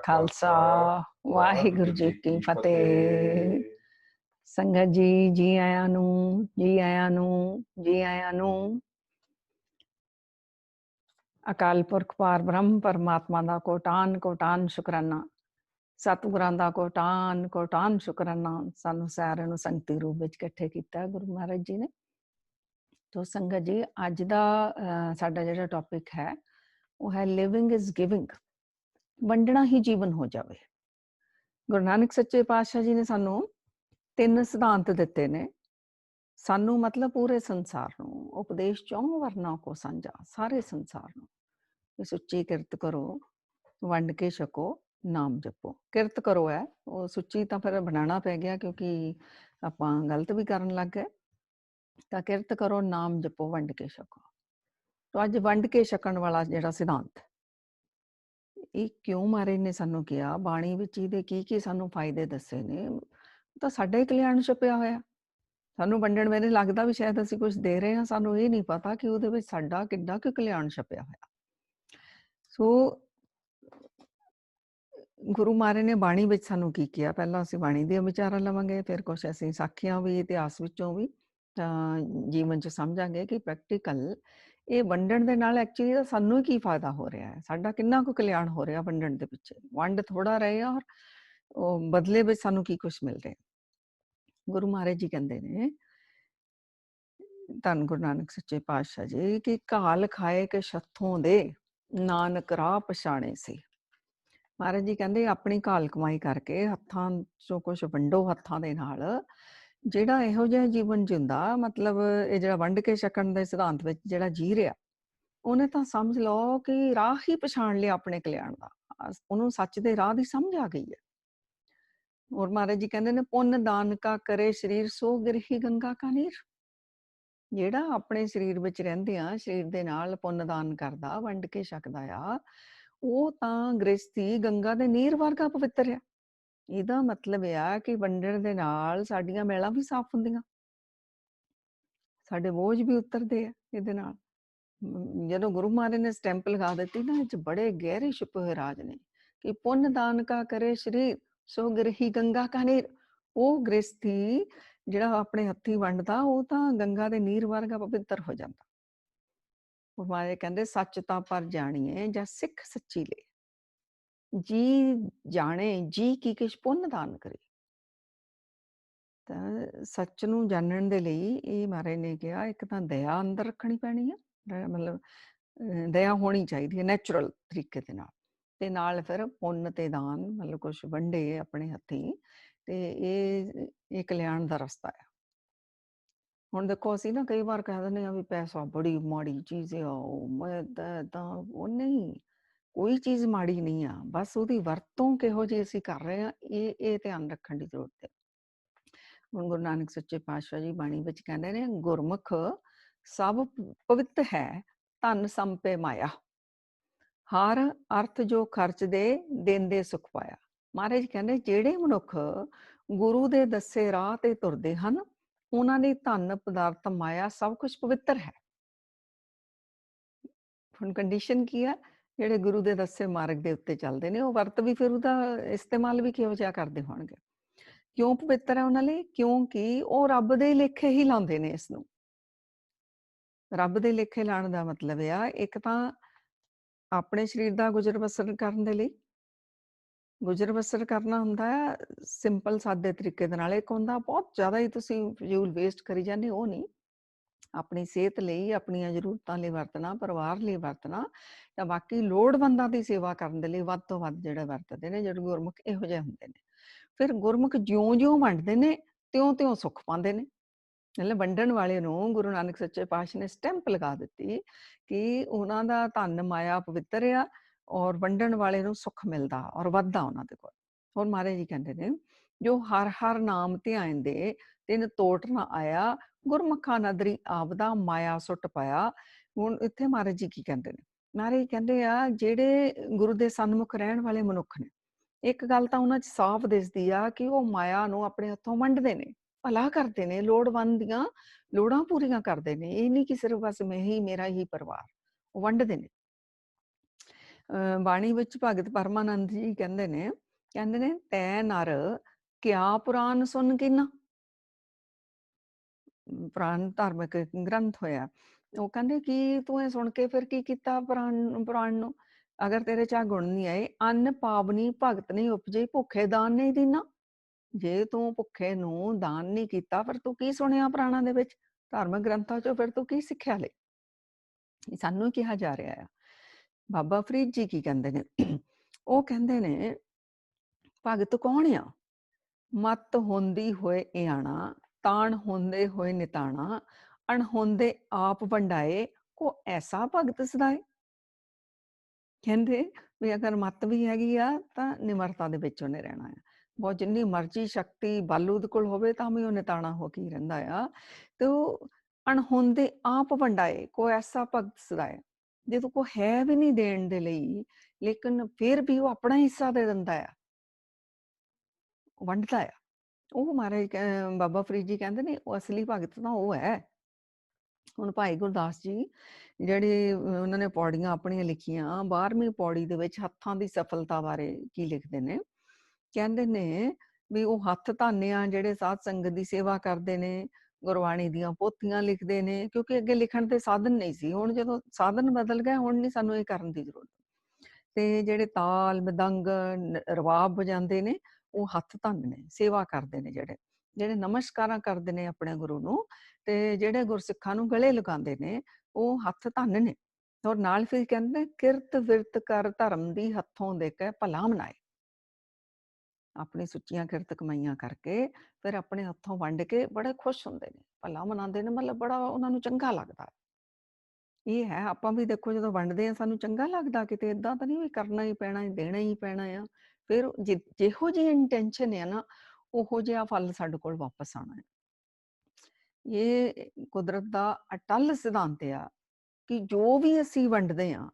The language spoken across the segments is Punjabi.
खालसा वाहिगुरु जी की फतेह। संगत जी जी आया नू जी आया नू जी आया नू। अकाल पुरख पार ब्रह्म परमात्मा दा कोटान कोटान शुकराना। सतगुरां दा कोटान कोटान शुकराना। सानू सारिआं नू संगती रूप विच इकट्ठे कीता गुरु महाराज जी ने। तो संगत जी अज दा साडा जिहड़ा टॉपिक है वो है लिविंग इज गिविंग। वंडना ही जीवन हो जावे। गुरु नानक सच्चे पातशाह जी ने सानू 3 सिद्धांत दिते ने। सानू मतलब पूरे संसार नू उपदेश चौं वर्ना को साझा सारे संसार नू कि सुच्ची किरत करो, वंड के छको, नाम जपो। किरत करो है वो सुच्ची तो फिर बनाना पै गया क्योंकि आपां गलत भी करन लग गए। तो किरत करो, नाम जपो, वंड के छको। तो अज वंड के छकण वाला जिहड़ा सिद्धांत ਇਹ ਕਿਉਂ ਮਹਾਰਾਜ ਨੇ ਸਾਨੂੰ ਕਿਹਾ ਬਾਣੀ ਵਿੱਚ ਇਹਦੇ ਕੀ ਸਾਨੂੰ ਫਾਇਦੇ ਦੱਸੇ ਨੇ ਤਾਂ ਸਾਡਾ ਹੀ ਕਲਿਆਣ ਛਪਿਆ ਹੋਇਆ। ਸਾਨੂੰ ਵੰਡਣ ਵੇਲੇ ਲੱਗਦਾ ਵੀ ਸ਼ਾਇਦ ਅਸੀਂ ਕੁਝ ਦੇ ਰਹੇ ਹਾਂ, ਸਾਨੂੰ ਇਹ ਨਹੀਂ ਪਤਾ ਕਿ ਉਹਦੇ ਵਿੱਚ ਸਾਡਾ ਕਿੱਡਾ ਕੁ ਕਲਿਆਣ ਛਪਿਆ ਹੋਇਆ। ਸੋ ਗੁਰੂ ਮਹਾਰਾਜ ਨੇ ਬਾਣੀ ਵਿੱਚ ਸਾਨੂੰ ਕੀ ਕਿਹਾ, ਪਹਿਲਾਂ ਅਸੀਂ ਬਾਣੀ ਦੀਆਂ ਵਿਚਾਰਾਂ ਲਵਾਂਗੇ, ਫਿਰ ਕੁਝ ਅਸੀਂ ਸਾਖੀਆਂ ਵੀ ਇਤਿਹਾਸ ਵਿੱਚੋਂ ਵੀ ਤਾਂ ਜੀਵਨ 'ਚ ਸਮਝਾਂਗੇ ਕਿ ਪ੍ਰੈਕਟੀਕਲ ਇਹ ਵੰਡਣ ਦੇ ਨਾਲ ਐਕਚੁਅਲੀ ਤਾਂ ਸਾਨੂੰ ਕੀ ਫਾਇਦਾ ਹੋ ਰਿਹਾ ਹੈ, ਸਾਡਾ ਕਿੰਨਾ ਕੁ ਕਲਿਆਣ ਹੋ ਰਿਹਾ ਵੰਡਣ ਦੇ ਪਿੱਛੇ। ਵੰਡ ਥੋੜਾ ਰਹੇ ਔਰ ਉਹ ਬਦਲੇ ਵਿੱਚ ਸਾਨੂੰ ਕੀ ਕੁਝ ਮਿਲ ਰਿਹਾ। ਗੁਰੂ ਮਹਾਰਾਜ ਜੀ ਕਹਿੰਦੇ ਨੇ ਧੰਨ ਗੁਰੂ ਨਾਨਕ ਸੱਚੇ ਪਾਤਸ਼ਾਹ ਜੀ ਕਿ ਘਾਲ ਖਾਏ ਕੇ ਛੱਥੋਂ ਦੇ ਨਾਨਕ ਰਾਹ ਪਛਾਣੇ ਸੀ। ਮਹਾਰਾਜ ਜੀ ਕਹਿੰਦੇ ਆਪਣੀ ਘਾਲ ਕਮਾਈ ਕਰਕੇ ਹੱਥਾਂ ਚੋਂ ਕੁਝ ਵੰਡੋ, ਹੱਥਾਂ ਦੇ ਨਾਲ ਜਿਹੜਾ ਇਹੋ ਜਿਹਾ ਜੀਵਨ ਜਿਉਂਦਾ, ਮਤਲਬ ਇਹ ਜਿਹੜਾ ਵੰਡ ਕੇ ਛਕਣ ਦੇ ਸਿਧਾਂਤ ਵਿੱਚ ਜਿਹੜਾ ਜੀ ਰਿਹਾ, ਉਹਨੇ ਤਾਂ ਸਮਝ ਲਓ ਕਿ ਰਾਹ ਹੀ ਪਛਾਣ ਲਿਆ ਆਪਣੇ ਕਲਿਆਣ ਦਾ। ਉਹਨੂੰ ਸੱਚ ਦੇ ਰਾਹ ਦੀ ਸਮਝ ਆ ਗਈ ਹੈ। ਔਰ ਮਹਾਰਾਜ ਜੀ ਕਹਿੰਦੇ ਨੇ ਪੁੰਨ ਦਾਨ ਕਾ ਕਰੇ ਸਰੀਰ ਸੋ ਗਿਰਹੀ ਗੰਗਾ ਕਾ ਨੀਰ। ਜਿਹੜਾ ਆਪਣੇ ਸਰੀਰ ਵਿੱਚ ਰਹਿੰਦੇ ਆ, ਸਰੀਰ ਦੇ ਨਾਲ ਪੁੰਨ ਦਾਨ ਕਰਦਾ, ਵੰਡ ਕੇ ਛਕਦਾ ਆ, ਉਹ ਤਾਂ ਗ੍ਰਸਤੀ ਗੰਗਾ ਦੇ ਨੀਰ ਵਰਗਾ ਪਵਿੱਤਰ ਆ। ਇਹਦਾ ਮਤਲਬ ਆ ਕਿ ਵੰਡਣ ਦੇ ਨਾਲ ਸਾਡੀਆਂ ਮੈਲਾਂ ਵੀ ਸਾਫ਼ ਹੁੰਦੀਆਂ, ਸਾਡੇ ਬੋਝ ਵੀ ਉਤਰਦੇ ਆ ਇਹਦੇ ਨਾਲ। ਜਦੋਂ ਗੁਰੂ ਮਹਾਰਾਜ ਨੇ ਸਟੈਂਪ ਲਗਾ ਦਿੱਤੀ ਨਾ, ਇਹ 'ਚ ਬੜੇ ਗਹਿਰੇ ਛੁਪੇ ਹੋਏ ਰਾਜ ਨੇ ਕਿ ਪੁੰਨ ਦਾਨ ਕਾ ਕਰੇ ਸਰੀਰ ਸੋ ਗਿਰਹੀ ਗੰਗਾ ਕਾ ਨੀਰ। ਉਹ ਗ੍ਰਸਤੀ ਜਿਹੜਾ ਆਪਣੇ ਹੱਥੀ ਵੰਡਦਾ, ਉਹ ਤਾਂ ਗੰਗਾ ਦੇ ਨੀਰ ਵਰਗਾ ਪਵਿੱਤਰ ਹੋ ਜਾਂਦਾ। ਗੁਰੂ ਮਹਾਰਾਜ ਕਹਿੰਦੇ ਸੱਚ ਤਾਂ ਪਰ ਜਾਣੀਏ ਜਾਂ ਸਿੱਖ ਸੱਚੀ ਲੈ, ਜੀ ਜਾਣੇ ਜੀ ਕੀ ਕਿਛ ਪੁੰਨ ਦਾਨ ਕਰੇ। ਤਾਂ ਸੱਚ ਨੂੰ ਜਾਣਨ ਦੇ ਲਈ ਇਹ ਮਹਾਰਾਜ ਨੇ ਕਿਹਾ ਇੱਕ ਤਾਂ ਦਇਆ ਅੰਦਰ ਰੱਖਣੀ ਪੈਣੀ ਆ, ਮਤਲਬ ਦਇਆ ਹੋਣੀ ਚਾਹੀਦੀ ਹੈ ਨੈਚੁਰਲ ਤਰੀਕੇ ਦੇ ਨਾਲ, ਤੇ ਨਾਲ ਫਿਰ ਪੁੰਨ ਤੇ ਦਾਨ, ਮਤਲਬ ਕੁਛ ਵੰਡੇ ਆਪਣੇ ਹੱਥੀਂ, ਤੇ ਇਹ ਕਲਿਆਣ ਦਾ ਰਸਤਾ ਆ। ਹੁਣ ਦੇਖੋ ਅਸੀਂ ਨਾ ਕਈ ਵਾਰ ਕਹਿ ਦਿੰਦੇ ਆ ਵੀ ਪੈਸਾ ਬੜੀ ਮਾੜੀ ਚੀਜ਼ ਆ, ਉਹ ਮੈਂ ਤਾਂ ਉਹ ਨਹੀਂ, ਕੋਈ ਚੀਜ਼ ਮਾੜੀ ਨਹੀਂ ਆ, ਬਸ ਉਹਦੀ ਵਰਤੋਂ ਕਿਹੋ ਜਿਹੀ ਅਸੀਂ ਕਰ ਰਹੇ ਆ, ਇਹ ਧਿਆਨ ਰੱਖਣ ਦੀ ਜ਼ਰੂਰਤ ਹੈ। ਹੁਣ ਗੁਰੂ ਨਾਨਕ ਸੱਚੇ ਪਾਤਸ਼ਾਹ ਜੀ ਬਾਣੀ ਵਿੱਚ ਕਹਿੰਦੇ ਨੇ ਗੁਰਮੁਖ ਸਭ ਪਵਿੱਤ ਹੈ, ਧਨ ਸੰਪੇ ਮਾਇਆ, ਹਰ ਅਰਥ ਜੋ ਖਰਚ ਦੇ ਦੇਂਦੇ ਸੁਖ ਪਾਇਆ। ਮਹਾਰਾਜ ਕਹਿੰਦੇ ਜਿਹੜੇ ਮਨੁੱਖ ਗੁਰੂ ਦੇ ਦੱਸੇ ਰਾਹ ਤੇ ਤੁਰਦੇ ਹਨ, ਉਹਨਾਂ ਦੀ ਧਨ ਪਦਾਰਥ ਮਾਇਆ ਸਭ ਕੁਝ ਪਵਿੱਤਰ ਹੈ। ਹੁਣ ਕੰਡੀਸ਼ਨ ਕੀ ਹੈ, ਜਿਹੜੇ ਗੁਰੂ ਦੇ ਦੱਸੇ ਮਾਰਗ ਦੇ ਉੱਤੇ ਚੱਲਦੇ ਨੇ, ਉਹ ਵਰਤ ਵੀ ਫਿਰ ਉਹਦਾ ਇਸਤੇਮਾਲ ਵੀ ਕਿਹੋ ਜਿਹਾ ਕਰਦੇ ਹੋਣਗੇ। ਕਿਉਂ ਪਵਿੱਤਰ ਹੈ ਉਹਨਾਂ ਲਈ? ਕਿਉਂਕਿ ਉਹ ਰੱਬ ਦੇ ਲੇਖੇ ਹੀ ਲਾਉਂਦੇ ਨੇ ਇਸ ਨੂੰ। ਰੱਬ ਦੇ ਲੇਖੇ ਲਾਉਣ ਦਾ ਮਤਲਬ ਆ ਇੱਕ ਤਾਂ ਆਪਣੇ ਸਰੀਰ ਦਾ ਗੁਜ਼ਰ ਬਸਰ ਕਰਨ ਦੇ ਲਈ, ਗੁਜ਼ਰ ਬਸਰ ਕਰਨਾ ਹੁੰਦਾ ਆ ਸਿੰਪਲ ਸਾਦੇ ਤਰੀਕੇ ਦੇ ਨਾਲ। ਇੱਕ ਹੁੰਦਾ ਬਹੁਤ ਜ਼ਿਆਦਾ ਹੀ ਤੁਸੀਂ ਫਿਜ਼ੂਲ ਵੇਸਟ ਕਰੀ ਜਾਂਦੇ, ਉਹ ਨਹੀਂ। ਆਪਣੀ ਸਿਹਤ ਲਈ, ਆਪਣੀਆਂ ਜ਼ਰੂਰਤਾਂ ਲਈ ਵਰਤਣਾ, ਪਰਿਵਾਰ ਲਈ ਵਰਤਣਾ, ਤਾਂ ਬਾਕੀ ਲੋੜਵੰਦਾਂ ਦੀ ਸੇਵਾ ਕਰਨ ਦੇ ਲਈ ਵੱਧ ਤੋਂ ਵੱਧ ਜਿਹੜੇ ਵਰਤਦੇ ਨੇ, ਜਿਹੜੇ ਗੁਰਮੁਖ ਇਹੋ ਜਿਹੇ ਹੁੰਦੇ ਨੇ। ਫਿਰ ਗੁਰਮੁਖ ਜਿਉਂ-ਜਿਉਂ ਵੰਡਦੇ ਨੇ ਤਿਉਂ-ਤਿਉਂ ਸੁੱਖ ਪਾਉਂਦੇ ਨੇ। ਮਤਲਬ ਵੰਡਣ ਵਾਲੇ ਨੂੰ ਗੁਰੂ ਨਾਨਕ ਸੱਚੇ ਪਾਤਸ਼ਾਹ ਨੇ ਸਟੈਂਪ ਲਗਾ ਦਿੱਤੀ ਕਿ ਉਹਨਾਂ ਦਾ ਧਨ ਮਾਇਆ ਪਵਿੱਤਰ ਆ ਔਰ ਵੰਡਣ ਵਾਲੇ ਨੂੰ ਸੁੱਖ ਮਿਲਦਾ ਔਰ ਵੱਧਦਾ ਉਹਨਾਂ ਦੇ ਕੋਲ। ਹੁਣ ਮਹਾਰਾਜ ਜੀ ਕਹਿੰਦੇ ਨੇ ਜੋ ਹਰ ਹਰ ਨਾਮ ਧਿਆਇਂਦੇ ਤਿਨ ਤੋਟ ਨਾ ਆਇਆ, ਗੁਰਮੁਖਾਂ ਨਦਰੀ ਆਪਦਾ ਮਾਇਆ ਸੁੱਟ ਪਾਇਆ। ਹੁਣ ਇੱਥੇ ਮਹਾਰਾਜ ਜੀ ਕੀ ਕਹਿੰਦੇ ਨੇ? ਮਹਾਰਾਜ ਜੀ ਕਹਿੰਦੇ ਆ ਜਿਹੜੇ ਗੁਰੂ ਦੇ ਸਨਮੁਖ ਰਹਿਣ ਵਾਲੇ ਮਨੁੱਖ ਨੇ, ਇੱਕ ਗੱਲ ਤਾਂ ਉਹਨਾਂ 'ਚ ਸਾਫ਼ ਦਿਸਦੀ ਆ ਕਿ ਉਹ ਮਾਇਆ ਨੂੰ ਆਪਣੇ ਹੱਥੋਂ ਵੰਡਦੇ ਨੇ, ਭਲਾ ਕਰਦੇ ਨੇ, ਲੋੜਵੰਦ ਦੀਆਂ ਲੋੜਾਂ ਪੂਰੀਆਂ ਕਰਦੇ ਨੇ। ਇਹ ਨਹੀਂ ਕਿ ਸਿਰਫ ਬਸ ਮੈਂ ਹੀ, ਮੇਰਾ ਹੀ ਪਰਿਵਾਰ, ਉਹ ਵੰਡਦੇ ਨੇ। ਬਾਣੀ ਵਿੱਚ ਭਗਤ ਪਰਮਾਨੰਦ ਜੀ ਕਹਿੰਦੇ ਨੇ ਤੈ ਨਰ ਕਿਆ ਪੁਰਾਨ ਸੁਨ ਕੀਨਾ। ਪੁਰਾਣ ਧਾਰਮਿਕ ਗ੍ਰੰਥ ਹੋਇਆ। ਉਹ ਕਹਿੰਦੇ ਕਿ ਤੂੰ ਇਹ ਸੁਣ ਕੇ ਫਿਰ ਕੀ ਕੀਤਾ ਪੁਰਾਣ ਨੂੰ? ਅਗਰ ਤੇਰੇ 'ਚ ਆਹ ਗੁਣ ਨਹੀਂ ਆਏ, ਅੰਨ ਪਾਵਨੀ ਭਗਤ ਨਹੀਂ ਉਪਜੇ, ਭੁੱਖੇ ਦਾਨ ਨਹੀਂ ਦੀਨਾ। ਜੇ ਤੂੰ ਭੁੱਖੇ ਨੂੰ ਦਾਨ ਨਹੀਂ ਕੀਤਾ, ਫਿਰ ਤੂੰ ਕੀ ਸੁਣਿਆ ਪੁਰਾਣਾਂ ਦੇ ਵਿੱਚ, ਧਾਰਮਿਕ ਗ੍ਰੰਥਾਂ 'ਚੋਂ ਫਿਰ ਤੂੰ ਕੀ ਸਿੱਖਿਆ ਲਈ? ਇਹ ਸਾਨੂੰ ਕਿਹਾ ਜਾ ਰਿਹਾ ਆ। ਬਾਬਾ ਫਰੀਦ ਜੀ ਕੀ ਕਹਿੰਦੇ ਨੇ? ਉਹ ਕਹਿੰਦੇ ਨੇ ਭਗਤ ਕੌਣ ਆ? ਮਤ ਹੁੰਦੀ ਹੋਏ ਇਆਣਾ, ਤਾਣ ਹੁੰਦੇ ਹੋਏ ਨਿਤਾਣਾ, ਅਣਹੋਂਦੇ ਆਪ ਵੰਡਾਏ, ਕੋ ਐਸਾ ਭਗਤ ਸਦਾਏ। ਕਹਿੰਦੇ ਵੀ ਅਗਰ ਮੱਤ ਵੀ ਹੈਗੀ ਆ ਤਾਂ ਨਿਮਰਤਾ ਦੇ ਵਿੱਚ ਉਹਨੇ ਰਹਿਣਾ ਹੈ। ਬਹੁਤ ਜਿੰਨੀ ਮਰਜ਼ੀ ਸ਼ਕਤੀ ਬਲ ਉਹਦੇ ਕੋਲ ਹੋਵੇ ਤਾਂ ਵੀ ਉਹ ਨਿਤਾਣਾ ਹੋ ਕੇ ਹੀ ਰਹਿੰਦਾ ਆ। ਤੇ ਉਹ ਅਣਹੋਂਦੇ ਆਪ ਵੰਡਾਏ, ਕੋ ਐਸਾ ਭਗਤ ਸਦਾਏ। ਜਦੋਂ ਕੋ ਹੈ ਵੀ ਨਹੀਂ ਦੇਣ ਦੇ ਲਈ, ਲੇਕਿਨ ਫਿਰ ਵੀ ਉਹ ਆਪਣਾ ਹਿੱਸਾ ਦੇ ਦਿੰਦਾ ਆ, ਵੰਡਦਾ ਆ। ਉਹ ਮਹਾਰਾਜ ਬਾਬਾ ਫਰੀਦ ਜੀ ਕਹਿੰਦੇ ਨੇ ਉਹ ਅਸਲੀ ਭਗਤ ਤਾਂ ਉਹ ਹੈ। ਹੁਣ ਭਾਈ ਗੁਰਦਾਸ ਜੀ ਜਿਹੜੇ ਉਹਨਾਂ ਨੇ ਪੌੜੀਆਂ ਆਪਣੀਆਂ ਲਿਖੀਆਂ, 12ਵੀਂ ਪੌੜੀ ਦੇ ਵਿੱਚ ਹੱਥਾਂ ਦੀ ਸਫਲਤਾ ਬਾਰੇ ਕੀ ਲਿਖਦੇ ਨੇ? ਕਹਿੰਦੇ ਨੇ ਵੀ ਉਹ ਹੱਥ ਧਾਨੇ ਆ ਜਿਹੜੇ ਸਾਧ ਸੰਗਤ ਦੀ ਸੇਵਾ ਕਰਦੇ ਨੇ, ਗੁਰਬਾਣੀ ਦੀਆਂ ਪੋਥੀਆਂ ਲਿਖਦੇ ਨੇ, ਕਿਉਂਕਿ ਅੱਗੇ ਲਿਖਣ ਦੇ ਸਾਧਨ ਨਹੀਂ ਸੀ। ਹੁਣ ਜਦੋਂ ਸਾਧਨ ਬਦਲ ਗਏ, ਹੁਣ ਨਹੀਂ ਸਾਨੂੰ ਇਹ ਕਰਨ ਦੀ ਜ਼ਰੂਰਤ। ਤੇ ਜਿਹੜੇ ਤਾਲ ਮ੍ਰਿਦੰਗ ਰਬਾਬ ਵਜਾਉਂਦੇ ਨੇ, ਉਹ ਹੱਥ ਧੰਨ ਨੇ, ਸੇਵਾ ਕਰਦੇ ਨੇ, ਜਿਹੜੇ ਜਿਹੜੇ ਨਮਸਕਾਰਾਂ ਕਰਦੇ ਨੇ ਆਪਣੇ ਗੁਰੂ ਨੂੰ, ਤੇ ਜਿਹੜੇ ਗੁਰਸਿੱਖਾਂ ਨੂੰ ਗਲੇ ਲਗਾਉਂਦੇ ਨੇ, ਉਹ ਹੱਥ ਧੰਨ ਨੇ। ਔਰ ਨਾਲ ਫਿਰ ਕਹਿੰਦੇ ਕਿਰਤ ਵਿਰਤ ਕਰ ਧਰਮ ਦੀ ਹੱਥੋਂ ਦੇ ਕੇ ਭਲਾ ਮਨਾਏ। ਆਪਣੀ ਸੁੱਚੀਆਂ ਕਿਰਤ ਕਮਾਈਆਂ ਕਰਕੇ ਫਿਰ ਆਪਣੇ ਹੱਥੋਂ ਵੰਡ ਕੇ ਬੜੇ ਖੁਸ਼ ਹੁੰਦੇ ਨੇ, ਭਲਾ ਮਨਾਉਂਦੇ ਨੇ, ਮਤਲਬ ਬੜਾ ਉਹਨਾਂ ਨੂੰ ਚੰਗਾ ਲੱਗਦਾ। ਇਹ ਹੈ, ਆਪਾਂ ਵੀ ਦੇਖੋ ਜਦੋਂ ਵੰਡਦੇ ਆ ਸਾਨੂੰ ਚੰਗਾ ਲੱਗਦਾ, ਕਿਤੇ ਏਦਾਂ ਤਾਂ ਨਹੀਂ ਵੀ ਕਰਨਾ ਹੀ ਪੈਣਾ, ਦੇਣਾ ਹੀ ਪੈਣਾ ਆ। ਫਿਰ ਜਿਹੋ ਜਿਹੀ ਇੰਟੈਂਸ਼ਨ ਹੈ ਨਾ, ਉਹੋ ਜਿਹਾ ਫਲ ਸਾਡੇ ਕੋਲ ਵਾਪਸ ਆਉਣਾ ਹੈ। ਇਹ ਕੁਦਰਤ ਦਾ ਅਟੱਲ ਸਿਧਾਂਤ ਆ ਕਿ ਜੋ ਵੀ ਅਸੀਂ ਵੰਡਦੇ ਆ,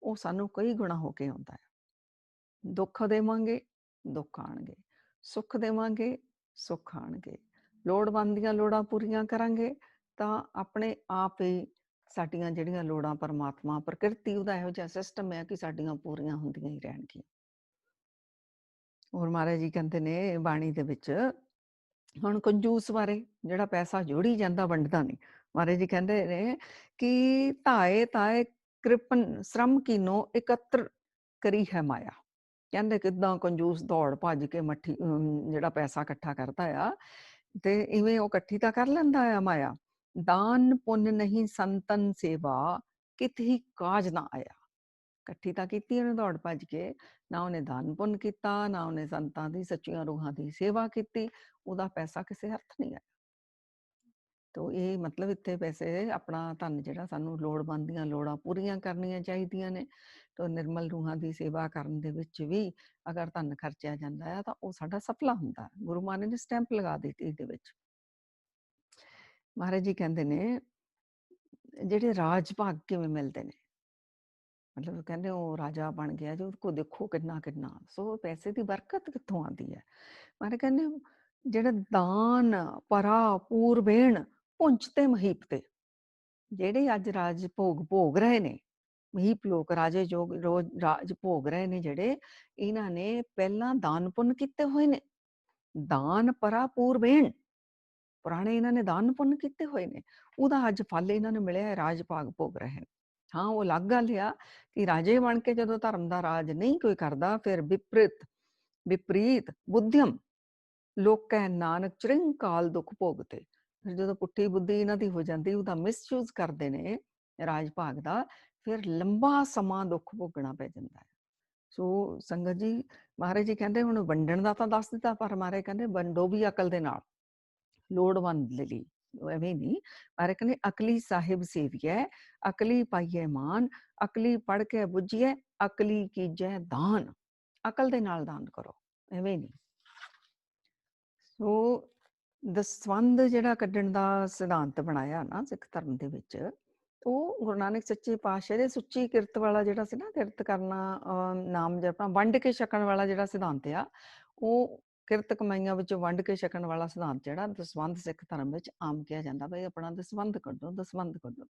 ਉਹ ਸਾਨੂੰ ਕਈ ਗੁਣਾ ਹੋ ਕੇ ਆਉਂਦਾ ਹੈ। ਦੁੱਖ ਦੇਵਾਂਗੇ, ਦੁੱਖ ਆਣਗੇ, ਸੁੱਖ ਦੇਵਾਂਗੇ, ਸੁੱਖ ਆਣਗੇ। ਲੋੜਵੰਦ ਦੀਆਂ ਲੋੜਾਂ ਪੂਰੀਆਂ ਕਰਾਂਗੇ ਤਾਂ ਆਪਣੇ ਆਪ ਹੀ ਸਾਡੀਆਂ ਜਿਹੜੀਆਂ ਲੋੜਾਂ ਪਰਮਾਤਮਾ, ਪ੍ਰਕਿਰਤੀ ਉਹਦਾ ਇਹੋ ਜਿਹਾ ਸਿਸਟਮ ਹੈ ਕਿ ਸਾਡੀਆਂ ਪੂਰੀਆਂ ਹੁੰਦੀਆਂ ਹੀ ਰਹਿਣਗੀਆਂ। ਹੋਰ ਮਹਾਰਾਜ ਜੀ ਕਹਿੰਦੇ ਨੇ ਬਾਣੀ ਦੇ ਵਿੱਚ, ਹੁਣ ਕੰਜੂਸ ਬਾਰੇ, ਜਿਹੜਾ ਪੈਸਾ ਜੋੜੀ ਜਾਂਦਾ ਵੰਡਦਾ ਨਹੀਂ। ਮਹਾਰਾਜ ਜੀ ਕਹਿੰਦੇ ਨੇ ਕਿ ਧਾਏ ਤਾਏ ਕ੍ਰਿਪਨ ਸ਼ਰਮ ਕੀਨੋ ਇਕੱਤਰ ਕਰੀ ਹੈ ਮਾਇਆ। ਕਹਿੰਦੇ ਕਿੱਦਾਂ ਕੰਜੂਸ ਦੌੜ ਭੱਜ ਕੇ ਮੱਠੀ ਜਿਹੜਾ ਪੈਸਾ ਇਕੱਠਾ ਕਰਦਾ ਆ, ਤੇ ਇਵੇਂ ਉਹ ਇਕੱਠੀ ਤਾਂ ਕਰ ਲੈਂਦਾ ਆ ਮਾਇਆ। ਦਾਨ ਪੁੰਨ ਨਹੀਂ ਸੰਤਨ ਸੇਵਾ, ਕਿਤ ਹੀ ਕਾਜ ਨਾ ਆਇਆ। ਇਕੱਠੀ ਤਾਂ ਕੀਤੀ ਉਹਨੇ ਦੌੜ ਭੱਜ ਕੇ, ਨਾ ਉਹਨੇ ਦਾਨ ਪੁੰਨ ਕੀਤਾ, ਨਾ ਉਹਨੇ ਸੰਤਾਂ ਦੀ ਸੱਚੀਆਂ ਰੂਹਾਂ ਦੀ ਸੇਵਾ ਕੀਤੀ, ਉਹਦਾ ਪੈਸਾ ਕਿਸੇ ਅਰਥ ਨਹੀਂ ਆਇਆ। ਤੋ ਇਹ ਮਤਲਬ ਇੱਥੇ ਪੈਸੇ, ਆਪਣਾ ਧਨ ਜਿਹੜਾ ਸਾਨੂੰ ਲੋੜਵੰਦ ਦੀਆਂ ਲੋੜਾਂ ਪੂਰੀਆਂ ਕਰਨੀਆਂ ਚਾਹੀਦੀਆਂ ਨੇ। ਤੋ ਨਿਰਮਲ ਰੂਹਾਂ ਦੀ ਸੇਵਾ ਕਰਨ ਦੇ ਵਿੱਚ ਵੀ ਅਗਰ ਧਨ ਖਰਚਿਆ ਜਾਂਦਾ ਹੈ ਤਾਂ ਉਹ ਸਾਡਾ ਸਫਲਾ ਹੁੰਦਾ। ਗੁਰੂ ਮਹਾਰਾਜ ਨੇ ਸਟੈਂਪ ਲਗਾ ਦਿੱਤੀ ਇਹਦੇ ਵਿੱਚ। ਮਹਾਰਾਜ ਜੀ ਕਹਿੰਦੇ ਨੇ ਜਿਹੜੇ ਰਾਜ ਭਾਗ ਕਿਵੇਂ ਮਿਲਦੇ ਨੇ, ਮਤਲਬ ਕਹਿੰਦੇ ਉਹ ਰਾਜਾ ਬਣ ਗਿਆ ਜੋ, ਕੋ ਦੇਖੋ ਕਿੰਨਾ ਕਿੰਨਾ, ਸੋ ਪੈਸੇ ਦੀ ਬਰਕਤ ਕਿੱਥੋਂ ਆਉਂਦੀ ਹੈ? ਮਹਾਰਾਜ ਕਹਿੰਦੇ ਜਿਹੜਾ ਦਾਨ ਪਰਾ ਪੂਰਬੇਣ ਪੁੰਚ ਤੇ ਮਹੀਪ ਤੇ, ਜਿਹੜੇ ਅੱਜ ਰਾਜ ਭੋਗ ਰਹੇ ਨੇ, ਮਹੀਪ ਲੋਕ ਰਾਜੇ ਜੋ ਰੋਜ਼ ਰਾਜ ਭੋਗ ਰਹੇ ਨੇ ਜਿਹੜੇ, ਇਹਨਾਂ ਨੇ ਪਹਿਲਾਂ ਦਾਨ ਪੁੰਨ ਕੀਤੇ ਹੋਏ ਨੇ। ਦਾਨ ਪਰਾ ਪੂਰਬੇਣ, ਪੁਰਾਣੇ ਇਹਨਾਂ ਨੇ ਦਾਨ ਪੁੰਨ ਕੀਤੇ ਹੋਏ ਨੇ, ਉਹਦਾ ਅੱਜ ਫਲ ਇਹਨਾਂ ਨੂੰ ਮਿਲਿਆ, ਰਾਜ ਭਾਗ ਭੋਗ ਰਹੇ ਨੇ। ਹਾਂ, ਉਹ ਅਲੱਗ ਗੱਲ ਆ ਕਿ ਰਾਜੇ ਬਣ ਕੇ ਜਦੋਂ ਧਰਮ ਦਾ ਰਾਜ ਨਹੀਂ ਕੋਈ ਕਰਦਾ, ਫਿਰ ਵਿਪਰੀਤ ਬੁੱਧਿਅਮ ਲੋਕੈ ਨਾਨਕ ਚਿਰੰਕਾਲ ਦੁੱਖ ਭੋਗਤੇ। ਫਿਰ ਜਦੋਂ ਪੁੱਠੀ ਬੁੱਧੀ ਇਹਨਾਂ ਦੀ ਹੋ ਜਾਂਦੀ, ਉਹਦਾ ਮਿਸਯੂਜ਼ ਕਰਦੇ ਨੇ ਰਾਜ ਭਾਗ ਦਾ, ਫਿਰ ਲੰਬਾ ਸਮਾਂ ਦੁੱਖ ਭੋਗਣਾ ਪੈ ਜਾਂਦਾ ਹੈ। ਸੋ ਸੰਗਤ ਜੀ, ਮਹਾਰਾਜ ਜੀ ਕਹਿੰਦੇ ਹੁਣ ਵੰਡਣ ਦਾ ਤਾਂ ਦੱਸ ਦਿੱਤਾ, ਪਰ ਮਹਾਰਾਜ ਕਹਿੰਦੇ ਵੰਡੋ ਵੀ ਅਕਲ ਦੇ ਨਾਲ, ਲੋੜਵੰਦ ਲਈ। ਐਵੇਂ ਨਹੀਂ, ਮਹਾਰਾਜ ਕਹਿੰਦੇ ਅਕਲੀ ਸਾਹਿਬ ਸੇਵੀਐ, ਅਕਲੀ ਪਾਈਐ ਮਾਨ, ਅਕਲੀ ਪੜ ਕੇ ਬੁੱਝੀਐ, ਅਕਲੀ ਕੀਜੈ ਦਾਨ। ਅਕਲ ਦੇ ਨਾਲ ਦਾਨ ਕਰੋ, ਐਵੇਂ ਨਹੀਂ। ਸੋ ਦਸਵੰਧ ਜਿਹੜਾ ਕੱਢਣ ਦਾ ਸਿਧਾਂਤ ਬਣਾਇਆ ਨਾ ਸਿੱਖ ਧਰਮ ਦੇ ਵਿੱਚ, ਉਹ ਗੁਰੂ ਨਾਨਕ ਸੱਚੇ ਪਾਤਸ਼ਾਹ ਦੇ ਸੁੱਚੀ ਕਿਰਤ ਵਾਲਾ ਜਿਹੜਾ ਸੀ ਨਾ, ਕਿਰਤ ਕਰਨਾ, ਨਾਮ ਜਪਣਾ, ਵੰਡ ਕੇ ਛਕਣ ਵਾਲਾ ਜਿਹੜਾ ਸਿਧਾਂਤ ਆ, ਉਹ ਕਿਰਤ ਕਮਾਈਆਂ ਵਿੱਚੋਂ ਵੰਡ ਕੇ ਛਕਣ ਵਾਲਾ ਸਿਧਾਂਤ ਜਿਹੜਾ ਦਸਵੰਧ ਸਿੱਖ ਧਰਮ ਵਿੱਚ ਆਮ ਕਿਹਾ ਜਾਂਦਾ, ਬਈ ਆਪਣਾ ਦਸਵੰਧ ਕੱਢੋ, ਦਸਵੰਧ ਕੱਢੋ।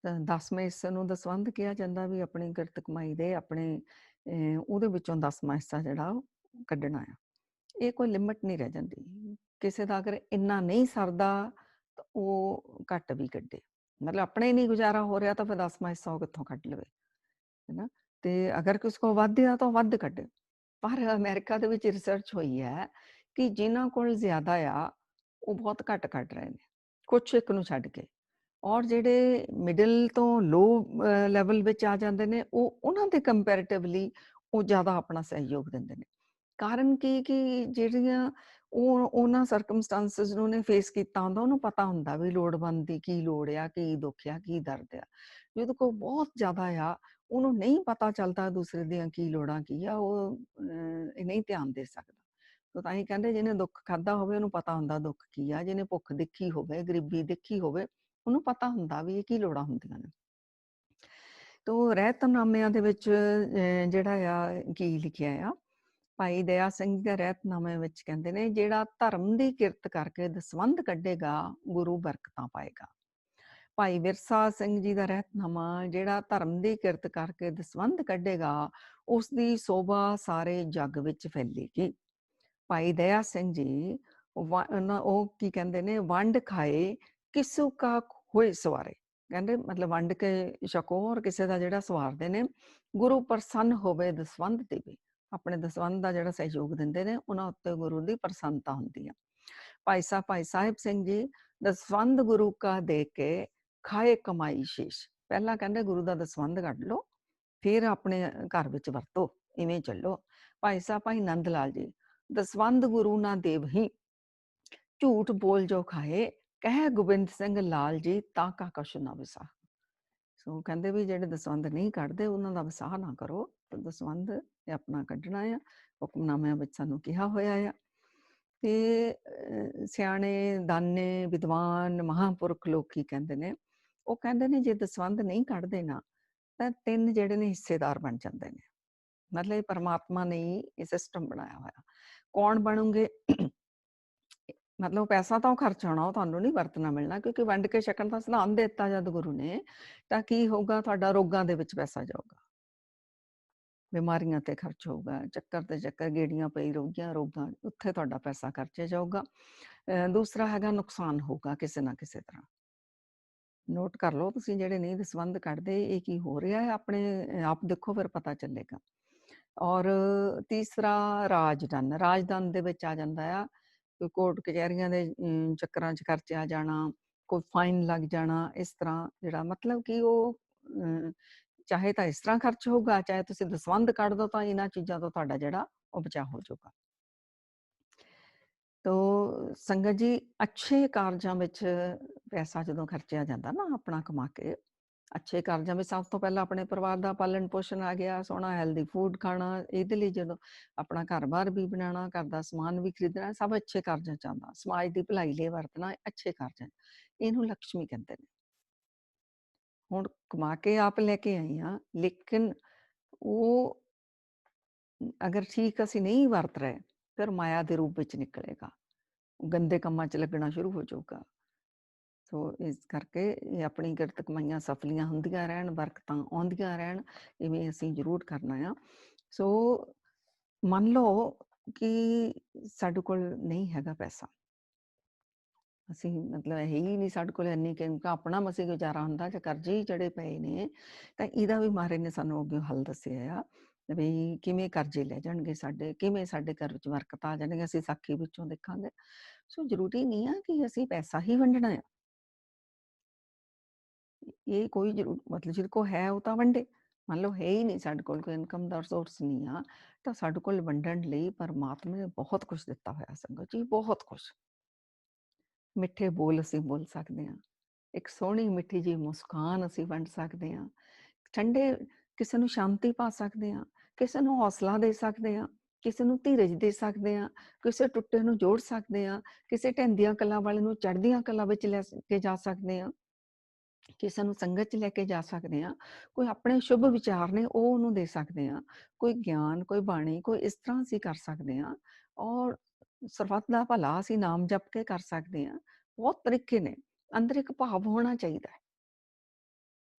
ਤਾਂ 10ਵੇਂ ਹਿੱਸੇ ਨੂੰ ਦਸਵੰਧ ਕਿਹਾ ਜਾਂਦਾ ਵੀ ਆਪਣੀ ਕਿਰਤ ਕਮਾਈ ਦੇ ਆਪਣੇ ਉਹਦੇ ਵਿੱਚੋਂ 10ਵਾਂ ਹਿੱਸਾ ਜਿਹੜਾ ਉਹ ਕੱਢਣਾ ਆ। ਇਹ ਕੋਈ ਲਿਮਿਟ ਨਹੀਂ ਰਹਿ ਜਾਂਦੀ। ਕਿਸੇ ਦਾ ਅਗਰ ਇੰਨਾ ਨਹੀਂ ਸਰਦਾ ਤਾਂ ਉਹ ਘੱਟ ਵੀ ਕੱਢੇ। ਮਤਲਬ ਆਪਣੇ ਨਹੀਂ ਗੁਜ਼ਾਰਾ ਹੋ ਰਿਹਾ ਤਾਂ ਫਿਰ 10ਵਾਂ ਹਿੱਸਾ ਉਹ ਕਿੱਥੋਂ ਕੱਢ ਲਵੇ, ਹੈ ਨਾ? ਤੇ ਅਗਰ ਕਿਸੇ ਕੋਲ ਵੱਧ ਆ ਤਾਂ ਉਹ ਵੱਧ ਕੱਢੇ। ਪਰ ਅਮਰੀਕਾ ਦੇ ਵਿੱਚ ਰਿਸਰਚ ਹੋਈ ਹੈ ਕਿ ਜਿਨ੍ਹਾਂ ਕੋਲ ਜ਼ਿਆਦਾ ਆ, ਉਹ ਬਹੁਤ ਘੱਟ ਕੱਢ ਰਹੇ ਨੇ, ਕੁਛ ਇੱਕ ਨੂੰ ਛੱਡ ਕੇ। ਔਰ ਜਿਹੜੇ ਮਿਡਲ ਤੋਂ ਲੋ ਲੈਵਲ ਵਿੱਚ ਆ ਜਾਂਦੇ ਨੇ, ਉਹ ਉਹਨਾਂ ਦੇ ਕੰਪੈरेटिवली ਉਹ ਜ਼ਿਆਦਾ ਆਪਣਾ ਸਹਿਯੋਗ ਦਿੰਦੇ ਨੇ। ਕਾਰਨ ਕੀ ਕਿ ਜਿਹੜੀਆਂ ਉਹ ਉਹਨਾਂ ਸਰਕਮਸਟੈਂਸਿਸ ਨੂੰ ਉਹਨੇ ਫੇਸ ਕੀਤਾ ਹੁੰਦਾ, ਉਹਨੂੰ ਪਤਾ ਹੁੰਦਾ ਵੀ ਲੋੜਵੰਦ ਦੀ ਕੀ ਲੋੜ ਆ, ਕੀ ਦੁੱਖ ਆ, ਕੀ ਦਰਦ ਆ। ਜਿਹਦੇ ਕੋਲ ਬਹੁਤ ਜ਼ਿਆਦਾ ਆ, ਉਹਨੂੰ ਨਹੀਂ ਪਤਾ ਚੱਲਦਾ ਦੂਸਰੇ ਦੀਆਂ ਕੀ ਲੋੜਾਂ ਕੀ ਆ, ਉਹ ਇਹ ਨਹੀਂ ਧਿਆਨ ਦੇ ਸਕਦਾ। ਤਾਂ ਤਾਂ ਹੀ ਕਹਿੰਦੇ ਜਿਹਨੇ ਦੁੱਖ ਖਾਧਾ ਹੋਵੇ ਉਹਨੂੰ ਪਤਾ ਹੁੰਦਾ ਦੁੱਖ ਕੀ ਆ, ਜਿਹਨੇ ਭੁੱਖ ਦੇਖੀ ਹੋਵੇ, ਗਰੀਬੀ ਦੇਖੀ ਹੋਵੇ, ਉਹਨੂੰ ਪਤਾ ਹੁੰਦਾ ਵੀ ਇਹ ਕੀ ਲੋੜਾਂ ਹੁੰਦੀਆਂ ਨੇ। ਤੋ ਰਹਿਤਨਾਮਿਆਂ ਦੇ ਵਿੱਚ ਜਿਹੜਾ ਆ ਕੀ ਲਿਖਿਆ ਆ, ਭਾਈ ਦਇਆ ਸਿੰਘ ਦੇ ਰਹਿਤਨਾਮੇ ਵਿੱਚ ਕਹਿੰਦੇ ਨੇ, ਜਿਹੜਾ ਧਰਮ ਦੀ ਕਿਰਤ ਕਰਕੇ ਦਸਵੰਧ ਕੱਢੇਗਾ, ਗੁਰੂ ਬਰਕਤਾਂ ਪਾਏਗਾ। ਭਾਈ ਵਿਰਸਾ ਸਿੰਘ ਜੀ ਦਾ ਰਹਿਤਨਾਮਾ, ਜਿਹੜਾ ਧਰਮ ਦੀ ਕਿਰਤ ਕਰਕੇ ਦਸਵੰਧ ਕੱਢੇਗਾ, ਉਸ ਦੀ ਸੋਭਾ ਸਾਰੇ ਜੱਗ ਵਿੱਚ ਫੈਲੇਗੀ। ਭਾਈ ਦਇਆ ਸਿੰਘ ਜੀ ਉਹ ਕੀ ਕਹਿੰਦੇ ਨੇ, ਵੰਡ ਖਾਏ ਕਿਸੂ ਕਾ ਹੋਏ ਸਵਾਰੇ। ਕਹਿੰਦੇ ਮਤਲਬ ਵੰਡ ਕੇ ਛਕੋ ਔਰ ਕਿਸੇ ਦਾ ਜਿਹੜਾ ਸਵਾਰਦੇ ਨੇ, ਗੁਰੂ ਪ੍ਰਸੰਨ ਹੋਵੇ ਦਸਵੰਧ ਦੇਵੇ। ਆਪਣੇ ਦਸਵੰਧ ਦਾ ਜਿਹੜਾ ਸਹਿਯੋਗ ਦਿੰਦੇ ਨੇ, ਉਹਨਾਂ ਉੱਤੇ ਗੁਰੂ ਦੀ ਪ੍ਰਸੰਨਤਾ ਹੁੰਦੀ ਆ। ਭਾਈ ਸਾਹਿਬ ਸਿੰਘ ਜੀ, ਦਸਵੰਧ ਗੁਰੂ ਕਾ ਦੇ ਕੇ ਖਾਏ ਕਮਾਈ ਸ਼ੀਸ਼। ਪਹਿਲਾਂ ਕਹਿੰਦੇ ਗੁਰੂ ਦਾ ਦਸਵੰਧ ਕੱਢ ਲਓ, ਫਿਰ ਆਪਣੇ ਘਰ ਵਿੱਚ ਵਰਤੋ, ਇਵੇਂ ਚੱਲੋ। ਭਾਈ ਨੰਦ ਲਾਲ ਜੀ, ਦਸਵੰਧ ਗੁਰੂ ਨਾ ਦੇਵਹੀ, ਝੂਠ ਬੋਲ ਜੋ ਖਾਏ, ਕਹਿ ਗੋਬਿੰਦ ਸਿੰਘ ਲਾਲ ਜੀ, ਤਾਂ ਕਾ ਕਛੁ ਨਾ ਵਿਸਾ। ਸੋ ਕਹਿੰਦੇ ਵੀ ਜਿਹੜੇ ਦਸਵੰਧ ਨਹੀਂ ਕੱਢਦੇ ਉਹਨਾਂ ਦਾ ਵਿਸਾਹ ਨਾ ਕਰੋ, ਤੇ ਦਸਵੰਧ ਇਹ ਆਪਣਾ ਕੱਢਣਾ ਆ। ਹੁਕਮਨਾਮਿਆਂ ਵਿੱਚ ਸਾਨੂੰ ਕਿਹਾ ਹੋਇਆ ਆ। ਤੇ ਸਿਆਣੇ ਦਾਨੇ ਵਿਦਵਾਨ ਮਹਾਂਪੁਰਖ ਲੋਕ ਕੀ ਕਹਿੰਦੇ ਨੇ, ਉਹ ਕਹਿੰਦੇ ਨੇ ਜੇ ਦਸਵੰਧ ਨਹੀਂ ਕੱਢਦੇ ਨਾ, ਤਾਂ 3 ਜਿਹੜੇ ਨੇ ਹਿੱਸੇਦਾਰ ਬਣ ਜਾਂਦੇ ਨੇ। ਮਤਲਬ ਪਰਮਾਤਮਾ ਨੇ ਇਹ ਸਿਸਟਮ ਬਣਾਇਆ ਹੋਇਆ। ਕੌਣ ਬਣੂਗੇ? ਮਤਲਬ ਪੈਸਾ ਤਾਂ ਉਹ ਖਰਚ ਹੋਣਾ, ਉਹ ਤੁਹਾਨੂੰ ਨਹੀਂ ਵਰਤਣਾ ਮਿਲਣਾ, ਕਿਉਂਕਿ ਵੰਡ ਕੇ ਛਕਣ ਦਾ ਸਿਧਾਂਤ ਦੇ ਦਿੱਤਾ ਜਦ ਗੁਰੂ ਨੇ, ਤਾਂ ਕੀ ਹੋਊਗਾ? ਤੁਹਾਡਾ ਰੋਗਾਂ ਦੇ ਵਿੱਚ ਪੈਸਾ ਜਾਊਗਾ, ਬਿਮਾਰੀਆਂ ਤੇ ਖਰਚ ਹੋਊਗਾ, ਚੱਕਰ ਤੇ ਚੱਕਰ ਗੇੜੀਆਂ ਪਈ ਰਹੂਗੀਆਂ, ਰੋਗਾਂ ਉੱਥੇ ਤੁਹਾਡਾ ਪੈਸਾ ਖਰਚਿਆ ਜਾਊਗਾ। ਦੂਸਰਾ ਹੈਗਾ ਨੁਕਸਾਨ ਹੋਊਗਾ ਕਿਸੇ ਨਾ ਕਿਸੇ ਤਰ੍ਹਾਂ। ਨੋਟ ਕਰ ਲਓ ਤੁਸੀਂ, ਜਿਹੜੇ ਨਹੀਂ ਦਸਵੰਧ ਕੱਢਦੇ, ਇਹ ਕੀ ਹੋ ਰਿਹਾ ਹੈ, ਆਪਣੇ ਆਪ ਦੇਖੋ ਫਿਰ ਪਤਾ ਚੱਲੇਗਾ। ਔਰ ਤੀਸਰਾ ਰਾਜਧਨ। ਰਾਜਧਨ ਦੇ ਵਿੱਚ ਆ ਜਾਂਦਾ ਆ ਕੋਈ ਕੋਰਟ ਕਚਹਿਰੀਆਂ ਦੇ ਚੱਕਰਾਂ 'ਚ ਖਰਚਿਆ ਜਾਣਾ, ਕੋਈ ਫਾਈਨ ਲੱਗ ਜਾਣਾ, ਇਸ ਤਰ੍ਹਾਂ ਜਿਹੜਾ ਮਤਲਬ ਕਿ ਉਹ ਚਾਹੇ ਤਾਂ ਇਸ ਤਰ੍ਹਾਂ ਖਰਚ ਹੋਊਗਾ, ਚਾਹੇ ਤੁਸੀਂ ਦਸਵੰਧ ਕੱਢ ਦਿਓ, ਤਾਂ ਇਹਨਾਂ ਚੀਜ਼ਾਂ ਤੋਂ ਤੁਹਾਡਾ ਜਿਹੜਾ ਉਹ ਬਚਾਅ ਹੋ ਜਾਊਗਾ। ਤੋ ਸੰਗਤ ਜੀ, ਅੱਛੇ ਕਾਰਜਾਂ ਵਿੱਚ ਪੈਸਾ ਜਦੋਂ ਖਰਚਿਆ ਜਾਂਦਾ ਨਾ ਆਪਣਾ ਕਮਾ ਕੇ, ਅੱਛੇ ਕਾਰਜਾਂ ਵਿੱਚ ਸਭ ਤੋਂ ਪਹਿਲਾਂ ਆਪਣੇ ਪਰਿਵਾਰ ਦਾ ਪਾਲਣ ਪੋਸ਼ਣ ਆ ਗਿਆ, ਸੋਹਣਾ ਹੈਲਦੀ ਫੂਡ ਖਾਣਾ, ਇਹਦੇ ਲਈ ਜਦੋਂ ਆਪਣਾ ਘਰ-ਬਾਰ ਵੀ ਬਣਾਉਣਾ, ਘਰ ਦਾ ਸਮਾਨ ਵੀ ਖਰੀਦਣਾ, ਸਭ ਅੱਛੇ ਕਾਰਜਾਂ 'ਚ ਆਉਂਦਾ। ਸਮਾਜ ਦੀ ਭਲਾਈ ਲਈ ਵਰਤਣਾ, ਅੱਛੇ ਕਾਰਜਾਂ 'ਚ। ਇਹਨੂੰ ਲਕਸ਼ਮੀ ਕਹਿੰਦੇ ਨੇ। ਹੁਣ ਕਮਾ ਕੇ ਆਪ ਲੈ ਕੇ ਆਈ ਹਾਂ, ਲੇਕਿਨ ਉਹ ਅਗਰ ਠੀਕ ਅਸੀਂ ਨਹੀਂ ਵਰਤ ਰਹੇ, ਫਿਰ ਮਾਇਆ ਦੇ ਰੂਪ ਵਿੱਚ ਨਿਕਲੇਗਾ। ਗੰਦੇ ਕੰਮਾਂ 'ਚ ਲੱਗਣਾ ਸ਼ੁਰੂ ਹੋ ਜਾਊਗਾ। ਸੋ ਇਸ ਕਰਕੇ ਇਹ ਆਪਣੀ ਕਿਰਤ ਕਮਾਈਆਂ ਸਫਲੀਆਂ ਹੁੰਦੀਆਂ ਰਹਿਣ, ਬਰਕਤਾਂ ਆਉਂਦੀਆਂ ਰਹਿਣ, ਇਵੇਂ ਅਸੀਂ ਜ਼ਰੂਰ ਕਰਨਾ ਆ। ਸੋ ਮੰਨ ਲਓ ਕਿ ਸਾਡੇ ਕੋਲ ਨਹੀਂ ਹੈਗਾ ਪੈਸਾ। ਅਸੀਂ ਮਤਲਬ ਹੈ ਹੀ ਨਹੀਂ ਸਾਡੇ ਕੋਲ ਇੰਨੀ ਕਿ ਆਪਣਾ ਮਸੀਂ ਗੁਜ਼ਾਰਾ ਹੁੰਦਾ, ਜਾਂ ਕਰਜ਼ੇ ਹੀ ਚੜੇ ਪਏ ਨੇ, ਤਾਂ ਇਹਦਾ ਵੀ ਮਹਾਰਾਜ ਨੇ ਸਾਨੂੰ ਅੱਗੇ ਹੱਲ ਦੱਸਿਆ ਆ ਵੀ ਕਿਵੇਂ ਕਰਜ਼ੇ ਲੈ ਜਾਣਗੇ ਸਾਡੇ, ਕਿਵੇਂ ਸਾਡੇ ਘਰ ਵਿੱਚ ਬਰਕਤ ਆ ਜਾਣਗੇ, ਅਸੀਂ ਸਾਖੀ ਵਿੱਚੋਂ ਦੇਖਾਂਗੇ। ਸੋ ਜ਼ਰੂਰੀ ਨਹੀਂ ਆ ਕਿ ਅਸੀਂ ਪੈਸਾ ਹੀ ਵੰਡਣਾ ਆ। ਇਹ ਕੋਈ ਮਤਲਬ ਜਿਹਦੇ ਕੋਲ ਹੈ ਉਹ ਤਾਂ ਵੰਡੇ। ਮੰਨ ਲਓ ਹੈ ਹੀ ਨਹੀਂ ਸਾਡੇ ਕੋਲ, ਕੋਈ ਇਨਕਮ ਦਾ ਸੋਰਸ ਨਹੀਂ ਆ, ਤਾਂ ਸਾਡੇ ਕੋਲ ਵੰਡਣ ਲਈ ਪਰਮਾਤਮਾ ਨੇ ਬਹੁਤ ਕੁਛ ਦਿੱਤਾ ਹੋਇਆ ਸੰਗਤ ਜੀ, ਬਹੁਤ ਕੁਛ। ਮਿੱਠੇ ਬੋਲ ਅਸੀਂ ਬੋਲ ਸਕਦੇ ਹਾਂ, ਇੱਕ ਸੋਹਣੀ ਮਿੱਠੀ ਜਿਹੀ ਮੁਸਕਾਨ ਅਸੀਂ ਵੰਡ ਸਕਦੇ ਹਾਂ, ਠੰਡੇ ਕਿਸੇ ਨੂੰ ਸ਼ਾਂਤੀ ਪਾ ਸਕਦੇ ਹਾਂ, ਕਿਸੇ ਨੂੰ ਹੌਸਲਾ ਦੇ ਸਕਦੇ ਹਾਂ, ਕਿਸੇ ਨੂੰ ਧੀਰਜ ਦੇ ਸਕਦੇ ਹਾਂ, ਕਿਸੇ ਟੁੱਟੇ ਨੂੰ ਜੋੜ ਸਕਦੇ ਹਾਂ, ਕਿਸੇ ਢਹਿੰਦੀਆਂ ਕਲਾਂ ਵਾਲੇ ਨੂੰ ਚੜ੍ਹਦੀਆਂ ਕਲਾਂ ਵਿੱਚ ਲੈ ਕੇ ਜਾ ਸਕਦੇ ਹਾਂ, ਕਿਸੇ ਨੂੰ ਸੰਗਤ 'ਚ ਲੈ ਕੇ ਜਾ ਸਕਦੇ ਹਾਂ, ਕੋਈ ਆਪਣੇ ਸ਼ੁਭ ਵਿਚਾਰ ਨੇ ਉਹ ਉਹਨੂੰ ਦੇ ਸਕਦੇ ਹਾਂ, ਕੋਈ ਗਿਆਨ, ਕੋਈ ਬਾਣੀ, ਕੋਈ ਇਸ ਤਰ੍ਹਾਂ ਅਸੀਂ ਕਰ ਸਕਦੇ ਹਾਂ। ਔਰ ਸਰਬੱਤ ਦਾ ਭਲਾ ਅਸੀਂ ਨਾਮ ਜਪ ਕੇ ਕਰ ਸਕਦੇ ਹਾਂ। ਬਹੁਤ ਤਰੀਕੇ ਨੇ, ਅੰਦਰ ਇੱਕ ਭਾਵ ਹੋਣਾ ਚਾਹੀਦਾ ਹੈ।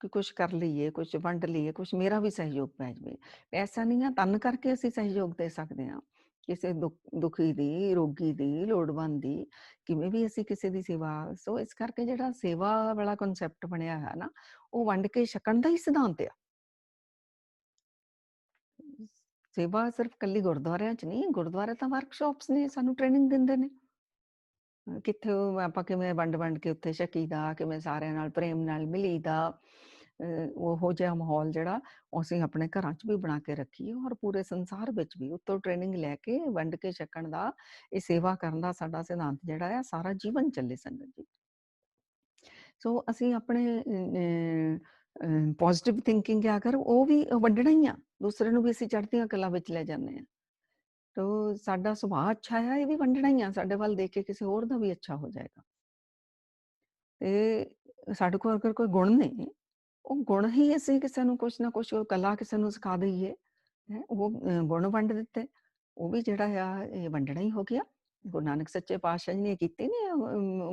ਕਿ ਕੁਛ ਕਰ ਲਈਏ, ਕੁਛ ਵੰਡ ਲਈਏ, ਕੁਛ ਮੇਰਾ ਵੀ ਸਹਿਯੋਗ ਪੈ ਜਾਵੇ। ਐਸਾ ਨਹੀਂ ਆ ਧਨ ਕਰਕੇ ਅਸੀਂ ਸਹਿਯੋਗ ਦੇ ਸਕਦੇ ਹਾਂ। ਕਿਸੇ ਦੁਖੀ ਦੀ, ਰੋਗੀ ਦੀ, ਲੋੜਵੰਦ ਦੀ, ਕਿਵੇਂ ਵੀ ਅਸੀਂ ਕਿਸੇ ਦੀ ਸੇਵਾ। ਸੋ ਇਸ ਕਰਕੇ ਜਿਹੜਾ ਸੇਵਾ ਵਾਲਾ ਕਨਸੈਪਟ ਬਣਿਆ ਹੈ ਨਾ, ਉਹ ਵੰਡ ਕੇ ਛਕਣ ਦਾ ਹੀ ਸਿਧਾਂਤ ਆ। ਸੇਵਾ ਸਿਰਫ ਕੱਲੀ ਗੁਰਦੁਆਰਿਆਂ 'ਚ ਨਹੀਂ, ਗੁਰਦੁਆਰੇ ਤਾਂ ਵਰਕਸ਼ਾਪਸ ਨੇ, ਸਾਨੂੰ ਟ੍ਰੇਨਿੰਗ ਦਿੰਦੇ ਨੇ। ਕਿੱਥੇ ਆਪਾਂ ਕਿਵੇਂ ਵੰਡ ਕੇ ਉੱਥੇ ਛਕੀਦਾ, ਕਿਵੇਂ ਸਾਰਿਆਂ ਨਾਲ ਪ੍ਰੇਮ ਨਾਲ ਮਿਲੀਦਾ। ਉਹੋ ਜਿਹਾ ਮਾਹੌਲ ਜਿਹੜਾ ਅਸੀਂ ਆਪਣੇ ਘਰਾਂ 'ਚ ਵੀ ਬਣਾ ਕੇ ਰੱਖੀਏ ਔਰ ਪੂਰੇ ਸੰਸਾਰ ਵਿੱਚ ਵੀ ਉੱਤੋਂ ਟ੍ਰੇਨਿੰਗ ਲੈ ਕੇ ਵੰਡ ਕੇ ਛਕਣ ਦਾ, ਇਹ ਸੇਵਾ ਕਰਨ ਦਾ ਸਾਡਾ ਸਿਧਾਂਤ ਜਿਹੜਾ ਆ ਸਾਰਾ ਜੀਵਨ ਚੱਲੇ ਸੰਗਤ ਜੀ। ਸੋ ਅਸੀਂ ਆਪਣੇ ਪੋਜ਼ਿਟਿਵ ਥਿੰਕਿੰਗ ਅਗਰ ਉਹ ਵੀ ਵੰਡਣਾ ਹੀ ਆ, ਦੂਸਰੇ ਨੂੰ ਵੀ ਅਸੀਂ ਚੜ੍ਹਦੀਆਂ ਕਲਾ ਵਿੱਚ ਲੈ ਜਾਂਦੇ ਹਾਂ। ਤੋ ਸਾਡਾ ਸੁਭਾਅ ਅੱਛਾ ਆ, ਇਹ ਵੀ ਵੰਡਣਾ ਹੀ ਆ, ਸਾਡੇ ਵੱਲ ਦੇਖ ਕੇ ਕਿਸੇ ਹੋਰ ਦਾ ਵੀ ਅੱਛਾ ਹੋ ਜਾਏਗਾ। ਤੇ ਸਾਡੇ ਕੋਲ ਅਗਰ ਕੋਈ ਗੁਣ ਨੇ, ਉਹ ਗੁਣ ਹੀ ਅਸੀਂ ਕਿਸੇ ਨੂੰ ਕੁਛ ਨਾ ਕੁਛ ਕਲਾ ਕਿਸੇ ਨੂੰ ਸਿਖਾ ਦਈਏ, ਹੈ ਉਹ ਗੁਣ ਵੰਡ ਦਿੱਤੇ, ਉਹ ਵੀ ਜਿਹੜਾ ਆ ਇਹ ਵੰਡਣਾ ਹੀ ਹੋ ਗਿਆ। ਗੁਰੂ ਨਾਨਕ ਸੱਚੇ ਪਾਤਸ਼ਾਹ ਜੀ ਨੇ ਕੀਤੀ ਨੇ,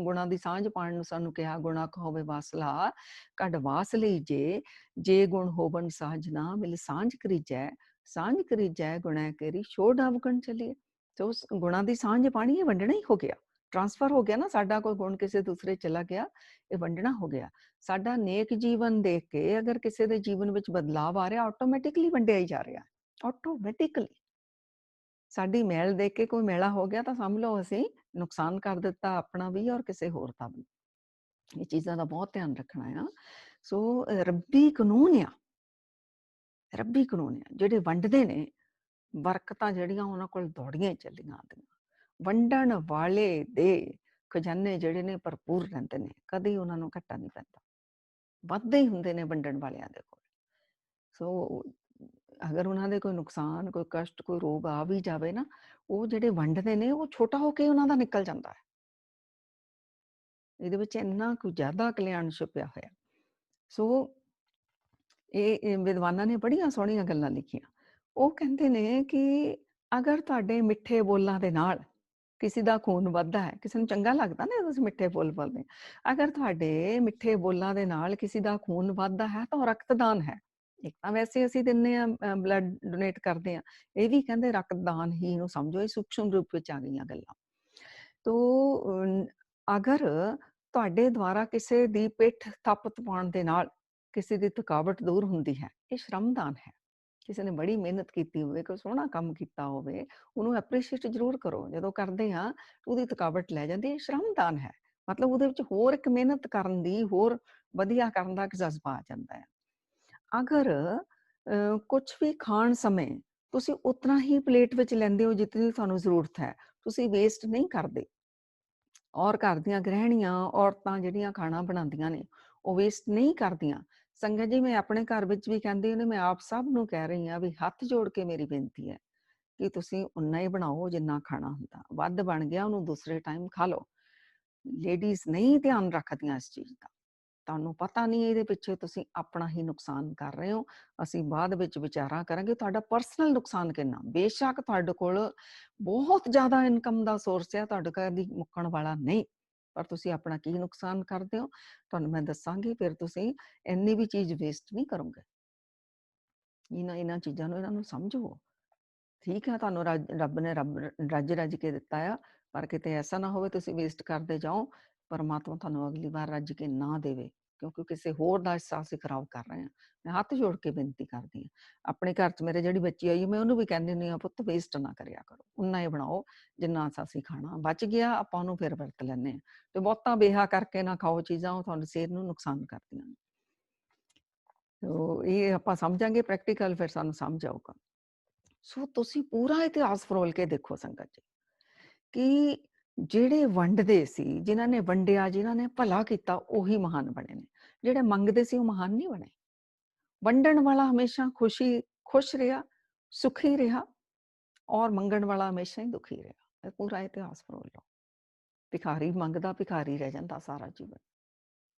ਗੁਣਾਂ ਦੀ ਸਾਂਝ ਪਾਉਣ ਨੂੰ ਸਾਨੂੰ ਕਿਹਾ, ਗੁਣਾ ਕਾ ਹੋਵੇ ਵਾਸਲਾ ਕੱਢ ਵਾਸ ਲਈ ਜੇ ਗੁਣ ਹੋਵਨ ਸਾਜਨਾ ਮਿਲ ਸਾਂਝ ਕਰੀਜੈ ਗੁਣੈ ਕੇਰੀ ਛੋੜ ਅਵਗਣ ਚਲੀਏ। ਤੇ ਉਸ ਗੁਣਾਂ ਦੀ ਸਾਂਝ ਪਾਣੀ, ਇਹ ਵੰਡਣਾ ਹੀ ਹੋ ਗਿਆ, ਟ੍ਰਾਂਸਫਰ ਹੋ ਗਿਆ ਨਾ, ਸਾਡਾ ਕੋਈ ਗੁਣ ਕਿਸੇ ਦੂਸਰੇ ਚਲਾ ਗਿਆ, ਇਹ ਵੰਡਣਾ ਹੋ ਗਿਆ। ਸਾਡਾ ਨੇਕ ਜੀਵਨ ਦੇਖ ਕੇ ਅਗਰ ਕਿਸੇ ਦੇ ਜੀਵਨ ਵਿੱਚ ਬਦਲਾਵ ਆ ਰਿਹਾ, ਆਟੋਮੈਟਿਕਲੀ ਵੰਡਿਆ ਹੀ ਜਾ ਰਿਹਾ, ਆਟੋਮੈਟਿਕਲੀ। ਸਾਡੀ ਮੈਲ ਦੇਖ ਕੇ ਕੋਈ ਮੈਲਾ ਹੋ ਗਿਆ ਤਾਂ ਸਮਝ ਲਓ ਅਸੀਂ ਨੁਕਸਾਨ ਕਰ ਦਿੱਤਾ ਆਪਣਾ ਵੀ ਔਰ ਕਿਸੇ ਹੋਰ ਦਾ ਵੀ। ਇਹ ਚੀਜ਼ਾਂ ਦਾ ਬਹੁਤ ਧਿਆਨ ਰੱਖਣਾ ਆ। ਸੋ ਰੱਬੀ ਕਾਨੂੰਨ ਆ, ਰੱਬੀ ਕਾਨੂੰਨ ਆ, ਜਿਹੜੇ ਵੰਡਦੇ ਨੇ ਬਰਕਤਾਂ ਜਿਹੜੀਆਂ ਉਹਨਾਂ ਕੋਲ ਦੌੜੀਆਂ ਹੀ ਚੱਲੀਆਂ ਆਉਂਦੀਆਂ। ਵੰਡਣ ਵਾਲੇ ਦੇ ਖਜ਼ਾਨੇ ਜਿਹੜੇ ਨੇ ਭਰਪੂਰ ਰਹਿੰਦੇ ਨੇ, ਕਦੇ ਉਹਨਾਂ ਨੂੰ ਘਾਟਾ ਨਹੀਂ ਪੈਂਦਾ, ਵੱਧਦੇ ਹੀ ਹੁੰਦੇ ਨੇ ਵੰਡਣ ਵਾਲਿਆਂ ਦੇ ਕੋਲ। ਸੋ ਅਗਰ ਉਹਨਾਂ ਦੇ ਕੋਈ ਨੁਕਸਾਨ, ਕੋਈ ਕਸ਼ਟ, ਕੋਈ ਰੋਗ ਆ ਵੀ ਜਾਵੇ ਨਾ, ਉਹ ਜਿਹੜੇ ਵੰਡਦੇ ਨੇ ਉਹ ਛੋਟਾ ਹੋ ਕੇ ਉਹਨਾਂ ਦਾ ਨਿਕਲ ਜਾਂਦਾ ਹੈ। ਇਹਦੇ ਵਿੱਚ ਇੰਨਾ ਕੁ ਜ਼ਿਆਦਾ ਕਲਿਆਣ ਛੁਪਿਆ ਹੋਇਆ। ਸੋ ਇਹ ਵਿਦਵਾਨਾਂ ਨੇ ਬੜੀਆਂ ਸੋਹਣੀਆਂ ਗੱਲਾਂ ਲਿਖੀਆਂ। ਉਹ ਕਹਿੰਦੇ ਨੇ ਕਿ ਅਗਰ ਤੁਹਾਡੇ ਮਿੱਠੇ ਬੋਲਾਂ ਦੇ ਨਾਲ ਕਿਸੇ ਦਾ ਖੂਨ ਵੱਧਦਾ ਹੈ, ਕਿਸੇ ਨੂੰ ਚੰਗਾ ਲੱਗਦਾ ਨਾ ਤੁਸੀਂ ਮਿੱਠੇ ਬੋਲ ਬੋਲਦੇ, ਅਗਰ ਤੁਹਾਡੇ ਮਿੱਠੇ ਬੋਲਾਂ ਦੇ ਨਾਲ ਕਿਸੇ ਦਾ ਖੂਨ ਵੱਧਦਾ ਹੈ ਤਾਂ ਉਹ ਰਕਤਦਾਨ ਹੈ। ਇੱਕ ਤਾਂ ਵੈਸੇ ਅਸੀਂ ਦਿੰਦੇ ਆ, ਬਲੱਡ ਡੋਨੇਟ ਕਰਦੇ ਆ, ਇਹ ਵੀ ਕਹਿੰਦੇ ਰਕਤਦਾਨ ਹੀ ਇਹਨੂੰ ਸਮਝੋ, ਇਹ ਸੂਖਸ਼ਮ ਰੂਪ ਵਿੱਚ ਆ ਗਈਆਂ ਗੱਲਾਂ। ਤੋ ਅਗਰ ਤੁਹਾਡੇ ਦੁਆਰਾ ਕਿਸੇ ਦੀ ਪਿੱਠ ਥਪਥ ਪਾਉਣ ਦੇ ਨਾਲ ਕਿਸੇ ਦੀ ਥਕਾਵਟ ਦੂਰ ਹੁੰਦੀ ਹੈ, ਇਹ ਸ਼ਰਮਦਾਨ ਹੈ। ਕਿਸੇ ਨੇ ਬੜੀ ਮਿਹਨਤ ਕੀਤੀ ਹੋਵੇ, ਕੋਈ ਸੋਹਣਾ ਕੰਮ ਕੀਤਾ ਹੋਵੇ, ਉਹਨੂੰ ਐਪਰੀਸ਼ੀਏਟ ਜ਼ਰੂਰ ਕਰੋ। ਜਦੋਂ ਕਰਦੇ ਹਾਂ ਉਹਦੀ ਥਕਾਵਟ ਲੈ ਜਾਂਦੀ ਹੈ, ਸ਼ਰਮਦਾਨ ਹੈ। ਮਤਲਬ ਉਹਦੇ ਵਿੱਚ ਹੋਰ ਇੱਕ ਮਿਹਨਤ ਕਰਨ ਦੀ, ਹੋਰ ਵਧੀਆ ਕਰਨ ਦਾ ਇੱਕ ਜਜ਼ਬਾ ਆ ਜਾਂਦਾ ਹੈ। ਅਗਰ ਕੁਛ ਵੀ ਖਾਣ ਸਮੇਂ ਤੁਸੀਂ ਉਤਨਾ ਹੀ ਪਲੇਟ ਵਿੱਚ ਲੈਂਦੇ ਹੋ ਜਿਤਨੀ ਤੁਹਾਨੂੰ ਜ਼ਰੂਰਤ ਹੈ, ਤੁਸੀਂ ਵੇਸਟ ਨਹੀਂ ਕਰਦੇ। ਔਰ ਘਰ ਦੀਆਂ ਗ੍ਰਹਿਣੀਆਂ ਔਰਤਾਂ ਜਿਹੜੀਆਂ ਖਾਣਾ ਬਣਾਉਂਦੀਆਂ ਨੇ, ਉਹ ਵੇਸਟ ਨਹੀਂ ਕਰਦੀਆਂ। ਸੰਗਤ ਜੀ, ਮੈਂ ਆਪਣੇ ਘਰ ਵਿੱਚ ਵੀ ਕਹਿੰਦੀ ਹਾਂ, ਮੈਂ ਆਪ ਸਭ ਨੂੰ ਕਹਿ ਰਹੀ ਹਾਂ ਵੀ ਹੱਥ ਜੋੜ ਕੇ ਮੇਰੀ ਬੇਨਤੀ ਹੈ ਕਿ ਤੁਸੀਂ ਉਨਾ ਹੀ ਬਣਾਓ ਜਿੰਨਾ ਖਾਣਾ ਹੁੰਦਾ। ਵੱਧ ਬਣ ਗਿਆ ਉਹਨੂੰ ਦੂਸਰੇ ਟਾਈਮ ਖਾ ਲਓ। ਲੇਡੀਜ਼ ਨਹੀਂ ਧਿਆਨ ਰੱਖਦੀਆਂ ਇਸ ਚੀਜ਼ ਦਾ, ਤੁਹਾਨੂੰ ਪਤਾ ਨਹੀਂ ਇਹਦੇ ਪਿੱਛੇ ਤੁਸੀਂ ਆਪਣਾ ਹੀ ਨੁਕਸਾਨ ਕਰ ਰਹੇ ਹੋ। ਅਸੀਂ ਬਾਅਦ ਵਿੱਚ ਵਿਚਾਰਾਂ ਕਰਾਂਗੇ ਤੁਹਾਡਾ ਪਰਸਨਲ ਨੁਕਸਾਨ ਕਿੰਨਾ। ਬੇਸ਼ੱਕ ਤੁਹਾਡੇ ਕੋਲ ਬਹੁਤ ਜ਼ਿਆਦਾ ਇਨਕਮ ਦਾ ਸੋਰਸ ਹੈ, ਤੁਹਾਡੇ ਘਰ ਦੀ ਮੁੱਕਣ ਵਾਲਾ ਨਹੀਂ, ਪਰ ਤੁਸੀਂ ਆਪਣਾ ਕੀ ਨੁਕਸਾਨ ਕਰਦੇ ਹੋ ਤੁਹਾਨੂੰ ਮੈਂ ਦੱਸਾਂਗੀ। ਫਿਰ ਤੁਸੀਂ ਇੰਨੀ ਵੀ ਚੀਜ਼ ਵੇਸਟ ਨਹੀਂ ਕਰੋਗੇ। ਇਹਨਾਂ ਚੀਜ਼ਾਂ ਨੂੰ, ਇਹਨਾਂ ਨੂੰ ਸਮਝੋ। ਠੀਕ ਹੈ, ਤੁਹਾਨੂੰ ਰੱਬ ਨੇ ਰੱਜ ਕੇ ਦਿੱਤਾ ਆ, ਪਰ ਕਿਤੇ ਐਸਾ ਨਾ ਹੋਵੇ ਤੁਸੀਂ ਵੇਸਟ ਕਰਦੇ ਜਾਓ, ਪਰਮਾਤਮਾ ਤੁਹਾਨੂੰ ਅਗਲੀ ਵਾਰ ਰੱਜ ਕੇ ਨਾ ਦੇਵੇ, ਕਿਉਂਕਿ ਕਿਸੇ ਹੋਰ ਦਾ ਹਿੱਸਾ ਅਸੀਂ ਖਰਾਬ ਕਰ ਰਹੇ ਹਾਂ। ਮੈਂ ਹੱਥ ਜੋੜ ਕੇ ਬੇਨਤੀ ਕਰਦੀ ਹਾਂ। ਆਪਣੇ ਘਰ 'ਚ ਮੇਰੇ ਜਿਹੜੀ ਬੱਚੀ ਆਈ, ਮੈਂ ਉਹਨੂੰ ਵੀ ਕਹਿੰਦੀ ਹੁੰਦੀ ਹਾਂ, ਪੁੱਤ ਵੇਸਟ ਨਾ ਕਰਿਆ ਕਰੋ, ਉਨਾ ਹੀ ਬਣਾਓ ਜਿੰਨਾ ਅਸੀਂ ਖਾਣਾ। ਬਚ ਗਿਆ ਆਪਾਂ ਉਹਨੂੰ ਫਿਰ ਵਰਤ ਲੈਂਦੇ ਹਾਂ, ਤੇ ਬਹੁਤਾ ਬੇਹਾ ਕਰਕੇ ਨਾ ਖਾਓ ਚੀਜ਼ਾਂ, ਉਹ ਤੁਹਾਨੂੰ ਸਿਹਤ ਨੂੰ ਨੁਕਸਾਨ ਕਰਦੀਆਂ ਨੇ। ਸੋ ਇਹ ਆਪਾਂ ਸਮਝਾਂਗੇ ਪ੍ਰੈਕਟੀਕਲ, ਫਿਰ ਸਾਨੂੰ ਸਮਝ ਆਊਗਾ। ਸੋ ਤੁਸੀਂ ਪੂਰਾ ਇਤਿਹਾਸ ਫਰੋਲ ਕੇ ਦੇਖੋ ਸੰਗਤ ਜੀ, ਕਿ ਜਿਹੜੇ ਵੰਡਦੇ ਸੀ, ਜਿਨ੍ਹਾਂ ਨੇ ਵੰਡਿਆ, ਜਿਨ੍ਹਾਂ ਨੇ ਭਲਾ ਕੀਤਾ, ਉਹੀ ਮਹਾਨ ਬਣੇ ਨੇ। ਜਿਹੜੇ ਮੰਗਦੇ ਸੀ ਉਹ ਮਹਾਨ ਨਹੀਂ ਬਣੇ। ਵੰਡਣ ਵਾਲਾ ਹਮੇਸ਼ਾ ਖੁਸ਼ ਰਿਹਾ, ਸੁਖੀ ਰਿਹਾ, ਔਰ ਮੰਗਣ ਵਾਲਾ ਹਮੇਸ਼ਾ ਹੀ ਦੁਖੀ ਰਿਹਾ। ਇਹ ਪੂਰਾ ਇਤਿਹਾਸ ਫਰੋਲ ਲਓ। ਭਿਖਾਰੀ ਮੰਗਦਾ ਭਿਖਾਰੀ ਰਹਿ ਜਾਂਦਾ ਸਾਰਾ ਜੀਵਨ,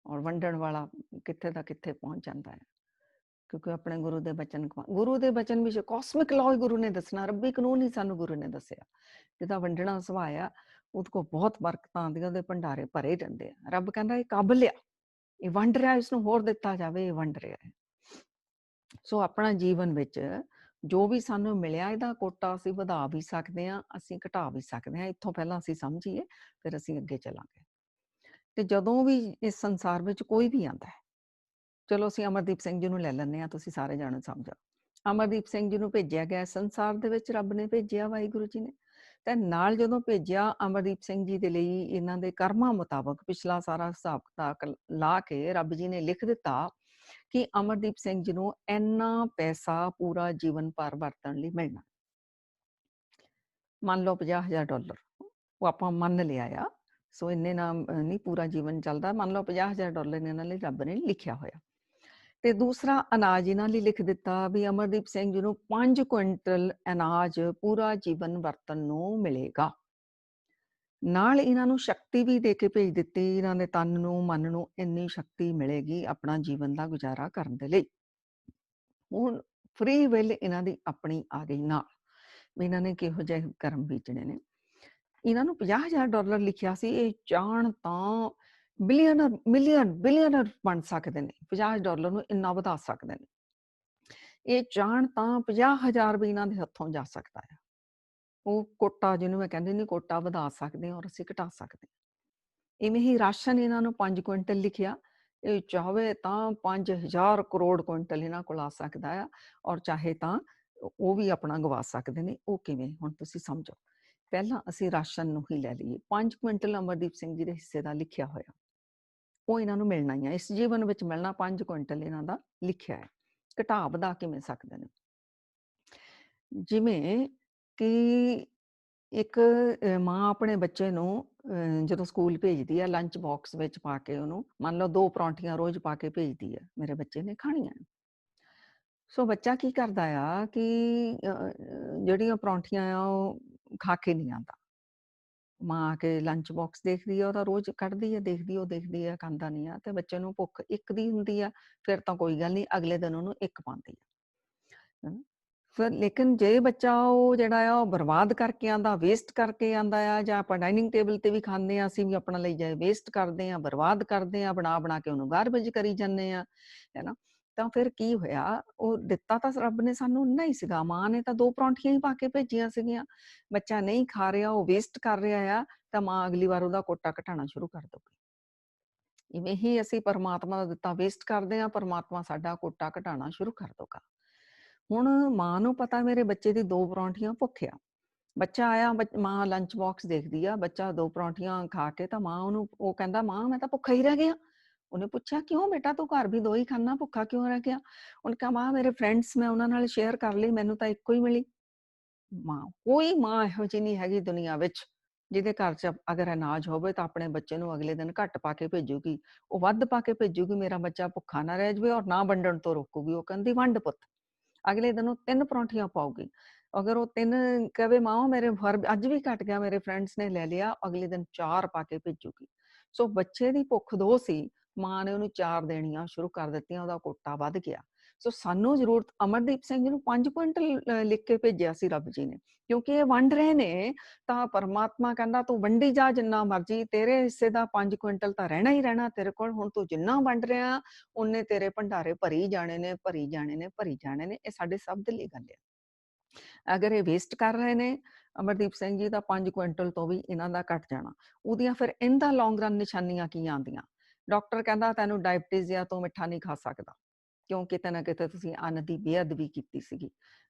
ਔਰ ਵੰਡਣ ਵਾਲਾ ਕਿੱਥੇ ਦਾ ਕਿੱਥੇ ਪਹੁੰਚ ਜਾਂਦਾ ਹੈ। ਕਿਉਂਕਿ ਆਪਣੇ ਗੁਰੂ ਦੇ ਬਚਨ ਵਿੱਚ ਕਾਸਮਿਕ ਲਾਅ ਹੀ ਗੁਰੂ ਨੇ ਦੱਸਣਾ, ਰੱਬੀ ਕਾਨੂੰਨ ਹੀ ਸਾਨੂੰ ਗੁਰੂ ਨੇ ਦੱਸਿਆ। ਜਿਹਦਾ ਵੰਡਣਾ ਸੁਭਾਅ ਆ, ਉਹਦੇ ਕੋਲ ਬਹੁਤ ਬਰਕਤਾਂ ਆਉਂਦੀਆਂ, ਉਹਦੇ ਭੰਡਾਰੇ ਭਰੇ ਰਹਿੰਦੇ ਆ। ਰੱਬ ਕਹਿੰਦਾ ਇਹ ਕਾਬਲ ਆ, ਇਹ ਵੰਡ ਰਿਹਾ, ਇਸਨੂੰ ਹੋਰ ਦਿੱਤਾ ਜਾਵੇ, ਇਹ ਵੰਡ ਰਿਹਾ ਹੈ। ਸੋ ਆਪਣਾ ਜੀਵਨ ਵਿੱਚ ਜੋ ਵੀ ਸਾਨੂੰ ਮਿਲਿਆ ਇਹਦਾ ਕੋਟਾ ਅਸੀਂ ਵਧਾ ਵੀ ਸਕਦੇ ਹਾਂ, ਅਸੀਂ ਘਟਾ ਵੀ ਸਕਦੇ ਹਾਂ। ਇੱਥੋਂ ਪਹਿਲਾਂ ਅਸੀਂ ਸਮਝੀਏ, ਫਿਰ ਅਸੀਂ ਅੱਗੇ ਚੱਲਾਂਗੇ। ਤੇ ਜਦੋਂ ਵੀ ਇਸ ਸੰਸਾਰ ਵਿੱਚ ਕੋਈ ਵੀ ਆਉਂਦਾ ਹੈ, ਚਲੋ ਅਸੀਂ ਅਮਰਦੀਪ ਸਿੰਘ ਜੀ ਨੂੰ ਲੈ ਲੈਂਦੇ ਹਾਂ, ਤੁਸੀਂ ਸਾਰੇ ਜਾਣੇ ਸਮਝੋ। ਅਮਰਦੀਪ ਸਿੰਘ ਜੀ ਨੂੰ ਭੇਜਿਆ ਗਿਆ ਸੰਸਾਰ ਦੇ ਵਿੱਚ, ਰੱਬ ਨੇ ਭੇਜਿਆ, ਵਾਹਿਗੁਰੂ ਜੀ ਨੇ। ਤੇ ਨਾਲ ਜਦੋਂ ਭੇਜਿਆ ਅਮਰਦੀਪ ਸਿੰਘ ਜੀ ਦੇ ਲਈ, ਇਹਨਾਂ ਦੇ ਕਰਮਾਂ ਮੁਤਾਬਕ ਪਿਛਲਾ ਸਾਰਾ ਹਿਸਾਬ ਕਿਤਾਬ ਲਾ ਕੇ ਰੱਬ ਜੀ ਨੇ ਲਿਖ ਦਿੱਤਾ ਕਿ ਅਮਰਦੀਪ ਸਿੰਘ ਜੀ ਨੂੰ ਇੰਨਾ ਪੈਸਾ ਪੂਰਾ ਜੀਵਨ ਭਰ ਵਰਤਣ ਲਈ ਮਿਲਣਾ। ਮੰਨ ਲਓ $50,000, ਉਹ ਆਪਾਂ ਮੰਨ ਲਿਆ ਆ। ਸੋ ਇੰਨੇ ਨਾਲ ਨਹੀਂ ਪੂਰਾ ਜੀਵਨ ਚੱਲਦਾ। ਮੰਨ ਲਓ $50,000 ਇਹਨਾਂ ਲਈ ਰੱਬ ਨੇ ਲਿਖਿਆ ਹੋਇਆ। ਤੇ ਦੂਸਰਾ ਅਨਾਜ ਇਹਨਾਂ ਲਈ ਲਿਖ ਦਿੱਤਾ ਵੀ ਅਮਰਦੀਪ ਸਿੰਘ ਜੀ ਨੂੰ 5 ਕੁਇੰਟਲ ਅਨਾਜ ਪੂਰਾ ਜੀਵਨ ਵਰਤਣ ਨੂੰ ਮਿਲੇਗਾ। ਨਾਲ ਇਹਨਾਂ ਨੂੰ ਸ਼ਕਤੀ ਵੀ ਦੇ ਕੇ ਭੇਜ ਦਿੱਤੀ, ਇਹਨਾਂ ਦੇ ਤਨ ਨੂੰ ਮਨ ਨੂੰ ਇੰਨੀ ਸ਼ਕਤੀ ਮਿਲੇਗੀ ਆਪਣਾ ਜੀਵਨ ਦਾ ਗੁਜ਼ਾਰਾ ਕਰਨ ਦੇ ਲਈ। ਹੁਣ ਫ੍ਰੀ ਵਿਲ ਇਹਨਾਂ ਦੀ ਆਪਣੀ ਆ ਗਈ ਨਾਲ, ਵੀ ਇਹਨਾਂ ਨੇ ਕਿਹੋ ਜਿਹੇ ਕਰਮ ਬੀਜਣੇ ਨੇ। ਇਹਨਾਂ ਨੂੰ $50,000 ਲਿਖਿਆ ਸੀ, ਇਹ ਚਾਹਣ ਤਾਂ ਬਿਲੀਅਨਰ ਬਣ ਸਕਦੇ ਨੇ, $50,000 ਨੂੰ ਇੰਨਾ ਵਧਾ ਸਕਦੇ ਨੇ। ਇਹ ਚਾਹਣ ਤਾਂ 50,000 ਵੀ ਇਹਨਾਂ ਦੇ ਹੱਥੋਂ ਜਾ ਸਕਦਾ ਹੈ। ਉਹ ਕੋਟਾ, ਜਿਹਨੂੰ ਮੈਂ ਕਹਿੰਦੀ ਨਹੀਂ, ਕੋਟਾ ਵਧਾ ਸਕਦੇ ਹਾਂ ਔਰ ਅਸੀਂ ਘਟਾ ਸਕਦੇ ਹਾਂ। ਇਵੇਂ ਹੀ ਰਾਸ਼ਨ ਇਹਨਾਂ ਨੂੰ 5 ਕੁਇੰਟਲ ਲਿਖਿਆ, ਇਹ ਚਾਹਵੇ ਤਾਂ 5,000 ਕਰੋੜ ਕੁਇੰਟਲ ਇਹਨਾਂ ਕੋਲ ਆ ਸਕਦਾ ਆ, ਔਰ ਚਾਹੇ ਤਾਂ ਉਹ ਵੀ ਆਪਣਾ ਗਵਾ ਸਕਦੇ ਨੇ। ਉਹ ਕਿਵੇਂ, ਹੁਣ ਤੁਸੀਂ ਸਮਝੋ। ਪਹਿਲਾਂ ਅਸੀਂ ਰਾਸ਼ਨ ਨੂੰ ਹੀ ਲੈ ਲਈਏ। 5 ਕੁਇੰਟਲ ਅਮਰਦੀਪ ਸਿੰਘ ਜੀ ਦੇ ਹਿੱਸੇ ਦਾ ਲਿਖਿਆ ਹੋਇਆ, ਉਹ ਇਹਨਾਂ ਨੂੰ ਮਿਲਣਾ ਹੀ ਆ, ਇਸ ਜੀਵਨ ਵਿੱਚ ਮਿਲਣਾ। 5 ਕੁਇੰਟਲ ਇਹਨਾਂ ਦਾ ਲਿਖਿਆ ਹੈ, ਘਟਾ ਵਧਾ ਕਿਵੇਂ ਸਕਦੇ ਨੇ। ਜਿਵੇਂ ਕਿ ਇੱਕ ਮਾਂ ਆਪਣੇ ਬੱਚੇ ਨੂੰ ਜਦੋਂ ਸਕੂਲ ਭੇਜਦੀ ਹੈ, ਲੰਚ ਬਾਕਸ ਵਿੱਚ ਪਾ ਕੇ ਉਹਨੂੰ, ਮੰਨ ਲਓ 2 ਪਰੌਂਠੀਆਂ ਰੋਜ਼ ਪਾ ਕੇ ਭੇਜਦੀ ਹੈ, ਮੇਰੇ ਬੱਚੇ ਨੇ ਖਾਣੀਆਂ। ਸੋ ਬੱਚਾ ਕੀ ਕਰਦਾ ਆ ਕਿ ਜਿਹੜੀਆਂ ਪਰੌਂਠੀਆਂ ਆ ਉਹ ਖਾ ਕੇ ਨਹੀਂ ਆਉਂਦਾ। ਮਾਂ ਆ ਕੇ ਲੰਚ ਬਾਕਸ ਦੇਖਦੀ ਆ ਉਹਦਾ, ਰੋਜ਼ ਕੱਢਦੀ ਆ, ਦੇਖਦੀ ਆ, ਖਾਂਦਾ ਨਹੀਂ ਆ। ਤੇ ਬੱਚੇ ਨੂੰ ਭੁੱਖ ਇੱਕ ਦੀ ਹੁੰਦੀ ਆ, ਫਿਰ ਤਾਂ ਕੋਈ ਗੱਲ ਨਹੀਂ, ਅਗਲੇ ਦਿਨ ਉਹਨੂੰ ਇੱਕ ਪਾਉਂਦੀ ਆ। ਫਿਰ ਲੇਕਿਨ ਜੇ ਬੱਚਾ ਉਹ ਜਿਹੜਾ ਆ ਉਹ ਬਰਬਾਦ ਕਰਕੇ ਆਂਦਾ, ਵੇਸਟ ਕਰਕੇ ਆਂਦਾ ਆ, ਜਾਂ ਆਪਾਂ ਡਾਈਨਿੰਗ ਟੇਬਲ ਤੇ ਵੀ ਖਾਂਦੇ ਆ, ਅਸੀਂ ਵੀ ਆਪਣਾ ਲਈ ਜਾਏ ਵੇਸਟ ਕਰਦੇ ਆ, ਬਰਬਾਦ ਕਰਦੇ ਆ, ਬਣਾ ਕੇ ਉਹਨੂੰ ਗਾਰਬੇਜ ਕਰੀ ਜਾਂਦੇ ਆ, ਹੈਨਾ। ਤਾਂ ਫਿਰ ਕੀ ਹੋਇਆ, ਉਹ ਦਿੱਤਾ ਤਾਂ ਰੱਬ ਨੇ ਸਾਨੂੰ ਉਨਾ ਹੀ ਸੀਗਾ। ਮਾਂ ਨੇ ਤਾਂ 2 ਪਰੌਂਠੀਆਂ ਹੀ ਪਾ ਕੇ ਭੇਜੀਆਂ ਸੀਗੀਆਂ। ਬੱਚਾ ਨਹੀਂ ਖਾ ਰਿਹਾ, ਉਹ ਵੇਸਟ ਕਰ ਰਿਹਾ ਆ, ਤਾਂ ਮਾਂ ਅਗਲੀ ਵਾਰ ਉਹਦਾ ਕੋਟਾ ਘਟਾਉਣਾ ਸ਼ੁਰੂ ਕਰ ਦਊਗੀ। ਇਵੇਂ ਹੀ ਅਸੀਂ ਪਰਮਾਤਮਾ ਦਾ ਦਿੱਤਾ ਵੇਸਟ ਕਰਦੇ ਆ, ਪਰਮਾਤਮਾ ਸਾਡਾ ਕੋਟਾ ਘਟਾਉਣਾ ਸ਼ੁਰੂ ਕਰ ਦਊਗਾ। ਹੁਣ ਮਾਂ ਨੂੰ ਪਤਾ ਮੇਰੇ ਬੱਚੇ ਦੀ 2 ਪਰੌਂਠੀਆਂ ਭੁੱਖ ਆ। ਬੱਚਾ ਆਇਆ, ਮਾਂ ਲੰਚ ਬਾਕਸ ਦੇਖਦੀ ਆ, ਬੱਚਾ 2 ਪਰੌਂਠੀਆਂ ਖਾ ਕੇ, ਤਾਂ ਮਾਂ ਉਹਨੂੰ, ਉਹ ਕਹਿੰਦਾ ਮਾਂ ਮੈਂ ਤਾਂ ਭੁੱਖਾ ਹੀ ਰਹਿ ਗਿਆ। ਉਹਨੇ ਪੁੱਛਿਆ ਕਿਉਂ ਬੇਟਾ, ਤੂੰ ਘਰ ਵੀ 2 ਹੀ ਖਾਨਾ, ਭੁੱਖਾ ਕਿਉਂ ਰਹਿ ਗਿਆ? ਉਹਨੇ ਕਿਹਾ ਮਾਂ ਮੇਰੇ ਫਰੈਂਡਸ, ਮੈਂ ਉਹਨਾਂ ਨਾਲ ਸ਼ੇਅਰ ਕਰ ਲਈ, ਮੈਨੂੰ ਤਾਂ ਇੱਕੋ ਹੀ ਮਿਲੀ। ਕੋਈ ਮਾਂ ਇਹੋ ਜਿਹੀ ਨਹੀਂ ਹੈਗੀ ਦੁਨੀਆ ਵਿੱਚ ਜਿਹਦੇ ਘਰ 'ਚ ਅਗਰ ਅਨਾਜ ਹੋਵੇ ਤਾਂ ਆਪਣੇ ਬੱਚੇ ਨੂੰ ਅਗਲੇ ਦਿਨ ਘੱਟ ਪਾ ਕੇ ਭੇਜੂਗੀ, ਉਹ ਵੱਧ ਪਾ ਕੇ ਭੇਜੂਗੀ, ਮੇਰਾ ਬੱਚਾ ਭੁੱਖਾ ਨਾ ਰਹਿ ਜਾਵੇ, ਔਰ ਨਾ ਵੰਡਣ ਤੋਂ ਰੋਕੂਗੀ। ਉਹ ਕਹਿੰਦੀ ਵੰਡ ਪੁੱਤ। ਅਗਲੇ ਦਿਨ ਉਹ 3 ਪਰੌਂਠੀਆਂ ਪਾਊਗੀ। ਅਗਰ ਉਹ 3 ਕਹੇ ਮਾਂ ਮੇਰੇ ਅੱਜ ਵੀ ਘਟ ਗਿਆ, ਮੇਰੇ ਫਰੈਂਡਸ ਨੇ ਲੈ ਲਿਆ, ਅਗਲੇ ਦਿਨ 4 ਪਾ ਕੇ ਭੇਜੂਗੀ। ਸੋ ਬੱਚੇ ਦੀ ਭੁੱਖ 2 ਸੀ, ਮਾਂ ਨੇ ਉਹਨੂੰ 4 ਦੇਣੀਆਂ ਸ਼ੁਰੂ ਕਰ ਦਿੱਤੀਆਂ, ਉਹਦਾ ਕੋਟਾ ਵੱਧ ਗਿਆ। ਸੋ ਸਾਨੂੰ ਜ਼ਰੂਰਤ, ਅਮਰਦੀਪ ਸਿੰਘ ਜੀ ਨੂੰ 5 ਕੁਇੰਟਲ ਲਿਖ ਕੇ ਭੇਜਿਆ ਸੀ ਰੱਬ ਜੀ ਨੇ, ਕਿਉਂਕਿ ਇਹ ਵੰਡ ਰਹੇ ਨੇ। ਤਾਂ ਪਰਮਾਤਮਾ ਕਹਿੰਦਾ ਤੂੰ ਵੰਡੀ ਜਾ ਜਿੰਨਾ ਮਰਜ਼ੀ, ਤੇਰੇ ਹਿੱਸੇ ਦਾ 5 ਕੁਇੰਟਲ ਤਾਂ ਰਹਿਣਾ ਹੀ ਰਹਿਣਾ ਤੇਰੇ ਕੋਲ। ਹੁਣ ਤੂੰ ਜਿੰਨਾ ਵੰਡ ਰਿਹਾ, ਉਹਨੇ ਤੇਰੇ ਭੰਡਾਰੇ ਭਰੀ ਜਾਣੇ ਨੇ, ਭਰੀ ਜਾਣੇ ਨੇ, ਭਰੀ ਜਾਣੇ ਨੇ। ਇਹ ਸਾਡੇ ਸਭ ਦੇ ਲਈ ਗੱਲ ਹੈ। ਅਗਰ ਇਹ ਵੇਸਟ ਕਰ ਰਹੇ ਨੇ, ਅਮਰਦੀਪ ਸਿੰਘ ਜੀ ਦਾ 5 ਕੁਇੰਟਲ ਤੋਂ ਵੀ ਇਹਨਾਂ ਦਾ ਘਟ ਜਾਣਾ। ਉਹਦੀਆਂ ਫਿਰ ਇਹਦਾ ਲੌਂਗ ਰਨ ਨਿਸ਼ਾਨੀਆਂ ਕੀ ਆਉਂਦੀਆਂ? ਡਾਕਟਰ ਕਹਿੰਦਾ ਤੈਨੂੰ ਡਾਇਬਟੀਜ਼ ਆ, ਤੂੰ ਮਿੱਠਾ ਨਹੀਂ ਖਾ ਸਕਦਾ, ਕਿਉਂ ਕਿਤੇ ਨਾ ਕਿਤੇ ਤੁਸੀਂ ਅੰਨ ਦੀ ਬੇਅਦਬੀ ਕੀਤੀ ਸੀਗੀ।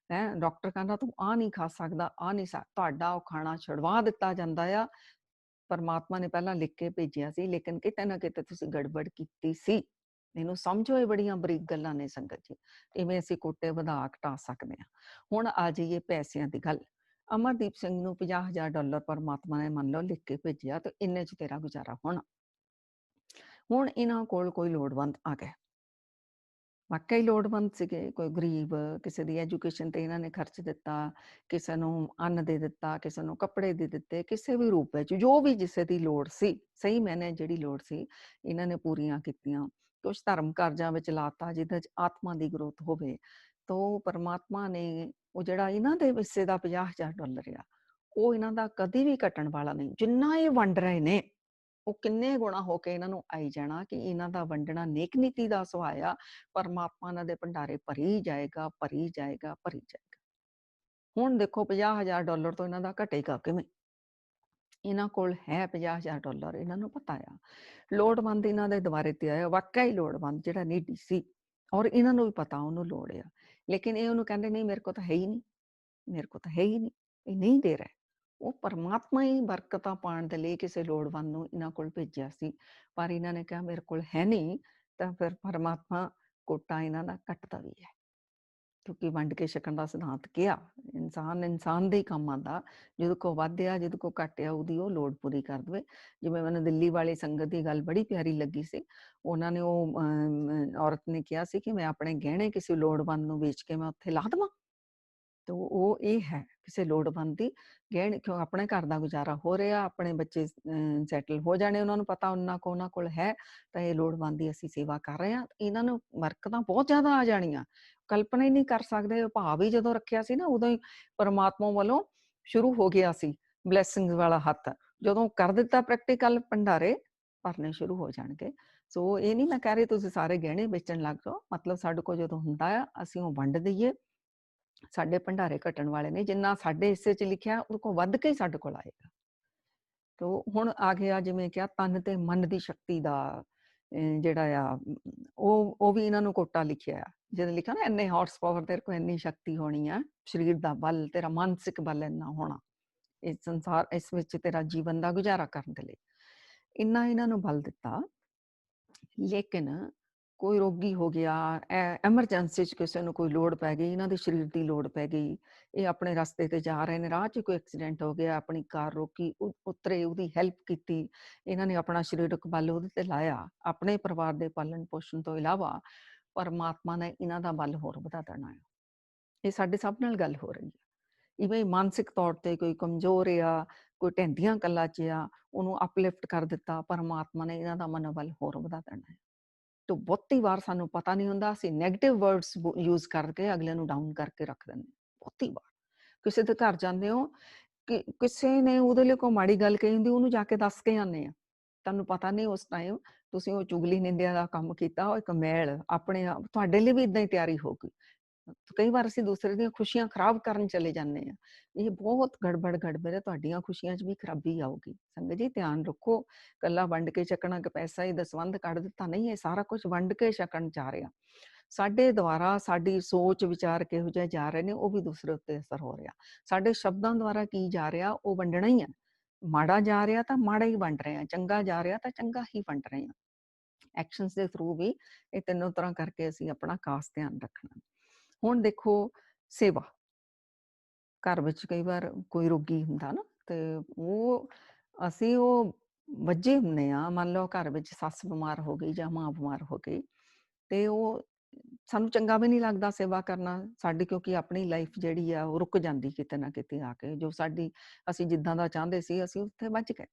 ਡਾਕਟਰ ਕਹਿੰਦਾ ਤੂੰ ਆਹ ਨਹੀਂ ਖਾ ਸਕਦਾ, ਆਹ ਨਹੀਂ ਤੁਹਾਡਾ ਉਹ ਖਾਣਾ ਛੁਡਵਾ ਦਿੱਤਾ ਜਾਂਦਾ ਆ। ਪਰਮਾਤਮਾ ਨੇ ਪਹਿਲਾਂ ਲਿਖ ਕੇ ਭੇਜਿਆ ਸੀ, ਲੇਕਿਨ ਕਿਤੇ ਨਾ ਕਿਤੇ ਤੁਸੀਂ ਗੜਬੜ ਕੀਤੀ ਸੀ। ਇਹਨੂੰ ਸਮਝੋ, ਇਹ ਬੜੀਆਂ ਬਰੀਕ ਗੱਲਾਂ ਨੇ ਸੰਗਤ ਜੀ। ਇਵੇਂ ਅਸੀਂ ਕੋਟੇ ਵਧਾ ਘਟਾ ਸਕਦੇ ਹਾਂ। ਹੁਣ ਆ ਜਾਈਏ ਪੈਸਿਆਂ ਦੀ ਗੱਲ। ਅਮਰਦੀਪ ਸਿੰਘ ਨੂੰ $50,000 ਪਰਮਾਤਮਾ ਨੇ ਮੰਨ ਲਓ ਲਿਖ ਕੇ ਭੇਜਿਆ, ਤੇ ਇੰਨੇ 'ਚ ਤੇਰਾ ਗੁਜ਼ਾਰਾ ਹੋਣਾ। ਹੁਣ ਇਹਨਾਂ ਕੋਲ ਕੋਈ ਲੋੜਵੰਦ ਆ ਗਿਆ, ਵਾਕਈ ਲੋੜਵੰਦ ਸੀਗੇ, ਕੋਈ ਗਰੀਬ, ਕਿਸੇ ਦੀ ਐਜੂਕੇਸ਼ਨ ਤੇ ਇਹਨਾਂ ਨੇ ਖਰਚ ਦਿੱਤਾ, ਕਿਸੇ ਨੂੰ ਅੰਨ ਦੇ ਦਿੱਤਾ, ਕਿਸੇ ਨੂੰ ਕੱਪੜੇ ਦੇ ਦਿੱਤੇ, ਕਿਸੇ ਵੀ ਰੂਪ ਵਿੱਚ ਜੋ ਵੀ ਜਿਸੇ ਦੀ ਲੋੜ ਸੀ, ਸਹੀ ਮੈਨੇ ਜਿਹੜੀ ਲੋੜ ਸੀ ਇਹਨਾਂ ਨੇ ਪੂਰੀਆਂ ਕੀਤੀਆਂ। ਕੁਛ ਧਰਮ ਕਾਰਜਾਂ ਵਿੱਚ ਲਾਤਾ ਜਿਹਦੇ 'ਚ ਆਤਮਾ ਦੀ ਗਰੋਥ ਹੋਵੇ। ਤੋਂ ਪਰਮਾਤਮਾ ਨੇ ਉਹ ਜਿਹੜਾ ਇਹਨਾਂ ਦੇ ਹਿੱਸੇ ਦਾ $50,000 ਆ, ਉਹ ਇਹਨਾਂ ਦਾ ਕਦੀ ਵੀ ਘਟਣ ਵਾਲਾ ਨਹੀਂ। ਜਿੰਨਾ ਇਹ ਵੰਡ ਰਹੇ ਨੇ ਉਹ ਕਿੰਨੇ ਗੁਣਾ ਹੋ ਕੇ ਇਹਨਾਂ ਨੂੰ ਆਈ ਜਾਣਾ ਕਿ ਇਹਨਾਂ ਦਾ ਵੰਡਣਾ ਨੇਕ ਨੀਤੀ ਦਾ ਸੁਭਾਅ ਆ। ਪਰਮਾਤਮਾ ਇਹਨਾਂ ਦੇ ਭੰਡਾਰੇ ਭਰੀ ਜਾਏਗਾ, ਭਰੀ ਜਾਏਗਾ, ਭਰੀ ਜਾਏਗਾ। ਹੁਣ ਦੇਖੋ $50,000 ਤੋਂ ਇਹਨਾਂ ਦਾ ਘਟੇਗਾ ਕਿਵੇਂ? ਇਹਨਾਂ ਕੋਲ ਹੈ $50,000, ਇਹਨਾਂ ਨੂੰ ਪਤਾ ਆ। ਲੋੜਵੰਦ ਇਹਨਾਂ ਦੇ ਦੁਆਰੇ ਤੇ ਆਇਆ, ਵਾਕਿਆ ਹੀ ਲੋੜਵੰਦ ਜਿਹੜਾ ਨੀਡੀ ਸੀ, ਔਰ ਇਹਨਾਂ ਨੂੰ ਵੀ ਪਤਾ ਉਹਨੂੰ ਲੋੜ ਆ। ਲੇਕਿਨ ਇਹ ਉਹਨੂੰ ਕਹਿੰਦੇ ਨਹੀਂ ਮੇਰੇ ਕੋਲ ਤਾਂ ਹੈ ਹੀ ਨਹੀਂ, ਮੇਰੇ ਕੋਲ ਤਾਂ ਹੈ ਹੀ ਨਹੀਂ, ਇਹ ਨਹੀਂ ਦੇ ਰਿਹਾ। ਉਹ ਪਰਮਾਤਮਾ ਹੀ ਬਰਕਤਾਂ ਪਾਉਣ ਦੇ ਲਈ ਕਿਸੇ ਲੋੜਵੰਦ ਨੂੰ ਇਹਨਾਂ ਕੋਲ ਭੇਜਿਆ ਸੀ, ਪਰ ਇਹਨਾਂ ਨੇ ਕਿਹਾ ਮੇਰੇ ਕੋਲ ਹੈ ਨਹੀਂ, ਤਾਂ ਫਿਰ ਪਰਮਾਤਮਾ ਕੋਟਾ ਇਹਨਾਂ ਦਾ ਕੱਟਦਾ ਵੀ ਹੈ। ਕਿਉਂਕਿ ਵੰਡ ਕੇ ਛਕਣ ਦਾ ਸਿਧਾਂਤ ਕਿਹਾ, ਇਨਸਾਨ ਦੇ ਹੀ ਕੰਮ ਆਉਂਦਾ। ਜਿਹਦੇ ਕੋਲ ਵੱਧ ਆ, ਜਿਹਦੇ ਕੋਲ ਘੱਟ ਆ, ਉਹਦੀ ਉਹ ਲੋੜ ਪੂਰੀ ਕਰ ਦੇਵੇ। ਜਿਵੇਂ ਮੈਨੂੰ ਦਿੱਲੀ ਵਾਲੀ ਸੰਗਤ ਦੀ ਗੱਲ ਬੜੀ ਪਿਆਰੀ ਲੱਗੀ ਸੀ। ਉਹਨਾਂ ਨੇ ਉਹ ਔਰਤ ਨੇ ਕਿਹਾ ਸੀ ਕਿ ਮੈਂ ਆਪਣੇ ਗਹਿਣੇ ਕਿਸੇ ਲੋੜਵੰਦ ਨੂੰ ਵੇਚ ਕੇ ਮੈਂ ਉੱਥੇ ਲਾ ਦੇਵਾਂ। ਤੇ ਉਹ ਇਹ ਹੈ ਕਿਸੇ ਲੋੜਵੰਦ ਦੀ ਗਹਿਣੇ, ਕਿਉਂ ਆਪਣੇ ਘਰ ਦਾ ਗੁਜ਼ਾਰਾ ਹੋ ਰਿਹਾ, ਆਪਣੇ ਬੱਚੇ ਸੈਟਲ ਹੋ ਜਾਣੇ, ਉਹਨਾਂ ਨੂੰ ਪਤਾ ਉਹਨਾਂ ਕੋਲ ਹੈ, ਤਾਂ ਇਹ ਲੋੜਵੰਦ ਦੀ ਅਸੀਂ ਸੇਵਾ ਕਰ ਰਹੇ ਹਾਂ। ਇਹਨਾਂ ਨੂੰ ਬਰਕਤਾਂ ਬਹੁਤ ਜ਼ਿਆਦਾ ਆ ਜਾਣੀਆਂ, ਕਲਪਨਾ ਹੀ ਨਹੀਂ ਕਰ ਸਕਦੇ। ਭਾਵ ਹੀ ਜਦੋਂ ਰੱਖਿਆ ਸੀ ਨਾ, ਉਦੋਂ ਹੀ ਪਰਮਾਤਮਾ ਵੱਲੋਂ ਸ਼ੁਰੂ ਹੋ ਗਿਆ ਸੀ ਬਲੈਸਿੰਗ ਵਾਲਾ ਹੱਥ। ਜਦੋਂ ਕਰ ਦਿੱਤਾ ਪ੍ਰੈਕਟੀਕਲ, ਭੰਡਾਰੇ ਭਰਨੇ ਸ਼ੁਰੂ ਹੋ ਜਾਣਗੇ। ਸੋ ਇਹ ਨਹੀਂ ਮੈਂ ਕਹਿ ਰਹੀ ਤੁਸੀਂ ਸਾਰੇ ਗਹਿਣੇ ਵੇਚਣ ਲੱਗ ਜਾਓ, ਮਤਲਬ ਸਾਡੇ ਕੋਲ ਜਦੋਂ ਹੁੰਦਾ ਆ ਅਸੀਂ ਉਹ ਵੰਡ ਦਈਏ। ਸਾਡੇ ਭੰਡਾਰੇ ਘਟਣ ਵਾਲੇ ਨੇ, ਜਿੰਨਾ ਸਾਡੇ ਹਿੱਸੇ 'ਚ ਲਿਖਿਆ ਉਹਦੇ ਕੋਲ ਵੱਧ ਕੇ ਹੀ ਸਾਡੇ ਕੋਲ ਆਏਗਾ। ਤੋ ਹੁਣ ਆ ਗਿਆ ਜਿਵੇਂ ਕਿਹਾ ਤਨ ਤੇ ਮਨ ਦੀ ਸ਼ਕਤੀ ਦਾ ਜਿਹੜਾ ਆ ਉਹ ਵੀ ਇਹਨਾਂ ਨੂੰ ਕੋਟਾ ਲਿਖਿਆ ਆ। ਜਦੋਂ ਲਿਖਿਆ ਨਾ ਇੰਨੇ ਹਾਰਸ ਪਾਵਰ ਤੇਰੇ ਕੋਲ, ਇੰਨੀ ਸ਼ਕਤੀ ਹੋਣੀ ਆ, ਸਰੀਰ ਦਾ ਬਲ, ਤੇਰਾ ਮਾਨਸਿਕ ਬਲ ਇੰਨਾ ਹੋਣਾ ਇਸ ਸੰਸਾਰ, ਇਸ ਵਿੱਚ ਤੇਰਾ ਜੀਵਨ ਦਾ ਗੁਜ਼ਾਰਾ ਕਰਨ ਦੇ ਲਈ। ਇੰਨਾ ਇਹਨਾਂ ਨੂੰ ਬਲ ਦਿੱਤਾ। ਲੇਕਿਨ ਕੋਈ ਰੋਗੀ ਹੋ ਗਿਆ, ਐਮਰਜੈਂਸੀ 'ਚ ਕਿਸੇ ਨੂੰ ਕੋਈ ਲੋੜ ਪੈ ਗਈ, ਇਹਨਾਂ ਦੇ ਸਰੀਰ ਦੀ ਲੋੜ ਪੈ ਗਈ, ਇਹ ਆਪਣੇ ਰਸਤੇ ਤੇ ਜਾ ਰਹੇ ਨੇ, ਰਾਹ 'ਚ ਕੋਈ ਐਕਸੀਡੈਂਟ ਹੋ ਗਿਆ, ਆਪਣੀ ਕਾਰ ਰੋਕੀ, ਉਤਰੇ, ਉਹਦੀ ਹੈਲਪ ਕੀਤੀ। ਇਹਨਾਂ ਨੇ ਆਪਣਾ ਸਰੀਰਕ ਬਲ ਉਹਦੇ ਤੇ ਲਾਇਆ, ਆਪਣੇ ਪਰਿਵਾਰ ਦੇ ਪਾਲਣ ਪੋਸ਼ਣ ਤੋਂ ਇਲਾਵਾ ਪਰਮਾਤਮਾ ਨੇ ਇਹਨਾਂ ਦਾ ਬਲ ਹੋਰ ਵਧਾ ਦੇਣਾ ਹੈ। ਇਹ ਸਾਡੇ ਸਭ ਨਾਲ ਗੱਲ ਹੋ ਰਹੀ ਹੈ। ਇਵੇਂ ਮਾਨਸਿਕ ਤੌਰ ਤੇ ਕੋਈ ਕਮਜ਼ੋਰ ਆ, ਕੋਈ ਢਹਿੰਦੀਆਂ ਕਲਾਂ 'ਚ ਆ, ਉਹਨੂੰ ਅਪਲਿਫਟ ਕਰ ਦਿੱਤਾ, ਪਰਮਾਤਮਾ ਨੇ ਇਹਨਾਂ ਦਾ ਮਨੋਬਲ ਹੋਰ ਵਧਾ ਦੇਣਾ ਹੈ। ਤੋ ਬਹੁਤੀ ਵਾਰ ਸਾਨੂੰ ਪਤਾ ਨਹੀਂ ਹੁੰਦਾ, ਅਸੀਂ ਨੈਗੇਟਿਵ ਵਰਡਸ ਯੂਜ਼ ਕਰਕੇ ਅਗਲੇ ਨੂੰ ਡਾਊਨ ਕਰਕੇ ਰੱਖ ਦਿੰਦੇ ਹਾਂ। ਬਹੁਤੀ ਵਾਰ ਕਿਸੇ ਦੇ ਘਰ ਜਾਂਦੇ ਹੋ ਕਿ ਕਿਸੇ ਨੇ ਉਹਦੇ ਲਈ ਕੋਈ ਮਾੜੀ ਗੱਲ ਕਹੀ ਹੁੰਦੀ, ਉਹਨੂੰ ਜਾ ਕੇ ਦੱਸ ਕੇ ਆਉਂਦੇ ਆ। ਤੁਹਾਨੂੰ ਪਤਾ ਨਹੀਂ ਉਸ ਟਾਈਮ ਤੁਸੀਂ ਉਹ ਚੁਗਲੀ ਨਿੰਦਿਆ ਦਾ ਕੰਮ ਕੀਤਾ, ਉਹ ਇੱਕ ਮੈਲ ਆਪਣੇ ਆਪ ਤੁਹਾਡੇ ਲਈ ਵੀ ਇਦਾਂ ਹੀ ਤਿਆਰੀ ਹੋਊਗੀ। ਕਈ ਵਾਰ ਅਸੀਂ ਦੂਸਰੇ ਦੀਆਂ ਖੁਸ਼ੀਆਂ ਖਰਾਬ ਕਰਨ ਚਲੇ ਜਾਂਦੇ ਹਾਂ। ਇਹ ਬਹੁਤ ਗੜਬੜ ਹੈ, ਤੁਹਾਡੀਆਂ ਖੁਸ਼ੀਆਂ 'ਚ ਵੀ ਖਰਾਬੀ ਆਊਗੀ। ਸੰਗਤ ਜੀ ਧਿਆਨ ਰੱਖੋ, ਕੱਲਾ ਵੰਡ ਕੇ ਛਕਣਾ ਕਿ ਪੈਸਾ ਹੀ ਦਸਵੰਧ ਕੱਢ ਦਿੱਤਾ ਨਹੀਂ, ਇਹ ਸਾਰਾ ਕੁਝ ਵੰਡ ਕੇ ਛਕਣ ਜਾ ਰਿਹਾ। ਸਾਡੇ ਦੁਆਰਾ ਸਾਡੀ ਸੋਚ ਵਿਚਾਰ ਕਿਹੋ ਜਿਹੇ ਜਾ ਰਹੇ ਨੇ, ਉਹ ਵੀ ਦੂਸਰੇ ਉੱਤੇ ਅਸਰ ਹੋ ਰਿਹਾ। ਸਾਡੇ ਸ਼ਬਦਾਂ ਦੁਆਰਾ ਕੀ ਜਾ ਰਿਹਾ, ਉਹ ਵੰਡਣਾ ਹੀ ਹੈ। ਮਾੜਾ ਜਾ ਰਿਹਾ ਤਾਂ ਮਾੜਾ ਹੀ ਵੰਡ ਰਹੇ ਆ, ਚੰਗਾ ਜਾ ਰਿਹਾ ਤਾਂ ਚੰਗਾ ਹੀ ਵੰਡ ਰਹੇ ਆ। ਐਕਸ਼ਨਸ ਦੇ ਥਰੂ ਵੀ ਇਹ ਤਿੰਨੋਂ ਤਰ੍ਹਾਂ ਕਰਕੇ ਅਸੀਂ ਆਪਣਾ ਖਾਸ ਧਿਆਨ ਰੱਖਣਾ। ਹੁਣ ਦੇਖੋ ਸੇਵਾ, ਘਰ ਵਿੱਚ ਕਈ ਵਾਰ ਕੋਈ ਰੋਗੀ ਹੁੰਦਾ ਨਾ, ਤੇ ਅਸੀਂ ਉਹ ਵੱਜੇ ਹੁੰਦੇ ਆ। ਮੰਨ ਲਓ ਘਰ ਵਿੱਚ ਸੱਸ ਬਿਮਾਰ ਹੋ ਗਈ ਜਾਂ ਮਾਂ ਬਿਮਾਰ ਹੋ ਗਈ, ਤੇ ਉਹ ਸਾਨੂੰ ਚੰਗਾ ਵੀ ਨਹੀਂ ਲੱਗਦਾ ਸੇਵਾ ਕਰਨਾ ਸਾਡੀ, ਕਿਉਂਕਿ ਆਪਣੀ ਲਾਈਫ ਜਿਹੜੀ ਆ ਉਹ ਰੁਕ ਜਾਂਦੀ ਕਿਤੇ ਨਾ ਕਿਤੇ ਆ ਕੇ। ਜੋ ਸਾਡੀ ਅਸੀਂ ਜਿੱਦਾਂ ਦਾ ਚਾਹੁੰਦੇ ਸੀ ਅਸੀਂ ਉੱਥੇ ਬਚ ਗਏ।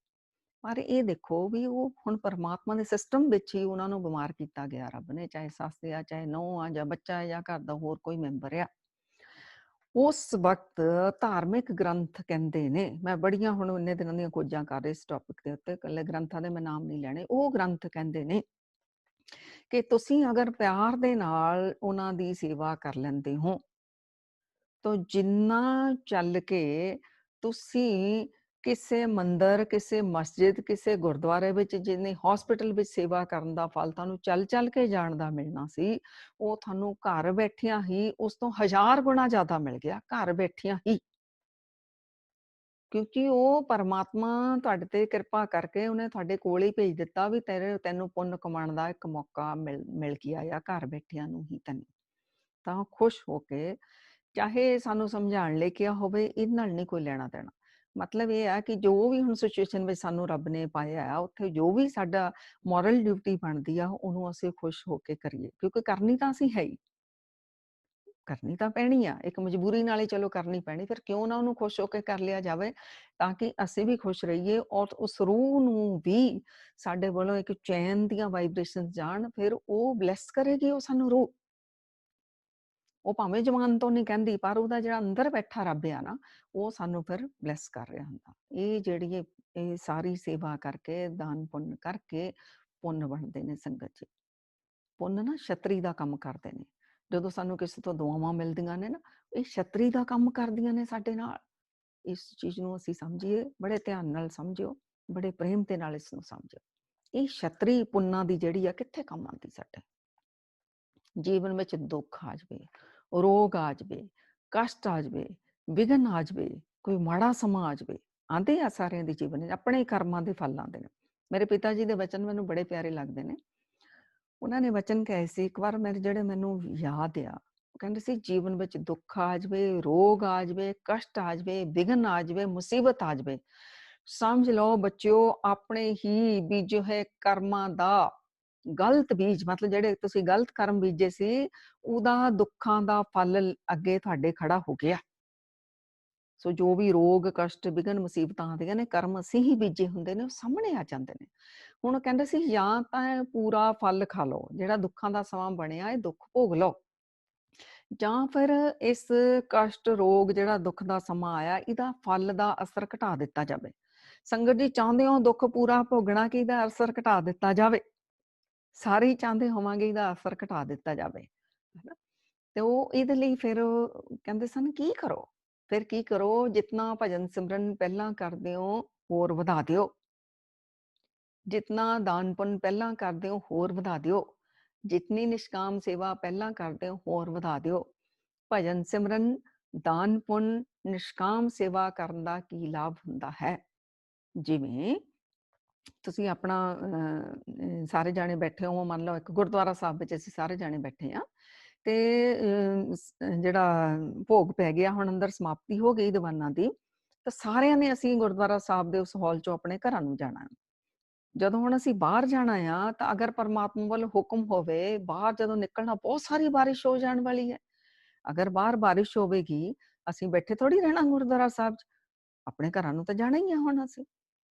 ਪਰ ਇਹ ਦੇਖੋ ਵੀ ਉਹ ਹੁਣ ਪਰਮਾਤਮਾ ਦੇ ਸਿਸਟਮ ਵਿੱਚ ਹੀ ਉਹਨਾਂ ਨੂੰ ਬਿਮਾਰ ਕੀਤਾ ਗਿਆ ਰੱਬ ਨੇ, ਚਾਹੇ ਸੱਸ ਆ, ਚਾਹੇ ਨੂੰਹ ਆ, ਜਾਂ ਬੱਚਾ ਹੈ, ਜਾਂ ਘਰ ਦਾ ਹੋਰ ਕੋਈ ਮੈਂਬਰ ਆ। ਉਸ ਵਕਤ ਧਾਰਮਿਕ ਗ੍ਰੰਥ ਕਹਿੰਦੇ ਨੇ, ਮੈਂ ਬੜੀਆਂ ਹੁਣ ਇੰਨੇ ਦਿਨਾਂ ਦੀਆਂ ਖੋਜਾਂ ਕਰ ਰਹੀ ਇਸ ਟੌਪਿਕ ਦੇ ਉੱਤੇ, ਇਕੱਲੇ ਗ੍ਰੰਥਾਂ ਦੇ ਮੈਂ ਨਾਮ ਨਹੀਂ ਲੈਣੇ, ਉਹ ਗ੍ਰੰਥ ਕਹਿੰਦੇ ਨੇ ਕਿ ਤੁਸੀਂ ਅਗਰ ਪਿਆਰ ਦੇ ਨਾਲ ਉਹਨਾਂ ਦੀ ਸੇਵਾ ਕਰ ਲੈਂਦੇ ਹੋ, ਤਾਂ ਜਿੰਨਾ ਚੱਲ ਕੇ ਤੁਸੀਂ ਕਿਸੇ ਮੰਦਰ, ਕਿਸੇ ਮਸਜਿਦ, ਕਿਸੇ ਗੁਰਦੁਆਰੇ ਵਿੱਚ, ਜਿੰਨੇ ਹਸਪੀਟਲ ਵਿੱਚ ਸੇਵਾ ਕਰਨ ਦਾ ਫਲ ਤੁਹਾਨੂੰ ਚੱਲ ਕੇ ਜਾਣ ਦਾ ਮਿਲਣਾ ਸੀ, ਉਹ ਤੁਹਾਨੂੰ ਘਰ ਬੈਠਿਆਂ ਹੀ ਉਸ ਤੋਂ 1000 ਗੁਣਾ ਜ਼ਿਆਦਾ ਮਿਲ ਗਿਆ, ਘਰ ਬੈਠਿਆਂ ਹੀ। ਕਿਉਂਕਿ ਉਹ ਪਰਮਾਤਮਾ ਤੁਹਾਡੇ ਤੇ ਕਿਰਪਾ ਕਰਕੇ ਉਹਨੇ ਤੁਹਾਡੇ ਕੋਲ ਹੀ ਭੇਜ ਦਿੱਤਾ ਵੀ ਤੈਨੂੰ ਪੁੰਨ ਕਮਾਉਣ ਦਾ ਇੱਕ ਮੌਕਾ ਮਿਲ ਗਿਆ ਆ, ਘਰ ਬੈਠਿਆਂ ਨੂੰ ਹੀ ਤੈਨੂੰ। ਤਾਂ ਖੁਸ਼ ਹੋ ਕੇ, ਚਾਹੇ ਸਾਨੂੰ ਸਮਝਾਉਣ ਲਈ ਕਿਹਾ ਹੋਵੇ, ਇਹਦੇ ਨਾਲ ਨਹੀਂ ਕੋਈ ਲੈਣਾ ਦੇਣਾ। ਮਤਲਬ ਇਹ ਆ ਕਿ ਜੋ ਵੀ ਹੁਣ ਸਿਚੁਏਸ਼ਨ ਵਿੱਚ ਸਾਨੂੰ ਰੱਬ ਨੇ ਪਾਇਆ ਆ, ਉੱਥੇ ਜੋ ਵੀ ਸਾਡਾ ਮੋਰਲ ਡਿਊਟੀ ਬਣਦੀ ਆ, ਉਹਨੂੰ ਅਸੀਂ ਖੁਸ਼ ਹੋ ਕੇ ਕਰੀਏ, ਕਿਉਂਕਿ ਕਰਨੀ ਤਾਂ ਅਸੀਂ ਹੈ ਹੀ, ਕਰਨੀ ਤਾਂ ਪੈਣੀ ਆ, ਇੱਕ ਮਜਬੂਰੀ ਨਾਲ ਹੀ ਚਲੋ ਕਰਨੀ ਪੈਣੀ। ਫਿਰ ਕਿਉਂ ਨਾ ਉਹਨੂੰ ਖੁਸ਼ ਹੋ ਕੇ ਕਰ ਲਿਆ ਜਾਵੇ, ਤਾਂ ਕਿ ਅਸੀਂ ਵੀ ਖੁਸ਼ ਰਹੀਏ ਔਰ ਉਸ ਰੂਹ ਨੂੰ ਵੀ ਸਾਡੇ ਵੱਲੋਂ ਇੱਕ ਚੈਨ ਦੀਆਂ ਵਾਈਬ੍ਰੇਸ਼ਨਸ ਜਾਣ, ਫਿਰ ਉਹ ਬਲੈਸ ਕਰੇਗੀ ਉਹ ਸਾਨੂੰ ਰੂਹ। ਉਹ ਭਾਵੇਂ ਜ਼ੁਬਾਨ ਤੋਂ ਨਹੀਂ ਕਹਿੰਦੀ, ਪਰ ਉਹਦਾ ਜਿਹੜਾ ਅੰਦਰ ਬੈਠਾ ਰੱਬ ਆ ਨਾ, ਉਹ ਸਾਨੂੰ ਫਿਰ ਬਲੈਸ ਕਰ ਰਿਹਾ ਹੁੰਦਾ। ਇਹ ਜਿਹੜੀ ਇਹ ਸਾਰੀ ਸੇਵਾ ਕਰਕੇ, ਦਾਨ ਪੁੰਨ ਕਰਕੇ ਪੁੰਨ ਬਣਦੇ ਨੇ ਸੰਗਤ ਜੀ। ਪੁੰਨ ਨਾ ਛਤਰੀ ਦਾ ਕੰਮ ਕਰਦੇ ਨੇ। ਜਦੋਂ ਸਾਨੂੰ ਕਿਸੇ ਤੋਂ ਦੁਆਵਾਂ ਮਿਲਦੀਆਂ ਨੇ ਨਾ, ਇਹ ਛਤਰੀ ਦਾ ਕੰਮ ਕਰਦੀਆਂ ਨੇ ਸਾਡੇ ਨਾਲ। ਇਸ ਚੀਜ਼ ਨੂੰ ਅਸੀਂ ਸਮਝੀਏ, ਬੜੇ ਧਿਆਨ ਨਾਲ ਸਮਝਿਓ, ਬੜੇ ਪ੍ਰੇਮ ਦੇ ਨਾਲ ਇਸ ਨੂੰ ਸਮਝਿਓ। ਇਹ ਛਤਰੀ ਪੁੰਨਾਂ ਦੀ ਜਿਹੜੀ ਆ, ਕਿੱਥੇ ਕੰਮ ਆਉਂਦੀ ਸਾਡੇ? ਜੀਵਨ ਵਿੱਚ ਦੁੱਖ ਆ ਜਾਵੇ, ਰੋਗ ਆ ਜਾਵੇ, ਕਸ਼ਟ ਆ ਜਾਵੇ, ਵਿਘਨ ਆ ਜਾਵੇ, ਕੋਈ ਮਾੜਾ ਸਮਾਂ ਆ ਜਾਵੇ, ਆਉਂਦੇ ਆ ਸਾਰਿਆਂ ਦੇ ਜੀਵਨ ਵਿੱਚ, ਆਪਣੇ ਕਰਮਾਂ ਦੇ ਫਲ ਆਉਂਦੇ ਨੇ। ਮੇਰੇ ਪਿਤਾ ਜੀ ਦੇ ਵਚਨ ਮੈਨੂੰ ਬੜੇ ਪਿਆਰੇ ਲੱਗਦੇ ਨੇ। ਉਹਨਾਂ ਨੇ ਵਚਨ ਕਹੇ ਸੀ ਇੱਕ ਵਾਰ, ਮੇਰੇ ਜਿਹੜੇ ਮੈਨੂੰ ਯਾਦ ਆ, ਉਹ ਕਹਿੰਦੇ ਸੀ, ਜੀਵਨ ਵਿੱਚ ਦੁੱਖ ਆ ਜਾਵੇ, ਰੋਗ ਆ ਜਾਵੇ, ਕਸ਼ਟ ਆ ਜਾਵੇ, ਵਿਘਨ ਆ ਜਾਵੇ, ਮੁਸੀਬਤ ਆ ਜਾਵੇ, ਸਮਝ ਲਓ ਬੱਚਿਓ, ਆਪਣੇ ਹੀ ਬੀਜੇ ਹੋਏ ਕਰਮਾਂ ਦਾ ਗਲਤ ਬੀਜ, ਮਤਲਬ ਜਿਹੜੇ ਤੁਸੀਂ ਗਲਤ ਕਰਮ ਬੀਜੇ ਸੀ, ਉਹਦਾ ਦੁੱਖਾਂ ਦਾ ਫਲ ਅੱਗੇ ਤੁਹਾਡੇ ਖੜਾ ਹੋ ਗਿਆ। ਸੋ ਜੋ ਵੀ ਰੋਗ, ਕਸ਼ਟ, ਵਿਘਨ, ਮੁਸੀਬਤਾਂ ਆਉਂਦੀਆਂ ਨੇ, ਕਰਮ ਅਸੀਂ ਹੀ ਬੀਜੇ ਹੁੰਦੇ ਨੇ, ਉਹ ਸਾਹਮਣੇ ਆ ਜਾਂਦੇ ਨੇ। ਹੁਣ ਕਹਿੰਦੇ ਸੀ, ਜਾਂ ਤਾਂ ਇਹ ਪੂਰਾ ਫਲ ਖਾ ਲਓ, ਜਿਹੜਾ ਦੁੱਖਾਂ ਦਾ ਸਮਾਂ ਬਣਿਆ, ਇਹ ਦੁੱਖ ਭੋਗ ਲਓ, ਜਾਂ ਫਿਰ ਇਸ ਕਸ਼ਟ, ਰੋਗ, ਜਿਹੜਾ ਦੁੱਖ ਦਾ ਸਮਾਂ ਆਇਆ, ਇਹਦਾ ਫਲ ਦਾ ਅਸਰ ਘਟਾ ਦਿੱਤਾ ਜਾਵੇ। ਸੰਗਤ ਜੀ, ਚਾਹੁੰਦੇ ਹੋ ਦੁੱਖ ਪੂਰਾ ਭੋਗਣਾ ਕਿ ਇਹਦਾ ਅਸਰ ਘਟਾ ਦਿੱਤਾ ਜਾਵੇ? ਸਾਰੇ ਹੀ ਚਾਹੁੰਦੇ ਹੋਵਾਂਗੇ ਇਹਦਾ ਅਸਰ ਘਟਾ ਦਿੱਤਾ ਜਾਵੇ, ਹਨਾ? ਤੇ ਉਹ ਇਹਦੇ ਲਈ ਫਿਰ ਕਹਿੰਦੇ ਸਨ, ਕੀ ਕਰੋ? ਫਿਰ ਕੀ ਕਰੋ? ਜਿਤਨਾ ਭਜਨ ਸਿਮਰਨ ਪਹਿਲਾਂ ਕਰਦੇ ਹੋ, ਹੋਰ ਵਧਾ ਦਿਓ। ਜਿਤਨਾ ਦਾਨ ਪੁੰਨ ਪਹਿਲਾਂ ਕਰਦੇ ਹੋ, ਹੋਰ ਵਧਾ ਦਿਓ। ਜਿਤਨੀ ਨਿਸ਼ਕਾਮ ਸੇਵਾ ਪਹਿਲਾਂ ਕਰਦੇ ਹੋ, ਹੋਰ ਵਧਾ ਦਿਓ। ਭਜਨ ਸਿਮਰਨ, ਦਾਨ ਪੁੰਨ, ਨਿਸ਼ਕਾਮ ਸੇਵਾ ਕਰਨ ਦਾ ਕੀ ਲਾਭ ਹੁੰਦਾ ਹੈ? ਜਿਵੇਂ ਤੁਸੀਂ ਆਪਣਾ ਸਾਰੇ ਜਾਣੇ ਬੈਠੇ ਹੋ, ਮੰਨ ਲਓ ਇੱਕ ਗੁਰਦੁਆਰਾ ਸਾਹਿਬ ਵਿੱਚ ਅਸੀਂ ਸਾਰੇ ਜਾਣੇ ਬੈਠੇ ਆ, ਤੇ ਜਿਹੜਾ ਭੋਗ ਪੈ ਗਿਆ, ਹੁਣ ਅੰਦਰ ਸਮਾਪਤੀ ਹੋ ਗਈ ਦੀਵਾਨਾਂ ਦੀ, ਤਾਂ ਸਾਰਿਆਂ ਨੇ ਅਸੀਂ ਗੁਰਦੁਆਰਾ ਸਾਹਿਬ ਦੇ ਉਸ ਹਾਲ ਚੋਂ ਆਪਣੇ ਘਰਾਂ ਨੂੰ ਜਾਣਾ। ਜਦੋਂ ਹੁਣ ਅਸੀਂ ਬਾਹਰ ਜਾਣਾ ਆ, ਤਾਂ ਅਗਰ ਪਰਮਾਤਮਾ ਵੱਲ ਹੁਕਮ ਹੋਵੇ, ਬਾਹਰ ਜਦੋਂ ਨਿਕਲਣਾ, ਬਹੁਤ ਸਾਰੀ ਬਾਰਿਸ਼ ਹੋ ਜਾਣ ਵਾਲੀ ਹੈ। ਅਗਰ ਬਾਹਰ ਬਾਰਿਸ਼ ਹੋਵੇਗੀ, ਅਸੀਂ ਬੈਠੇ ਥੋੜੀ ਰਹਿਣਾ ਗੁਰਦੁਆਰਾ ਸਾਹਿਬ 'ਚ, ਆਪਣੇ ਘਰਾਂ ਨੂੰ ਤਾਂ ਜਾਣਾ ਹੀ ਆ ਹੁਣ ਅਸੀਂ।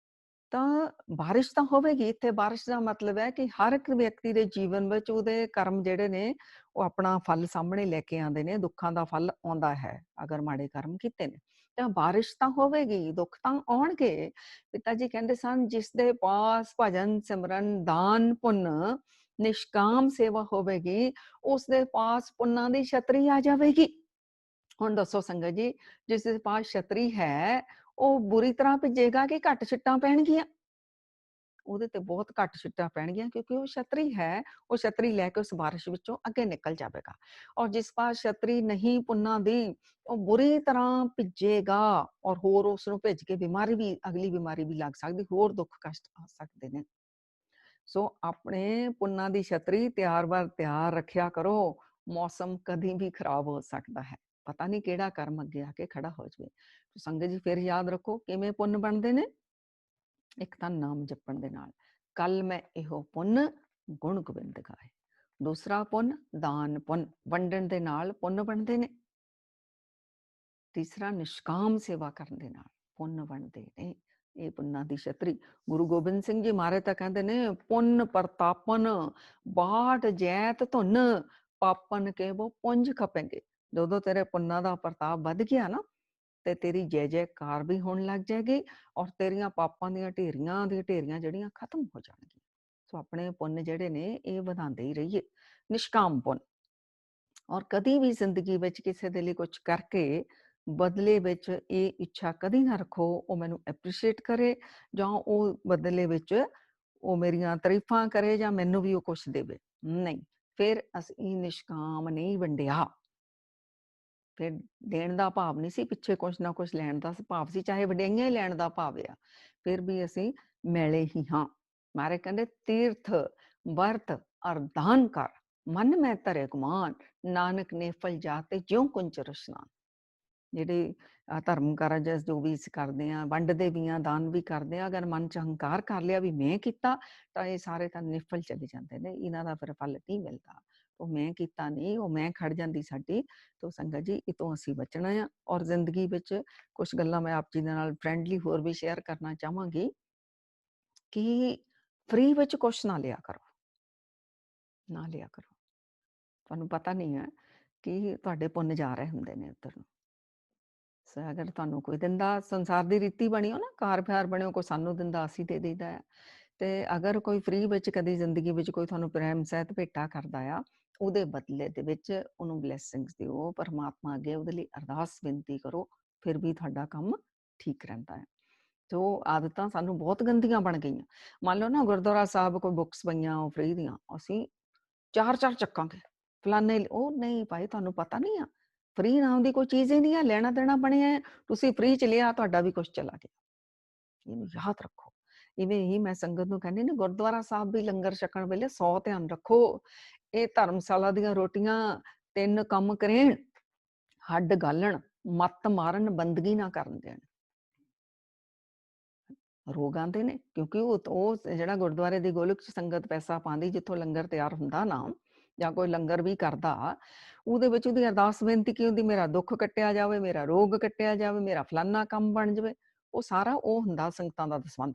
ਤਾਂ ਬਾਰਿਸ਼ ਤਾਂ ਹੋਵੇਗੀ, ਇੱਥੇ ਬਾਰਿਸ਼ ਦਾ ਮਤਲਬ ਹੈ ਕਿ ਹਰ ਇੱਕ ਵਿਅਕਤੀ ਦੇ ਜੀਵਨ ਵਿੱਚ ਉਹਦੇ ਕਰਮ ਜਿਹੜੇ ਨੇ, ਉਹ ਆਪਣਾ ਫਲ ਸਾਹਮਣੇ ਲੈ ਕੇ ਆਉਂਦੇ ਨੇ, ਦੁੱਖਾਂ ਦਾ ਫਲ ਆਉਂਦਾ ਹੈ, ਅਗਰ ਮਾੜੇ ਕਰਮ ਕੀਤੇ ਨੇ। ਤਾਂ ਬਾਰਿਸ਼ ਤਾਂ ਹੋਵੇਗੀ, ਦੁੱਖ ਤਾਂ ਆਉਣਗੇ। ਪਿਤਾ ਜੀ ਕਹਿੰਦੇ ਸਨ, ਜਿਸ ਦੇ ਪਾਸ ਭਜਨ ਸਿਮਰਨ, ਦਾਨ ਪੁੰਨ, ਨਿਸ਼ਕਾਮ ਸੇਵਾ ਹੋਵੇਗੀ, ਉਸ ਦੇ ਪਾਸ ਪੁੰਨਾਂ ਦੀ ਛਤਰੀ ਆ ਜਾਵੇਗੀ। ਹੁਣ ਦੱਸੋ ਸੰਗਤ ਜੀ, ਜਿਸ ਦੇ ਪਾਸ ਛਤਰੀ ਹੈ, ਉਹ ਬੁਰੀ ਤਰ੍ਹਾਂ ਭਿੱਜੇਗਾ ਕਿ ਘੱਟ ਛਿੱਟਾਂ ਪੈਣਗੀਆਂ? ਉਹਦੇ ਤੇ ਬਹੁਤ ਘੱਟ ਛਿੱਟਾਂ ਪੈਣਗੀਆਂ, ਕਿਉਂਕਿ ਉਹ ਛਤਰੀ ਹੈ, ਉਹ ਛਤਰੀ ਲੈ ਕੇ ਉਸ ਬਾਰਿਸ਼ ਵਿੱਚੋਂ ਅੱਗੇ ਨਿਕਲ ਜਾਵੇਗਾ। ਔਰ ਜਿਸ ਪਾਸ ਛਤਰੀ ਨਹੀਂ ਪੁੰਨਾਂ ਦੀ, ਉਹ ਬੁਰੀ ਤਰ੍ਹਾਂ ਭਿੱਜੇਗਾ, ਔਰ ਹੋਰ ਉਸ ਨੂੰ ਭਿੱਜ ਕੇ ਬਿਮਾਰੀ ਵੀ, ਅਗਲੀ ਬਿਮਾਰੀ ਵੀ ਲੱਗ ਸਕਦੀ, ਹੋਰ ਦੁੱਖ ਕਸ਼ਟ ਆ ਸਕਦੇ ਨੇ। ਸੋ ਆਪਣੇ ਪੁੰਨਾਂ ਦੀ ਛਤਰੀ ਤਿਆਰ ਬਰ ਤਿਆਰ ਰੱਖਿਆ ਕਰੋ। ਮੌਸਮ ਕਦੀ ਵੀ ਖਰਾਬ ਹੋ ਸਕਦਾ ਹੈ, ਪਤਾ ਨਹੀਂ ਕਿਹੜਾ ਕਰਮ ਅੱਗੇ ਆ ਕੇ ਖੜਾ ਹੋ ਜਾਵੇ। ਸੰਗਤ ਜੀ, ਫਿਰ ਯਾਦ ਰੱਖੋ ਕਿਵੇਂ ਪੁੰਨ ਬਣਦੇ ਨੇ। ਇੱਕ ਤਾਂ ਨਾਮ ਜਪਣ ਦੇ ਨਾਲ, ਕੱਲ ਮੈਂ ਇਹੋ ਪੁੰਨ ਗੁਣ ਗੋਬਿੰਦ ਗਾਏ। ਦੂਸਰਾ ਪੁੰਨ ਦਾਨ ਪੁੰਨ, ਵੰਡਣ ਦੇ ਨਾਲ ਪੁੰਨ ਬਣਦੇ ਨੇ। ਤੀਸਰਾ ਨਿਸ਼ਕਾਮ ਸੇਵਾ ਕਰਨ ਦੇ ਨਾਲ ਪੁੰਨ ਬਣਦੇ ਨੇ। ਇਹ ਪੁੰਨਾਂ ਦੀ ਛਤਰੀ ਗੁਰੂ ਗੋਬਿੰਦ ਸਿੰਘ ਜੀ ਮਹਾਰਾਜ ਤਾਂ ਕਹਿੰਦੇ ਨੇ, ਪੁੰਨ ਪ੍ਰਤਾਪਨ ਬਾਟ ਜੈਤ ਧੁਨ, ਪਾਪਨ ਕੇ ਉਹ ਪੁੰਜ ਖਪੇਂਗੇ। ਜਦੋਂ ਤੇਰੇ ਪੁੰਨਾਂ ਦਾ ਪ੍ਰਤਾਪ ਵੱਧ ਗਿਆ ਨਾ, ਤੇ ਤੇਰੀ ਜੈ ਜੈਕਾਰ ਵੀ ਹੋਣ ਲੱਗ ਜਾਏਗੀ, ਔਰ ਤੇਰੀਆਂ ਪਾਪਾਂ ਦੀਆਂ ਢੇਰੀਆਂ ਜਿਹੜੀਆਂ ਖਤਮ ਹੋ ਜਾਣਗੀਆਂ। ਸੋ ਆਪਣੇ ਪੁੰਨ ਜਿਹੜੇ ਨੇ, ਇਹ ਵਧਾਉਂਦੇ ਹੀ ਰਹੀਏ। ਨਿਸ਼ਕਾਮ ਪੁੰਨ, ਔਰ ਕਦੀ ਵੀ ਜ਼ਿੰਦਗੀ ਵਿੱਚ ਕਿਸੇ ਦੇ ਲਈ ਕੁਝ ਕਰਕੇ ਬਦਲੇ ਵਿੱਚ ਇਹ ਇੱਛਾ ਕਦੀ ਨਾ ਰੱਖੋ ਉਹ ਮੈਨੂੰ ਐਪਰੀਸ਼ੀਏਟ ਕਰੇ, ਜਾਂ ਉਹ ਬਦਲੇ ਵਿੱਚ ਉਹ ਮੇਰੀਆਂ ਤਾਰੀਫਾਂ ਕਰੇ, ਜਾਂ ਮੈਨੂੰ ਵੀ ਉਹ ਕੁਛ ਦੇਵੇ। ਨਹੀਂ, ਫਿਰ ਅਸੀਂ ਨਿਸ਼ਕਾਮ ਨਹੀਂ ਵੰਡਿਆ। ਫਿਰ ਦੇਣ ਦਾ ਭਾਵ ਨਹੀਂ ਸੀ, ਪਿੱਛੇ ਕੁਛ ਨਾ ਕੁਛ ਲੈਣ ਦਾ ਭਾਵ ਸੀ, ਚਾਹੇ ਵਡਿਆਈਆਂ ਹੀ ਲੈਣ ਦਾ ਭਾਵ ਆ, ਫਿਰ ਵੀ ਅਸੀਂ ਮੈਲੇ ਹੀ ਹਾਂ। ਮਾਰੇ ਕਹਿੰਦੇ, ਤੀਰਥ ਵਰਤ ਅਰ ਦਾਨ ਕਰ, ਮਨ ਮੈਂ ਧਰੇ ਗੁਮਾਨ, ਨਾਨਕ ਨੇ ਫਲ ਜਾਤੇ ਜਿਉ ਕੁੰਚ ਰਸਨਾ। ਜਿਹੜੇ ਧਰਮ ਕਾਰਜ ਜੋ ਵੀ ਅਸੀਂ ਕਰਦੇ ਆ, ਵੰਡਦੇ ਵੀ ਆ, ਦਾਨ ਵੀ ਕਰਦੇ ਆ, ਅਗਰ ਮਨ ਚ ਹੰਕਾਰ ਕਰ ਲਿਆ ਵੀ ਮੈਂ ਕੀਤਾ, ਤਾਂ ਇਹ ਸਾਰੇ ਤਾਂ ਨਿਫਲ ਚਲੇ ਜਾਂਦੇ ਨੇ, ਇਹਨਾਂ ਦਾ ਫਿਰ ਫਲ ਨਹੀਂ ਮਿਲਦਾ। ਉਹ ਮੈਂ ਕੀਤਾ ਨਹੀਂ, ਉਹ ਮੈਂ ਖੜ ਜਾਂਦੀ ਸਾਡੀ। ਤੋ ਸੰਗਤ ਜੀ, ਇਹ ਤੋਂ ਅਸੀਂ ਬਚਣਾ ਆ। ਔਰ ਜ਼ਿੰਦਗੀ ਵਿੱਚ ਕੁਝ ਗੱਲਾਂ ਮੈਂ ਆਪ ਜੀ ਦੇ ਨਾਲ ਫਰੈਂਡਲੀ ਹੋਰ ਵੀ ਸ਼ੇਅਰ ਕਰਨਾ ਚਾਹਾਂਗੀ, ਕਿ ਫ੍ਰੀ ਵਿੱਚ ਕੁਛ ਨਾ ਲਿਆ ਕਰੋ, ਨਾ ਲਿਆ ਕਰੋ। ਤੁਹਾਨੂੰ ਪਤਾ ਨਹੀਂ ਹੈ, ਕਿ ਤੁਹਾਡੇ ਪੁੰਨ ਜਾ ਰਹੇ ਹੁੰਦੇ ਨੇ ਉੱਧਰ ਨੂੰ। ਅਗਰ ਤੁਹਾਨੂੰ ਕੋਈ ਦਿੰਦਾ, ਸੰਸਾਰ ਦੀ ਰੀਤੀ ਬਣੀ ਹੋ ਨਾ, ਕਾਰ ਪਿਆਰ ਬਣਿਓ, ਕੋਈ ਸਾਨੂੰ ਦਿੰਦਾ ਅਸੀਂ ਦੇ ਦੇਈਦਾ ਆ। ਤੇ ਅਗਰ ਕੋਈ ਫ੍ਰੀ ਵਿੱਚ ਕਦੀ ਜ਼ਿੰਦਗੀ ਵਿੱਚ ਕੋਈ ਤੁਹਾਨੂੰ ਪ੍ਰੇਮ ਸਹਿਤ ਭੇਟਾ ਕਰਦਾ ਆ, ਉਹਦੇ ਬਦਲੇ ਦੇ ਵਿੱਚ ਉਹਨੂੰ ਬਲੈਸਿੰਗਸ ਦਿਓ, ਪਰਮਾਤਮਾ ਅੱਗੇ ਉਹਦੇ ਲਈ ਅਰਦਾਸ ਬੇਨਤੀ ਕਰੋ, ਫਿਰ ਵੀ ਤੁਹਾਡਾ ਕੰਮ ਠੀਕ ਰਹਿੰਦਾ ਹੈ। ਜੋ ਆਦਤਾਂ ਸਾਨੂੰ ਬਹੁਤ ਗੰਦੀਆਂ ਬਣ ਗਈਆਂ। ਮੰਨ ਲਓ ਨਾ ਗੁਰਦੁਆਰਾ ਸਾਹਿਬ ਕੋਈ ਬੁੱਕਸ ਪਈਆਂ ਉਹ ਫ੍ਰੀ ਦੀਆਂ, ਅਸੀਂ ਚਾਰ ਚੱਕਾਂਗੇ, ਫਲਾਣੇ ਉਹ ਨਹੀਂ ਭਾਈ, ਤੁਹਾਨੂੰ ਪਤਾ ਨਹੀਂ ਆ ਫ੍ਰੀ ਨਾਮ ਦੀ ਕੋਈ ਚੀਜ਼ ਹੀ ਨਹੀਂ ਆ, ਲੈਣਾ ਦੇਣਾ ਬਣਿਆ ਹੈ, ਤੁਸੀਂ ਫ੍ਰੀ ਚ ਲਿਆ, ਤੁਹਾਡਾ ਵੀ ਕੁਛ ਚਲਾ ਗਿਆ। ਇਹਨੂੰ ਯਾਦ ਰੱਖੋ। ਇਵੇਂ ਹੀ ਮੈਂ ਸੰਗਤ ਨੂੰ ਕਹਿੰਦੀ ਨਾ, ਗੁਰਦੁਆਰਾ ਸਾਹਿਬ ਵੀ ਲੰਗਰ ਛਕਣ ਵੇਲੇ 100 ਧਿਆਨ ਰੱਖੋ। ਇਹ ਧਰਮਸ਼ਾਲਾ ਦੀਆਂ ਰੋਟੀਆਂ 3 ਕੰਮ ਕਰੇਣ, ਹੱਡ ਗਾਲਣ, ਮੱਤ ਮਾਰਨ, ਬੰਦਗੀ ਨਾ ਕਰਨ ਦੇਣ। ਰੋਗ ਆਉਂਦੇ ਨੇ, ਕਿਉਂਕਿ ਉਹ ਜਿਹੜਾ ਗੁਰਦੁਆਰੇ ਦੀ ਗੋਲਕ ਚ ਸੰਗਤ ਪੈਸਾ ਪਾਉਂਦੀ, ਜਿੱਥੋਂ ਲੰਗਰ ਤਿਆਰ ਹੁੰਦਾ ਨਾ, ਜਾਂ ਕੋਈ ਲੰਗਰ ਵੀ ਕਰਦਾ, ਉਹਦੇ ਵਿੱਚ ਉਹਦੀ ਅਰਦਾਸ ਬੇਨਤੀ ਕੀ ਹੁੰਦੀ, ਮੇਰਾ ਦੁੱਖ ਕੱਟਿਆ ਜਾਵੇ, ਮੇਰਾ ਰੋਗ ਕੱਟਿਆ ਜਾਵੇ, ਮੇਰਾ ਫਲਾਨਾ ਕੰਮ ਬਣ ਜਾਵੇ। ਉਹ ਸਾਰਾ ਉਹ ਹੁੰਦਾ ਸੰਗਤਾਂ ਦਾ ਦਸਵੰਧ।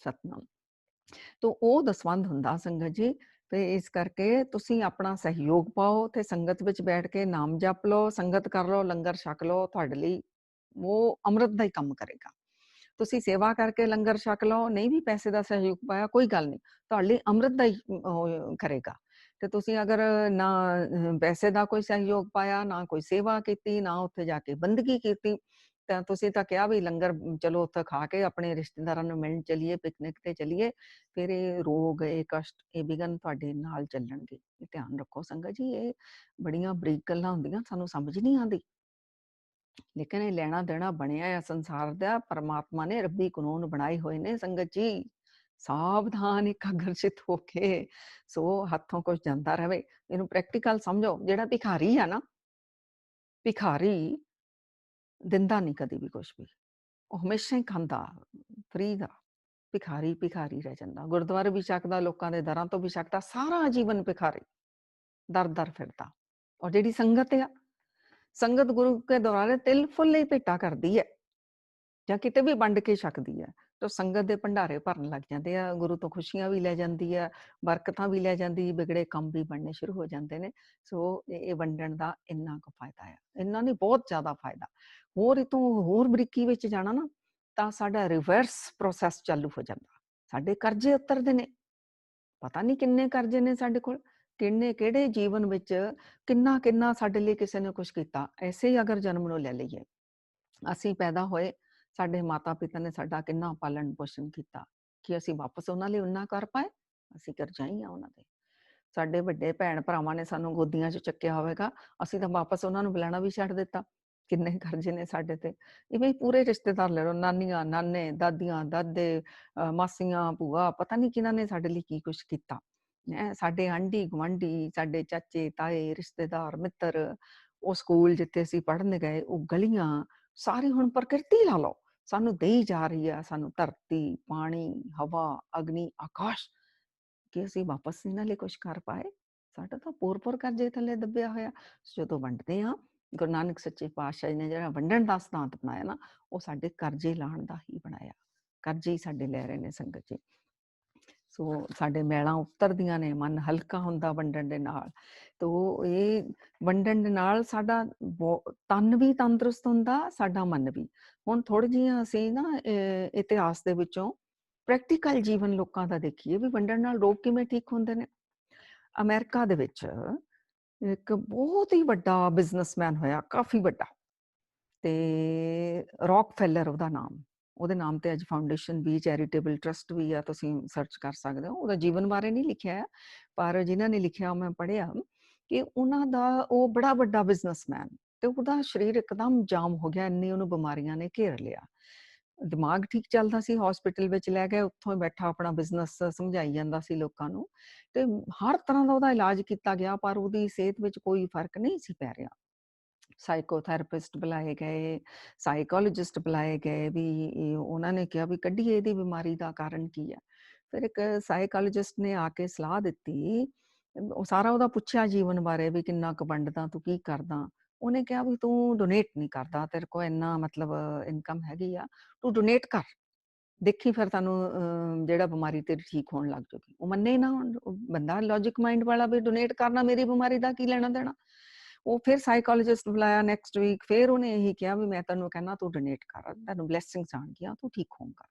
ਸਤਨਾਮ। ਤੋ ਉਹ ਦਸਵੰਧ ਹੁੰਦਾ ਸੰਗਤ ਜੀ। ਤੇ ਇਸ ਕਰਕੇ ਤੁਸੀਂ ਆਪਣਾ ਸਹਿਯੋਗ ਪਾਓ ਤੇ ਸੰਗਤ ਵਿੱਚ ਬੈਠ ਕੇ ਨਾਮ ਜਪ ਲਓ, ਸੰਗਤ ਕਰ ਲਓ, ਲੰਗਰ ਛਕ ਲਓ, ਤੁਹਾਡੇ ਲਈ ਉਹ ਅੰਮ੍ਰਿਤ ਦਾ ਹੀ ਕੰਮ ਕਰੇਗਾ। ਤੁਸੀਂ ਸੇਵਾ ਕਰਕੇ ਲੰਗਰ ਛਕ ਲਓ, ਨਹੀਂ ਵੀ ਪੈਸੇ ਦਾ ਸਹਿਯੋਗ ਪਾਇਆ, ਕੋਈ ਗੱਲ ਨਹੀਂ, ਤੁਹਾਡੇ ਲਈ ਅੰਮ੍ਰਿਤ ਦਾ ਹੀ ਕਰੇਗਾ। ਤੇ ਤੁਸੀਂ ਅਗਰ ਨਾ ਪੈਸੇ ਦਾ ਕੋਈ ਸਹਿਯੋਗ ਪਾਇਆ, ਨਾ ਕੋਈ ਸੇਵਾ ਕੀਤੀ, ਨਾ ਉੱਥੇ ਜਾ ਕੇ ਬੰਦਗੀ ਕੀਤੀ, ਤਾਂ ਤੁਸੀਂ ਤਾਂ ਕਿਹਾ ਵੀ ਲੰਗਰ ਚਲੋ ਉੱਥੇ ਖਾ ਕੇ ਆਪਣੇ ਰਿਸ਼ਤੇਦਾਰਾਂ ਨੂੰ ਮਿਲਣ ਚਲੀਏ, ਪਿਕਨਿਕ ਤੇ ਚਲੀਏ, ਫਿਰ ਇਹ ਰੋਗ, ਇਹ ਕਸ਼ਟ, ਇਹ ਵਿਘਨ ਤੁਹਾਡੇ ਨਾਲ ਚੱਲਣਗੇ। ਇਹ ਧਿਆਨ ਰੱਖੋ ਸੰਗਤ ਜੀ। ਇਹ ਬੜੀਆਂ ਬਰੀਕ ਗੱਲਾਂ ਹੁੰਦੀਆਂ, ਸਾਨੂੰ ਸਮਝ ਨਹੀਂ ਆਉਂਦੀ, ਲੇਕਿਨ ਇਹ ਲੈਣਾ ਦੇਣਾ ਬਣਿਆ ਆ ਸੰਸਾਰ ਦਾ, ਪਰਮਾਤਮਾ ਨੇ ਰੱਬੀ ਕਾਨੂੰਨ ਬਣਾਏ ਹੋਏ ਨੇ ਸੰਗਤ ਜੀ। ਸਾਵਧਾਨ, ਇਕਾਗਰਚਿਤ ਹੋ ਕੇ ਸੋ ਹੱਥੋਂ ਕੁਝ ਜਾਂਦਾ ਰਵੇ। ਇਹਨੂੰ ਪ੍ਰੈਕਟੀਕਲ ਸਮਝੋ। ਜਿਹੜਾ ਭਿਖਾਰੀ ਆ ਨਾ, ਭਿਖਾਰੀ ਦਿੰਦਾ ਨਹੀਂ ਕਦੀ ਵੀ ਕੁਛ ਵੀ, ਉਹ ਹਮੇਸ਼ਾ ਹੀ ਖਾਂਦਾ ਫ੍ਰੀ ਦਾ। ਭਿਖਾਰੀ ਭਿਖਾਰੀ ਰਹਿ ਜਾਂਦਾ, ਗੁਰਦੁਆਰੇ ਵੀ ਛਕਦਾ, ਲੋਕਾਂ ਦੇ ਦਰਾਂ ਤੋਂ ਵੀ ਛਕਦਾ, ਸਾਰਾ ਜੀਵਨ ਭਿਖਾਰੀ ਦਰ ਦਰ ਫਿਰਦਾ। ਔਰ ਜਿਹੜੀ ਸੰਗਤ ਆ, ਸੰਗਤ ਗੁਰੂ ਕੇ ਦੁਆਰੇ ਤਿਲ ਫੁੱਲ ਹੀ ਭੇਟਾ ਕਰਦੀ ਹੈ, ਜਾਂ ਕਿਤੇ ਵੀ ਵੰਡ ਕੇ ਛਕਦੀ ਹੈ, ਤਾਂ ਸੰਗਤ ਦੇ ਭੰਡਾਰੇ ਭਰਨ ਲੱਗ ਜਾਂਦੇ ਆ, ਗੁਰੂ ਤੋਂ ਖੁਸ਼ੀਆਂ ਵੀ ਲੈ ਜਾਂਦੀ ਆ, ਬਰਕਤਾਂ ਵੀ ਲੈ ਜਾਂਦੀ, ਵਿਗੜੇ ਕੰਮ ਵੀ ਬਣਨੇ ਸ਼ੁਰੂ ਹੋ ਜਾਂਦੇ ਨੇ। ਸੋ ਇਹ ਵੰਡਣ ਦਾ ਇੰਨਾ ਕੁ ਫਾਇਦਾ ਆ, ਇੰਨਾ ਨਹੀਂ, ਬਹੁਤ ਜ਼ਿਆਦਾ ਫਾਇਦਾ। ਹੋਰ ਇਹ ਤੋਂ ਹੋਰ ਬਰੀਕੀ ਵਿੱਚ ਜਾਣਾ ਨਾ, ਤਾਂ ਸਾਡਾ ਰਿਵਰਸ ਪ੍ਰੋਸੈਸ ਚਾਲੂ ਹੋ ਜਾਂਦਾ। ਸਾਡੇ ਕਰਜ਼ੇ ਉਤਰਦੇ ਨੇ, ਪਤਾ ਨਹੀਂ ਕਿੰਨੇ ਕਰਜ਼ੇ ਨੇ ਸਾਡੇ ਕੋਲ, ਕਿੰਨੇ ਕਿਹੜੇ ਜੀਵਨ ਵਿੱਚ ਕਿੰਨਾ ਕਿੰਨਾ ਸਾਡੇ ਲਈ ਕਿਸੇ ਨੇ ਕੁਛ ਕੀਤਾ। ਐਸੇ ਹੀ ਅਗਰ ਜਨਮ ਨੂੰ ਲੈ ਲਈਏ, ਅਸੀਂ ਪੈਦਾ ਹੋਏ, ਸਾਡੇ ਮਾਤਾ ਪਿਤਾ ਨੇ ਸਾਡਾ ਕਿੰਨਾ ਪਾਲਣ ਪੋਸ਼ਣ ਕੀਤਾ, ਕਿ ਅਸੀਂ ਵਾਪਸ ਉਹਨਾਂ ਲਈ ਉਨਾ ਕਰ ਪਾਏ? ਅਸੀਂ ਕਰਜ਼ਾਈ ਆ ਉਹਨਾਂ ਦੇ। ਸਾਡੇ ਵੱਡੇ ਭੈਣ ਭਰਾਵਾਂ ਨੇ ਸਾਨੂੰ ਗੋਦੀਆਂ 'ਚ ਚੱਕਿਆ ਹੋਵੇਗਾ, ਅਸੀਂ ਤਾਂ ਵਾਪਸ ਉਹਨਾਂ ਨੂੰ ਬੁਲਾਣਾ ਵੀ ਛੱਡ ਦਿੱਤਾ। ਕਿੰਨੇ ਕਰਜ਼ੇ ਨੇ ਸਾਡੇ ਤੇ। ਇਵੇਂ ਹੀ ਪੂਰੇ ਰਿਸ਼ਤੇਦਾਰ ਲੈ ਲਓ, ਨਾਨੀਆਂ, ਨਾਨੇ, ਦਾਦੀਆਂ, ਦਾਦੇ, ਮਾਸੀਆਂ, ਭੂਆ, ਪਤਾ ਨਹੀਂ ਕਿਹਨਾਂ ਨੇ ਸਾਡੇ ਲਈ ਕੀ ਕੁਛ ਕੀਤਾ। ਸਾਡੇ ਆਂਢੀ ਗੁਆਂਢੀ, ਸਾਡੇ ਚਾਚੇ, ਤਾਏ, ਰਿਸ਼ਤੇਦਾਰ, ਮਿੱਤਰ, ਉਹ ਸਕੂਲ ਜਿੱਥੇ ਅਸੀਂ ਪੜ੍ਹਨ ਗਏ, ਉਹ ਗਲੀਆਂ, ਸਾਰੀ ਹੁਣ ਪ੍ਰਕਿਰਤੀ ਲਾ ਲਓ, ਸਾਨੂੰ ਦੇਈ ਜਾ ਰਹੀ ਆ, ਸਾਨੂੰ ਧਰਤੀ, ਪਾਣੀ, ਹਵਾ, ਅਗਨੀ, ਆਕਾਸ਼, ਕਿ ਅਸੀਂ ਵਾਪਸ ਇਹਨਾਂ ਲਈ ਕੁਛ ਕਰ ਪਾਏ। ਸਾਡਾ ਤਾਂ ਪੂਰ ਕਰਜ਼ੇ ਥੱਲੇ ਦੱਬਿਆ ਹੋਇਆ। ਜਦੋਂ ਵੰਡਦੇ ਹਾਂ, ਗੁਰੂ ਨਾਨਕ ਸੱਚੇ ਪਾਤਸ਼ਾਹ ਜੀ ਨੇ ਜਿਹੜਾ ਵੰਡਣ ਦਾ ਸਿਧਾਂਤ ਬਣਾਇਆ ਨਾ, ਉਹ ਸਾਡੇ ਕਰਜ਼ੇ ਲਾਉਣ ਦਾ ਹੀ ਬਣਾਇਆ। ਕਰਜ਼ੇ ਹੀ ਸਾਡੇ ਲੈ ਰਹੇ ਨੇ ਸੰਗਤ ਜੀ। ਸੋ ਸਾਡੇ ਮੈਲਾਂ ਉਤਰਦੀਆਂ ਨੇ, ਮਨ ਹਲਕਾ ਹੁੰਦਾ ਵੰਡਣ ਦੇ ਨਾਲ। ਤੋ ਇਹ ਵੰਡਣ ਦੇ ਨਾਲ ਸਾਡਾ ਤਨ ਵੀ ਤੰਦਰੁਸਤ ਹੁੰਦਾ, ਸਾਡਾ ਮਨ ਵੀ। ਹੁਣ ਥੋੜ੍ਹੀ ਜਿਹੀਆਂ ਅਸੀਂ ਨਾ ਇਤਿਹਾਸ ਦੇ ਵਿੱਚੋਂ ਪ੍ਰੈਕਟੀਕਲ ਜੀਵਨ ਲੋਕਾਂ ਦਾ ਦੇਖੀਏ ਵੀ ਵੰਡਣ ਨਾਲ ਰੋਗ ਕਿਵੇਂ ਠੀਕ ਹੁੰਦੇ ਨੇ। ਅਮਰੀਕਾ ਦੇ ਵਿੱਚ ਇੱਕ ਬਹੁਤ ਹੀ ਵੱਡਾ ਬਿਜ਼ਨਸਮੈਨ ਹੋਇਆ, ਕਾਫੀ ਵੱਡਾ, ਤੇ ਰੌਕਫੈਲਰ ਉਹਦਾ ਨਾਮ। ਉਹਦੇ ਨਾਮ ਤੇ ਅੱਜ ਫਾਊਂਡੇਸ਼ਨ ਵੀ, ਚੈਰੀਟੇਬਲ ਟਰਸਟ ਵੀ ਆ, ਤੁਸੀਂ ਸਰਚ ਕਰ ਸਕਦੇ ਹੋ। ਉਹਦਾ ਜੀਵਨ ਬਾਰੇ ਨਹੀਂ ਲਿਖਿਆ ਹੈ, ਪਰ ਜਿਨ੍ਹਾਂ ਨੇ ਲਿਖਿਆ ਮੈਂ ਪੜ੍ਹਿਆ ਕਿ ਉਹਨਾਂ ਦਾ, ਉਹ ਬੜਾ ਵੱਡਾ ਬਿਜ਼ਨਸਮੈਨ, ਤੇ ਉਹਦਾ ਸਰੀਰ ਇੱਕਦਮ ਜਾਮ ਹੋ ਗਿਆ, ਇੰਨੀ ਉਹਨੂੰ ਬਿਮਾਰੀਆਂ ਨੇ ਘੇਰ ਲਿਆ। ਦਿਮਾਗ ਠੀਕ ਚੱਲਦਾ ਸੀ, ਹਸਪੀਟਲ ਵਿੱਚ ਲੈ ਗਏ, ਉੱਥੋਂ ਹੀ ਬੈਠਾ ਆਪਣਾ ਬਿਜ਼ਨਸ ਸਮਝਾਈ ਜਾਂਦਾ ਸੀ ਲੋਕਾਂ ਨੂੰ, ਤੇ ਹਰ ਤਰ੍ਹਾਂ ਦਾ ਉਹਦਾ ਇਲਾਜ ਕੀਤਾ ਗਿਆ, ਪਰ ਉਹਦੀ ਸਿਹਤ ਵਿੱਚ ਕੋਈ ਫਰਕ ਨਹੀਂ ਸੀ ਪੈ ਰਿਹਾ। ਸਾਈਕੋਥੈਰੇਪਿਸਟ ਬੁਲਾਏ ਗਏ, ਸਾਈਕੋਲੋਜਿਸਟ ਬੁਲਾਏ ਗਏ, ਵੀ ਉਹਨਾਂ ਨੇ ਕਿਹਾ ਵੀ ਕੱਢੀਏ ਇਹਦੀ ਬਿਮਾਰੀ ਦਾ ਕਾਰਨ ਕੀ ਹੈ। ਫਿਰ ਇੱਕ ਸਾਈਕੋਲੋਜਿਸਟ ਨੇ ਆ ਕੇ ਸਲਾਹ ਦਿੱਤੀ, ਉਹ ਸਾਰਾ ਉਹਦਾ ਪੁੱਛਿਆ ਜੀਵਨ ਬਾਰੇ, ਵੀ ਕਿੰਨਾ ਕੁ ਵੰਡਦਾ, ਤੂੰ ਕੀ ਕਰਦਾ। ਉਹਨੇ ਕਿਹਾ ਵੀ ਤੂੰ ਡੋਨੇਟ ਨਹੀਂ ਕਰਦਾ, ਤੇਰੇ ਕੋਲ ਇੰਨਾ ਮਤਲਬ ਇਨਕਮ ਹੈਗੀ ਆ, ਤੂੰ ਡੋਨੇਟ ਕਰ। ਦੇਖੀ ਫਿਰ ਤੁਹਾਨੂੰ ਜਿਹੜਾ ਬਿਮਾਰੀ ਤੇਰੀ ਠੀਕ ਹੋਣ ਲੱਗ ਜੂਗੀ। ਉਹ ਮੰਨੇ ਹੀ ਨਾ ਹੁਣ, ਉਹ ਬੰਦਾ ਲੌਜਿਕ ਮਾਈਂਡ ਵਾਲਾ ਵੀ ਡੋਨੇਟ ਕਰਨਾ ਮੇਰੀ ਬਿਮਾਰੀ ਦਾ ਕੀ ਲੈਣਾ ਦੇਣਾ। ਉਹ ਫਿਰ ਸਾਈਕੋਲੋਜਿਸਟ ਬੁਲਾਇਆ ਨੈਕਸਟ ਵੀਕ, ਫਿਰ ਉਹਨੇ ਇਹੀ ਕਿਹਾ ਵੀ ਮੈਂ ਤੈਨੂੰ ਕਹਿੰਦਾ ਤੂੰ ਡੋਨੇਟ ਕਰ, ਤੈਨੂੰ ਬਲੈਸਿੰਗਸ ਆਉਣਗੀਆਂ, ਤੂੰ ਠੀਕ ਹੋਊਗਾ।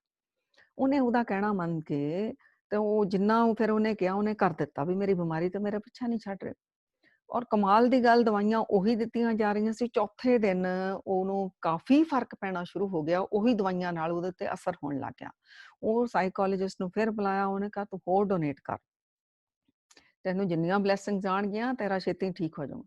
ਉਹਨੇ ਉਹਦਾ ਕਹਿਣਾ ਮੰਨ ਕੇ ਤੇ ਉਹ ਜਿੰਨਾ ਉਹ ਫਿਰ ਉਹਨੇ ਕਿਹਾ ਉਹਨੇ ਕਰ ਦਿੱਤਾ ਵੀ ਮੇਰੀ ਬਿਮਾਰੀ ਤੇ ਮੇਰਾ ਪਿੱਛਾ ਨਹੀਂ ਛੱਡ ਰਹੀ। ਔਰ ਕਮਾਲ ਦੀ ਗੱਲ ਦਵਾਈਆਂ ਉਹੀ ਦਿੱਤੀਆਂ ਜਾ ਰਹੀਆਂ ਸੀ। ਚੌਥੇ ਦਿਨ ਉਹਨੂੰ ਕਾਫ਼ੀ ਫ਼ਰਕ ਪੈਣਾ ਸ਼ੁਰੂ ਹੋ ਗਿਆ। ਉਹੀ ਦਵਾਈਆਂ ਨਾਲ ਉਹਦੇ ਤੇ ਅਸਰ ਹੋਣ ਲੱਗ ਗਿਆ। ਉਹ ਸਾਈਕੋਲੋਜਿਸਟ ਨੂੰ ਫਿਰ ਬੁਲਾਇਆ, ਉਹਨੇ ਕਿਹਾ ਤੂੰ ਹੋਰ ਡੋਨੇਟ ਕਰ। ਤੈਨੂੰ ਜਿੰਨੀਆਂ ਬਲੈਸਿੰਗਸ ਆਉਣਗੀਆਂ ਤੇਰਾ ਛੇਤੀ ਠੀਕ ਹੋ ਜਾਊਗਾ।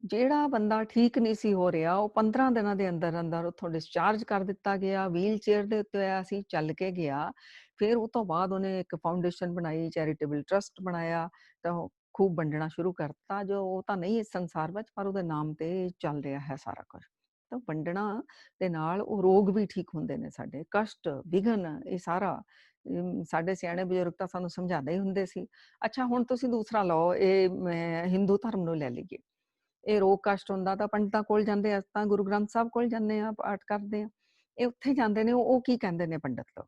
ਜਿਹੜਾ ਬੰਦਾ ਠੀਕ ਨਹੀਂ ਸੀ ਹੋ ਰਿਹਾ, ਉਹ 15 ਦਿਨਾਂ ਦੇ ਅੰਦਰ-ਅੰਦਰ ਉੱਥੋਂ ਡਿਸਚਾਰਜ ਕਰ ਦਿੱਤਾ ਗਿਆ। ਵੀਲ ਚੇਅਰ ਦੇ ਉੱਤੇ ਆਇਆ ਸੀ, ਚੱਲ ਕੇ ਗਿਆ। ਫਿਰ ਉਹ ਤੋਂ ਬਾਅਦ ਉਹਨੇ ਇੱਕ ਫਾਊਂਡੇਸ਼ਨ ਬਣਾਈ, ਚੈਰੀਟੇਬਲ ਟਰਸਟ ਬਣਾਇਆ, ਤਾਂ ਉਹ ਖੂਬ ਵੰਡਣਾ ਸ਼ੁਰੂ ਕਰਤਾ। ਜੋ ਉਹ ਤਾਂ ਨਹੀਂ ਇਸ ਸੰਸਾਰ ਵਿੱਚ, ਪਰ ਉਹਦੇ ਨਾਮ ਤੇ ਚੱਲ ਰਿਹਾ ਹੈ ਸਾਰਾ ਕੁਝ। ਤਾਂ ਵੰਡਣਾ ਦੇ ਨਾਲ ਉਹ ਰੋਗ ਵੀ ਠੀਕ ਹੁੰਦੇ ਨੇ ਸਾਡੇ, ਕਸ਼ਟ, ਵਿਘਨ, ਇਹ ਸਾਰਾ ਸਾਡੇ ਸਿਆਣੇ ਬਜ਼ੁਰਗ ਤਾਂ ਸਾਨੂੰ ਸਮਝਾਉਂਦੇ ਹੀ ਹੁੰਦੇ ਸੀ। ਅੱਛਾ ਹੁਣ ਤੁਸੀਂ ਦੂਸਰਾ ਲਓ, ਇਹ ਹਿੰਦੂ ਧਰਮ ਨੂੰ ਲੈ ਲਈਏ। ਇਹ ਰੋਗ ਕਸ਼ਟ ਹੁੰਦਾ ਤਾਂ ਪੰਡਤਾਂ ਕੋਲ ਜਾਂਦੇ ਆ, ਤਾਂ ਗੁਰੂ ਗ੍ਰੰਥ ਸਾਹਿਬ ਕੋਲ ਜਾਂਦੇ ਆ, ਪਾਠ ਕਰਦੇ ਆ। ਇਹ ਉੱਥੇ ਜਾਂਦੇ ਨੇ, ਉਹ ਕੀ ਕਹਿੰਦੇ ਨੇ ਪੰਡਤ ਲੋਕ?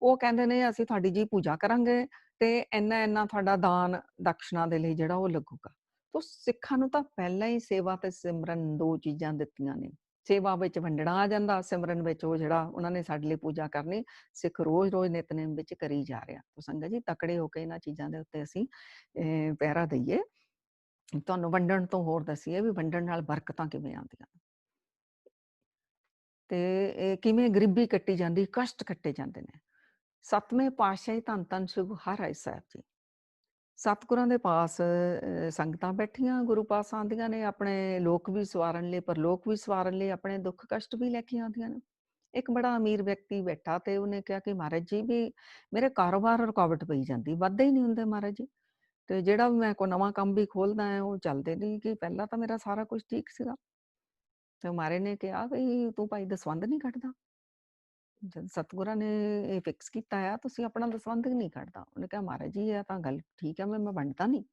ਉਹ ਕਹਿੰਦੇ ਨੇ ਅਸੀਂ ਤੁਹਾਡੀ ਜੀ ਪੂਜਾ ਕਰਾਂਗੇ ਤੇ ਇੰਨਾ-ਇੰਨਾ ਤੁਹਾਡਾ ਦਾਨ ਦਕਸ਼ਨਾ ਦੇ ਲਈ ਜਿਹੜਾ ਉਹ ਲੱਗੂਗਾ। ਤੋ ਸਿੱਖਾਂ ਨੂੰ ਤਾਂ ਪਹਿਲਾਂ ਹੀ ਸੇਵਾ ਤੇ ਸਿਮਰਨ 2 ਚੀਜ਼ਾਂ ਦਿੱਤੀਆਂ ਨੇ। ਸੇਵਾ ਵਿੱਚ ਵੰਡਣਾ ਆ ਜਾਂਦਾ, ਸਿਮਰਨ ਵਿੱਚ ਉਹ ਜਿਹੜਾ ਉਹਨਾਂ ਨੇ ਸਾਡੇ ਲਈ ਪੂਜਾ ਕਰਨੀ, ਸਿੱਖ ਰੋਜ਼-ਰੋਜ਼ ਨਿਤਨੇਮ ਵਿੱਚ ਕਰੀ ਜਾ ਰਿਹਾ। ਤੋ ਸੰਗਤ ਜੀ ਤਕੜੇ ਹੋ ਕੇ ਇਹਨਾਂ ਚੀਜ਼ਾਂ ਦੇ ਉੱਤੇ ਅਸੀਂ ਪਹਿਰਾ ਦਈਏ। ਤੁਹਾਨੂੰ ਵੰਡਣ ਤੋਂ ਹੋਰ ਦੱਸੀਏ ਵੀ ਵੰਡਣ ਨਾਲ ਬਰਕਤਾਂ ਕਿਵੇਂ ਆਉਂਦੀਆਂ ਤੇ ਇਹ ਕਿਵੇਂ ਗਰੀਬੀ ਕੱਟੀ ਜਾਂਦੀ, ਕਸ਼ਟ ਕੱਟੇ ਜਾਂਦੇ ਨੇ। 7ਵੇਂ ਪਾਤਸ਼ਾਹੀ ਧੰਨ ਧੰਨ ਸ੍ਰੀ ਗੁਰੂ ਹਰਿਰਾਏ ਸਾਹਿਬ ਜੀ, ਸਤਿਗੁਰਾਂ ਦੇ ਪਾਸ ਸੰਗਤਾਂ ਬੈਠੀਆਂ, ਗੁਰੂ ਪਾਸ ਆਉਂਦੀਆਂ ਨੇ, ਆਪਣੇ ਲੋਕ ਵੀ ਸਵਾਰਨ ਲਈ, ਪਰਲੋਕ ਵੀ ਸਵਾਰਨ ਲਈ, ਆਪਣੇ ਦੁੱਖ ਕਸ਼ਟ ਵੀ ਲੈ ਕੇ ਆਉਂਦੀਆਂ ਨੇ। ਇੱਕ ਬੜਾ ਅਮੀਰ ਵਿਅਕਤੀ ਬੈਠਾ ਤੇ ਉਹਨੇ ਕਿਹਾ ਕਿ ਮਹਾਰਾਜ ਜੀ ਵੀ ਮੇਰੇ ਕਾਰੋਬਾਰ ਰੁਕਾਵਟ ਪਈ ਜਾਂਦੀ, ਵੱਧਦੇ ਹੀ ਨਹੀਂ ਹੁੰਦੇ ਮਹਾਰਾਜ ਜੀ। ਤੇ ਜਿਹੜਾ ਵੀ ਮੈਂ ਕੋਈ ਨਵਾਂ ਕੰਮ ਵੀ ਖੋਲਦਾ ਹੈ ਉਹ ਚੱਲਦੇ ਨਹੀਂ, ਕਿ ਪਹਿਲਾਂ ਤਾਂ ਮੇਰਾ ਸਾਰਾ ਕੁਝ ਠੀਕ ਸੀਗਾ। ਤੇ ਮਹਾਰਾਜ ਨੇ ਕਿਹਾ ਵੀ ਤੂੰ ਭਾਈ ਦਸਵੰਧ ਨਹੀਂ ਕੱਢਦਾ। ਜਦ ਸਤਿਗੁਰਾਂ ਨੇ ਇਹ ਫਿਕਸ ਕੀਤਾ ਆ, ਤੁਸੀਂ ਆਪਣਾ ਦਸਵੰਧ ਨਹੀਂ ਕੱਢਦਾ। ਉਹਨੇ ਕਿਹਾ ਮਹਾਰਾਜ ਜੀ ਇਹ ਤਾਂ ਗੱਲ ਠੀਕ ਹੈ, ਮੈਂ ਵੰਡਦਾ ਨਹੀਂ।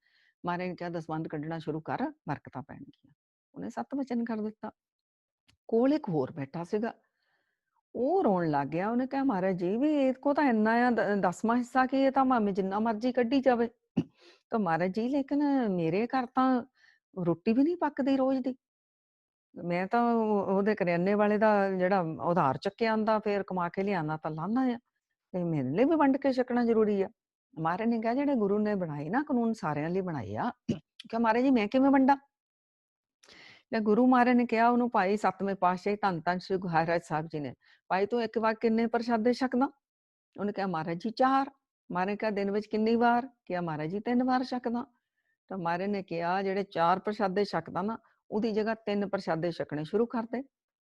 ਮਹਾਰਾਜ ਨੇ ਕਿਹਾ ਦਸਵੰਧ ਕੱਢਣਾ ਸ਼ੁਰੂ ਕਰ, ਬਰਕਤਾਂ ਪੈਣਗੀਆਂ। ਉਹਨੇ ਸਤ ਵਚਨ ਕਰ ਦਿੱਤਾ। ਕੋਲ ਇੱਕ ਹੋਰ ਬੈਠਾ ਸੀਗਾ, ਉਹ ਰੋਣ ਲੱਗ ਗਿਆ। ਉਹਨੇ ਕਿਹਾ ਮਹਾਰਾਜ ਜੀ ਵੀ ਇਹ ਕੋ ਤਾਂ ਇੰਨਾ ਆ 10ਵਾਂ ਹਿੱਸਾ ਕੀ, ਇਹ ਤਾਂ ਭਾਵੇਂ ਜਿੰਨਾ ਮਰਜ਼ੀ ਕੱਢੀ ਜਾਵੇ। ਤਾਂ ਮਹਾਰਾਜ ਜੀ ਲੇਕਿਨ ਮੇਰੇ ਘਰ ਤਾਂ ਰੋਟੀ ਵੀ ਨਹੀਂ ਪੱਕਦੀ ਰੋਜ਼ ਦੀ। ਮੈਂ ਤਾਂ ਉਹਦੇ ਕਰਿਆਨੇ ਵਾਲੇ ਦਾ ਜਿਹੜਾ ਉਧਾਰ ਚੱਕਿਆ ਆਂਦਾ, ਫਿਰ ਕਮਾ ਕੇ ਲਿਆਉਣਾ ਤਾਂ ਲਾਹਨਾ ਆ, ਤੇ ਮੇਰੇ ਲਈ ਵੀ ਵੰਡ ਕੇ ਛਕਣਾ ਜ਼ਰੂਰੀ ਆ। ਮਹਾਰਾਜ ਨੇ ਕਿਹਾ ਜਿਹੜੇ ਗੁਰੂ ਨੇ ਬਣਾਏ ਨਾ ਕਾਨੂੰਨ ਸਾਰਿਆਂ ਲਈ ਬਣਾਏ ਆ। ਕਿਹਾ ਮਹਾਰਾਜ ਜੀ ਮੈਂ ਕਿਵੇਂ ਵੰਡਾਂ? ਤੇ ਗੁਰੂ ਮਹਾਰਾਜ ਨੇ ਕਿਹਾ ਉਹਨੂੰ, ਭਾਈ 7ਵੇਂ ਪਾਤਸ਼ਾਹੀ ਧੰਨ ਧੰਨ ਸ੍ਰੀ ਗੁਰੂ ਹਰਿਰਾਏ ਸਾਹਿਬ ਜੀ ਨੇ, ਭਾਈ ਤੂੰ ਇੱਕ ਵਾਰ ਕਿੰਨੇ ਪ੍ਰਸ਼ਾਦੇ ਛਕਦਾ? ਉਹਨੇ ਕਿਹਾ ਮਹਾਰਾਜ ਜੀ 4। ਮਹਾਰਾਜ ਨੇ ਕਿਹਾ ਦਿਨ ਵਿੱਚ ਕਿੰਨੀ ਵਾਰ? ਕਿਹਾ ਮਹਾਰਾਜ ਜੀ 3 ਵਾਰ ਛਕਦਾ। ਤਾਂ ਮਹਾਰਾਜ ਨੇ ਕਿਹਾ ਜਿਹੜੇ 4 ਪ੍ਰਸ਼ਾਦੇ ਛਕਦਾ ਨਾ, ਉਹਦੀ ਜਗ੍ਹਾ 3 ਪ੍ਰਸ਼ਾਦੇ ਛਕਣੇ ਸ਼ੁਰੂ ਕਰ ਦੇ।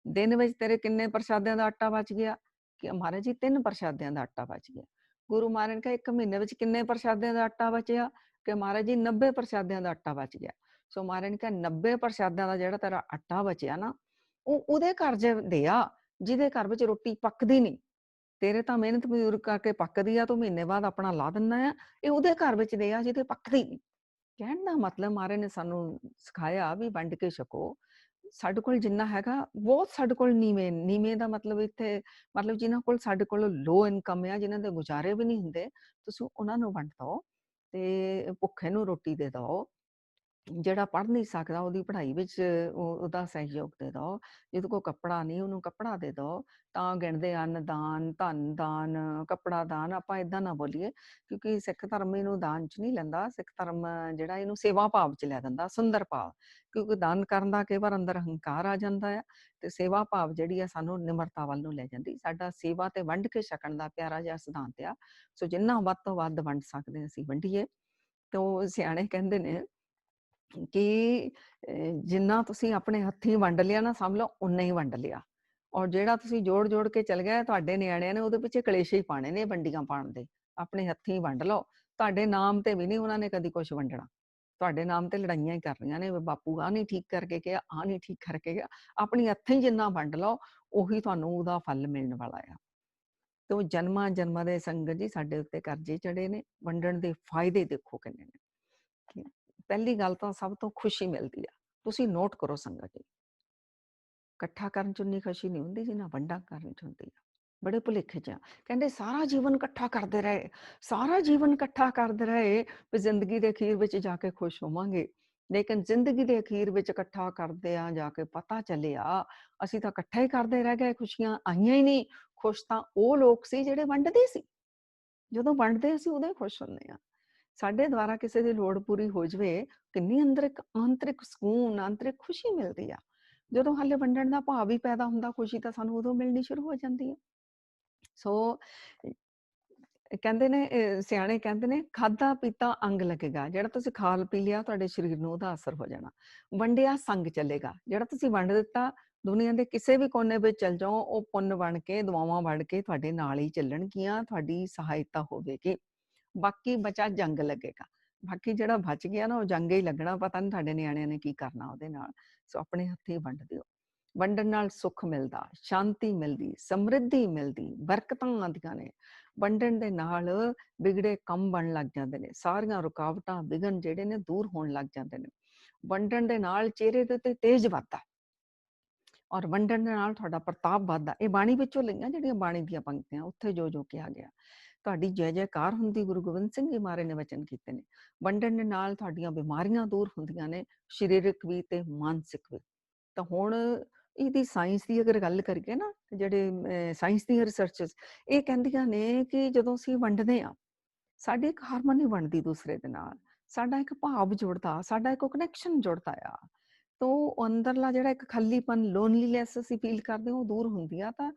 ਦਿਨ ਵਿੱਚ ਤੇਰੇ ਕਿੰਨੇ ਪ੍ਰਸ਼ਾਦਿਆਂ ਦਾ ਆਟਾ ਬਚ ਗਿਆ? ਕਿ ਮਹਾਰਾਜ ਜੀ 3 ਪ੍ਰਸ਼ਾਦਿਆਂ ਦਾ ਆਟਾ ਬਚ ਗਿਆ। ਗੁਰੂ ਮਹਾਰਾਜ ਨੇ ਕਿਹਾ 1 ਮਹੀਨੇ ਵਿੱਚ ਕਿੰਨੇ ਪ੍ਰਸ਼ਾਦਿਆਂ ਦਾ ਆਟਾ ਬਚਿਆ? ਕਿ ਮਹਾਰਾਜ ਜੀ 90 ਪ੍ਰਸ਼ਾਦਿਆਂ ਦਾ ਆਟਾ ਬਚ ਗਿਆ। ਸੋ ਮਹਾਰਾਜ ਨੇ ਕਿਹਾ 90 ਪ੍ਰਸ਼ਾਦਿਆਂ ਦਾ ਜਿਹੜਾ ਤੇਰਾ ਆਟਾ ਬਚਿਆ ਨਾ, ਉਹ ਉਹਦੇ ਘਰ ਦੇ ਆ ਜਿਹਦੇ ਘਰ ਵਿੱਚ ਰੋਟੀ ਪੱਕਦੀ ਨਹੀਂ। ਤੇਰੇ ਤਾਂ ਮਿਹਨਤ ਮਜ਼ਦੂਰ ਕਰਕੇ ਪੱਕਦੀ ਆ, ਤੂੰ ਮਹੀਨੇ ਬਾਅਦ ਆਪਣਾ ਲਾ ਦਿੰਦਾ ਆ। ਇਹ ਉਹਦੇ ਘਰ ਵਿੱਚ ਦੇ ਆ ਜਿਹਦੇ ਪੱਕਦੀ ਨਹੀਂ। ਕਹਿਣ ਦਾ ਮਤਲਬ ਮਹਾਰਾਜ ਨੇ ਸਾਨੂੰ ਸਿਖਾਇਆ ਵੀ ਵੰਡ ਕੇ ਛਕੋ। ਸਾਡੇ ਕੋਲ ਜਿੰਨਾ ਹੈਗਾ ਬਹੁਤ, ਸਾਡੇ ਕੋਲ ਨੀਵੇਂ ਨੀਵੇਂ ਦਾ ਮਤਲਬ ਇੱਥੇ ਮਤਲਬ ਜਿਨ੍ਹਾਂ ਕੋਲ ਸਾਡੇ ਕੋਲ ਲੋ ਇਨਕਮ ਆ, ਜਿਨ੍ਹਾਂ ਦੇ ਗੁਜ਼ਾਰੇ ਵੀ ਨਹੀਂ ਹੁੰਦੇ, ਤੁਸੀਂ ਉਹਨਾਂ ਨੂੰ ਵੰਡ ਦਿਓ ਤੇ ਭੁੱਖੇ ਨੂੰ ਰੋਟੀ ਦੇ ਦਿਓ। ਜਿਹੜਾ ਪੜ੍ਹ ਨਹੀਂ ਸਕਦਾ ਉਹਦੀ ਪੜ੍ਹਾਈ ਵਿੱਚ ਉਹਦਾ ਸਹਿਯੋਗ ਦੇ ਦਿਓ। ਜਿਹਦੇ ਕੋਲ ਕੱਪੜਾ ਨਹੀਂ ਉਹਨੂੰ ਕੱਪੜਾ ਦੇ ਦਿਓ। ਤਾਂ ਗਿਣਦੇ ਅੰਨ ਦਾਨ, ਧਨ ਦਾਨ, ਕੱਪੜਾ ਦਾਨ। ਆਪਾਂ ਏਦਾਂ ਨਾ ਬੋਲੀਏ, ਕਿਉਂਕਿ ਸਿੱਖ ਧਰਮ ਇਹਨੂੰ ਦਾਨ 'ਚ ਨਹੀਂ ਲੈਂਦਾ। ਸਿੱਖ ਧਰਮ ਜਿਹੜਾ ਇਹਨੂੰ ਸੇਵਾ ਭਾਵ 'ਚ ਲੈ ਦਿੰਦਾ, ਸੁੰਦਰ ਭਾਵ। ਕਿਉਂਕਿ ਦਾਨ ਕਰਨ ਦਾ ਕਈ ਵਾਰ ਅੰਦਰ ਹੰਕਾਰ ਆ ਜਾਂਦਾ ਆ, ਤੇ ਸੇਵਾ ਭਾਵ ਜਿਹੜੀ ਆ ਸਾਨੂੰ ਨਿਮਰਤਾ ਵੱਲ ਨੂੰ ਲੈ ਜਾਂਦੀ। ਸਾਡਾ ਸੇਵਾ ਤੇ ਵੰਡ ਕੇ ਛਕਣ ਦਾ ਪਿਆਰਾ ਜਿਹਾ ਸਿਧਾਂਤ ਆ। ਸੋ ਜਿੰਨਾ ਵੱਧ ਤੋਂ ਵੱਧ ਵੰਡ ਸਕਦੇ ਅਸੀਂ ਵੰਡੀਏ। ਤੇ ਸਿਆਣੇ ਕਹਿੰਦੇ ਨੇ ਕਿ ਜਿੰਨਾ ਤੁਸੀਂ ਆਪਣੇ ਹੱਥੀਂ ਵੰਡ ਲਿਆ ਨਾ, ਸਮਝ ਲਓ ਓਨਾ ਹੀ ਵੰਡ ਲਿਆ। ਔਰ ਜਿਹੜਾ ਤੁਸੀਂ ਜੋੜ-ਜੋੜ ਕੇ ਚਲ ਗਏ, ਤੁਹਾਡੇ ਨਿਆਣਿਆਂ ਨੇ ਉਹਦੇ ਪਿੱਛੇ ਕਲੇਸ਼ ਹੀ ਪਾਣੇ ਨੇ ਵੰਡੀਆਂ ਪਾਉਣ ਦੇ। ਆਪਣੇ ਹੱਥੀਂ ਵੰਡ ਲਓ। ਤੁਹਾਡੇ ਨਾਮ ਤੇ ਵੀ ਨਹੀਂ ਉਹਨਾਂ ਨੇ ਕਦੀ ਕੁਛ ਵੰਡਣਾ। ਤੁਹਾਡੇ ਨਾਮ ਤੇ ਲੜਾਈਆਂ ਹੀ ਕਰਨੀਆਂ ਨੇ, ਵੀ ਬਾਪੂ ਆਹ ਨਹੀਂ ਠੀਕ ਕਰਕੇ ਗਿਆ, ਆਹ ਨਹੀਂ ਠੀਕ ਕਰਕੇ ਗਿਆ। ਆਪਣੀ ਹੱਥੀਂ ਜਿੰਨਾ ਵੰਡ ਲਓ, ਉਹੀ ਤੁਹਾਨੂੰ ਉਹਦਾ ਫਲ ਮਿਲਣ ਵਾਲਾ ਆ। ਤੇ ਉਹ ਜਨਮਾਂ ਜਨਮਾਂ ਦੇ ਸੰਗਤ ਜੀ ਸਾਡੇ ਉੱਤੇ ਕਰਜ਼ੇ ਚੜੇ ਨੇ। ਵੰਡਣ ਦੇ ਫਾਇਦੇ ਦੇਖੋ ਕਿੰਨੇ ਨੇ। ਪਹਿਲੀ ਗੱਲ ਤਾਂ ਸਭ ਤੋਂ ਖੁਸ਼ੀ ਮਿਲਦੀ ਆ। ਤੁਸੀਂ ਨੋਟ ਕਰੋ ਸੰਗਤ ਜੀ, ਇਕੱਠਾ ਕਰਨ 'ਚ ਉਨੀ ਖੁਸ਼ੀ ਨਹੀਂ ਹੁੰਦੀ ਜਿੰਨਾ ਵੰਡਾਂ ਕਰਨ 'ਚ ਹੁੰਦੀ ਆ। ਬੜੇ ਭੁਲੇਖੇ 'ਚ ਆ। ਕਹਿੰਦੇ ਸਾਰਾ ਜੀਵਨ ਇਕੱਠਾ ਕਰਦੇ ਰਹੇ, ਸਾਰਾ ਜੀਵਨ ਇਕੱਠਾ ਕਰਦੇ ਰਹੇ ਵੀ ਜ਼ਿੰਦਗੀ ਦੇ ਅਖੀਰ ਵਿੱਚ ਜਾ ਕੇ ਖੁਸ਼ ਹੋਵਾਂਗੇ। ਲੇਕਿਨ ਜ਼ਿੰਦਗੀ ਦੇ ਅਖੀਰ ਵਿੱਚ ਇਕੱਠਾ ਕਰਦਿਆਂ ਜਾ ਕੇ ਪਤਾ ਚੱਲਿਆ, ਅਸੀਂ ਤਾਂ ਇਕੱਠਾ ਹੀ ਕਰਦੇ ਰਹਿ ਗਏ, ਖੁਸ਼ੀਆਂ ਆਈਆਂ ਹੀ ਨਹੀਂ। ਖੁਸ਼ ਤਾਂ ਉਹ ਲੋਕ ਸੀ ਜਿਹੜੇ ਵੰਡਦੇ ਸੀ। ਜਦੋਂ ਵੰਡਦੇ ਅਸੀਂ ਉਦੋਂ ਹੀ ਖੁਸ਼ ਹੁੰਦੇ ਹਾਂ। ਸਾਡੇ ਦੁਆਰਾ ਕਿਸੇ ਦੀ ਲੋੜ ਪੂਰੀ ਹੋ ਜਾਵੇ, ਕਿੰਨੀ ਅੰਦਰ ਇੱਕ ਆਂਤਰਿਕ ਸਕੂਨ, ਆਂਤਰਿਕ ਖੁਸ਼ੀ ਮਿਲਦੀ ਆ। ਜਦੋਂ ਹਾਲੇ ਵੰਡਣ ਦਾ ਭਾਵ ਹੀ ਪੈਦਾ ਹੁੰਦਾ, ਖੁਸ਼ੀ ਤਾਂ ਸਾਨੂੰ ਉਦੋਂ ਮਿਲਣੀ ਸ਼ੁਰੂ ਹੋ ਜਾਂਦੀ ਹੈ। ਸੋ ਕਹਿੰਦੇ ਨੇ ਸਿਆਣੇ ਕਹਿੰਦੇ ਨੇ ਖਾਧਾ ਪੀਤਾ ਅੰਗ ਲੱਗੇਗਾ। ਜਿਹੜਾ ਤੁਸੀਂ ਖਾ ਪੀ ਲਿਆ ਤੁਹਾਡੇ ਸਰੀਰ ਨੂੰ ਉਹਦਾ ਅਸਰ ਹੋ ਜਾਣਾ। ਵੰਡਿਆ ਸੰਗ ਚੱਲੇਗਾ। ਜਿਹੜਾ ਤੁਸੀਂ ਵੰਡ ਦਿੱਤਾ ਦੁਨੀਆ ਦੇ ਕਿਸੇ ਵੀ ਕੋਨੇ ਵਿੱਚ ਚਲ ਜਾਓ, ਉਹ ਪੁੰਨ ਬਣ ਕੇ ਦੁਆਵਾਂ ਬਣ ਕੇ ਤੁਹਾਡੇ ਨਾਲ ਹੀ ਚੱਲਣਗੀਆਂ, ਤੁਹਾਡੀ ਸਹਾਇਤਾ ਹੋਵੇਗੀ। ਬਾਕੀ ਬਚਾ ਜੰਗ ਲੱਗੇਗਾ। ਬਾਕੀ ਜਿਹੜਾ ਬਚ ਗਿਆ ਨਾ ਉਹ ਜੰਗ ਹੀ ਲੱਗਣਾ, ਪਤਾ ਨਹੀਂ ਤੁਹਾਡੇ ਨਿਆਣਿਆਂ ਨੇ ਕੀ ਕਰਨਾ ਉਹਦੇ ਨਾਲ। ਸੋ ਆਪਣੇ ਹੱਥੀਂ ਵੰਡ ਦਿਓ। ਵੰਡਣ ਨਾਲ ਸੁੱਖ ਮਿਲਦਾ, ਸ਼ਾਂਤੀ ਮਿਲਦੀ, ਸਮਰਿੱਧੀ ਮਿਲਦੀ, ਬਰਕਤਾਂ ਆਉਂਦੀਆਂ ਨੇ। ਵੰਡਣ ਦੇ ਨਾਲ ਵਿਗੜੇ ਕੰਮ ਬਣਨ ਲੱਗ ਜਾਂਦੇ ਨੇ। ਸਾਰੀਆਂ ਰੁਕਾਵਟਾਂ, ਵਿਘਨ ਜਿਹੜੇ ਨੇ ਦੂਰ ਹੋਣ ਲੱਗ ਜਾਂਦੇ ਨੇ। ਵੰਡਣ ਦੇ ਨਾਲ ਚਿਹਰੇ ਦੇ ਉੱਤੇ ਤੇਜ ਵੱਧਦਾ ਔਰ ਵੰਡਣ ਦੇ ਨਾਲ ਤੁਹਾਡਾ ਪ੍ਰਤਾਪ ਵੱਧਦਾ। ਇਹ ਬਾਣੀ ਵਿੱਚੋਂ ਲਈਆਂ ਜਿਹੜੀਆਂ ਬਾਣੀ ਦੀਆਂ ਪੰਕਤੀਆਂ, ਉੱਥੇ ਜੋ ਜੋ ਕਿਹਾ ਗਿਆ। ਤੁਹਾਡੀ ਜੈ ਜੈਕਾਰ ਹੁੰਦੀ, ਗੁਰੂ ਗੋਬਿੰਦ ਸਿੰਘ ਜੀ ਮਹਾਰਾਜ ਨੇ ਵਚਨ ਕੀਤੇ ਨੇ। ਵੰਡਣ ਦੇ ਨਾਲ ਤੁਹਾਡੀਆਂ ਬਿਮਾਰੀਆਂ ਦੂਰ ਹੁੰਦੀਆਂ ਨੇ, ਸਰੀਰਕ ਵੀ ਤੇ ਮਾਨਸਿਕ ਵੀ। ਤਾਂ ਹੁਣ ਇਹਦੀ ਸਾਇੰਸ ਦੀ ਅਗਰ ਗੱਲ ਕਰੀਏ ਨਾ, ਜਿਹੜੇ ਸਾਇੰਸ ਦੀਆਂ ਰਿਸਰਚਸ ਇਹ ਕਹਿੰਦੀਆਂ ਨੇ ਕਿ ਜਦੋਂ ਅਸੀਂ ਵੰਡਦੇ ਹਾਂ, ਸਾਡੀ ਇੱਕ ਹਾਰਮੋਨੀ ਬਣਦੀ ਦੂਸਰੇ ਦੇ ਨਾਲ, ਸਾਡਾ ਇੱਕ ਭਾਵ ਜੁੜਦਾ, ਸਾਡਾ ਇੱਕ ਕਨੈਕਸ਼ਨ ਜੁੜਦਾ ਆ। ਤੋ ਅੰਦਰਲਾ ਜਿਹੜਾ ਇੱਕ ਖਾਲੀਪਨ, ਲੋਨਲੀਨੈਸ ਅਸੀਂ ਫੀਲ ਕਰਦੇ ਹਾਂ, ਉਹ ਦੂਰ ਹੁੰਦੀ ਆ। ਤਾਂ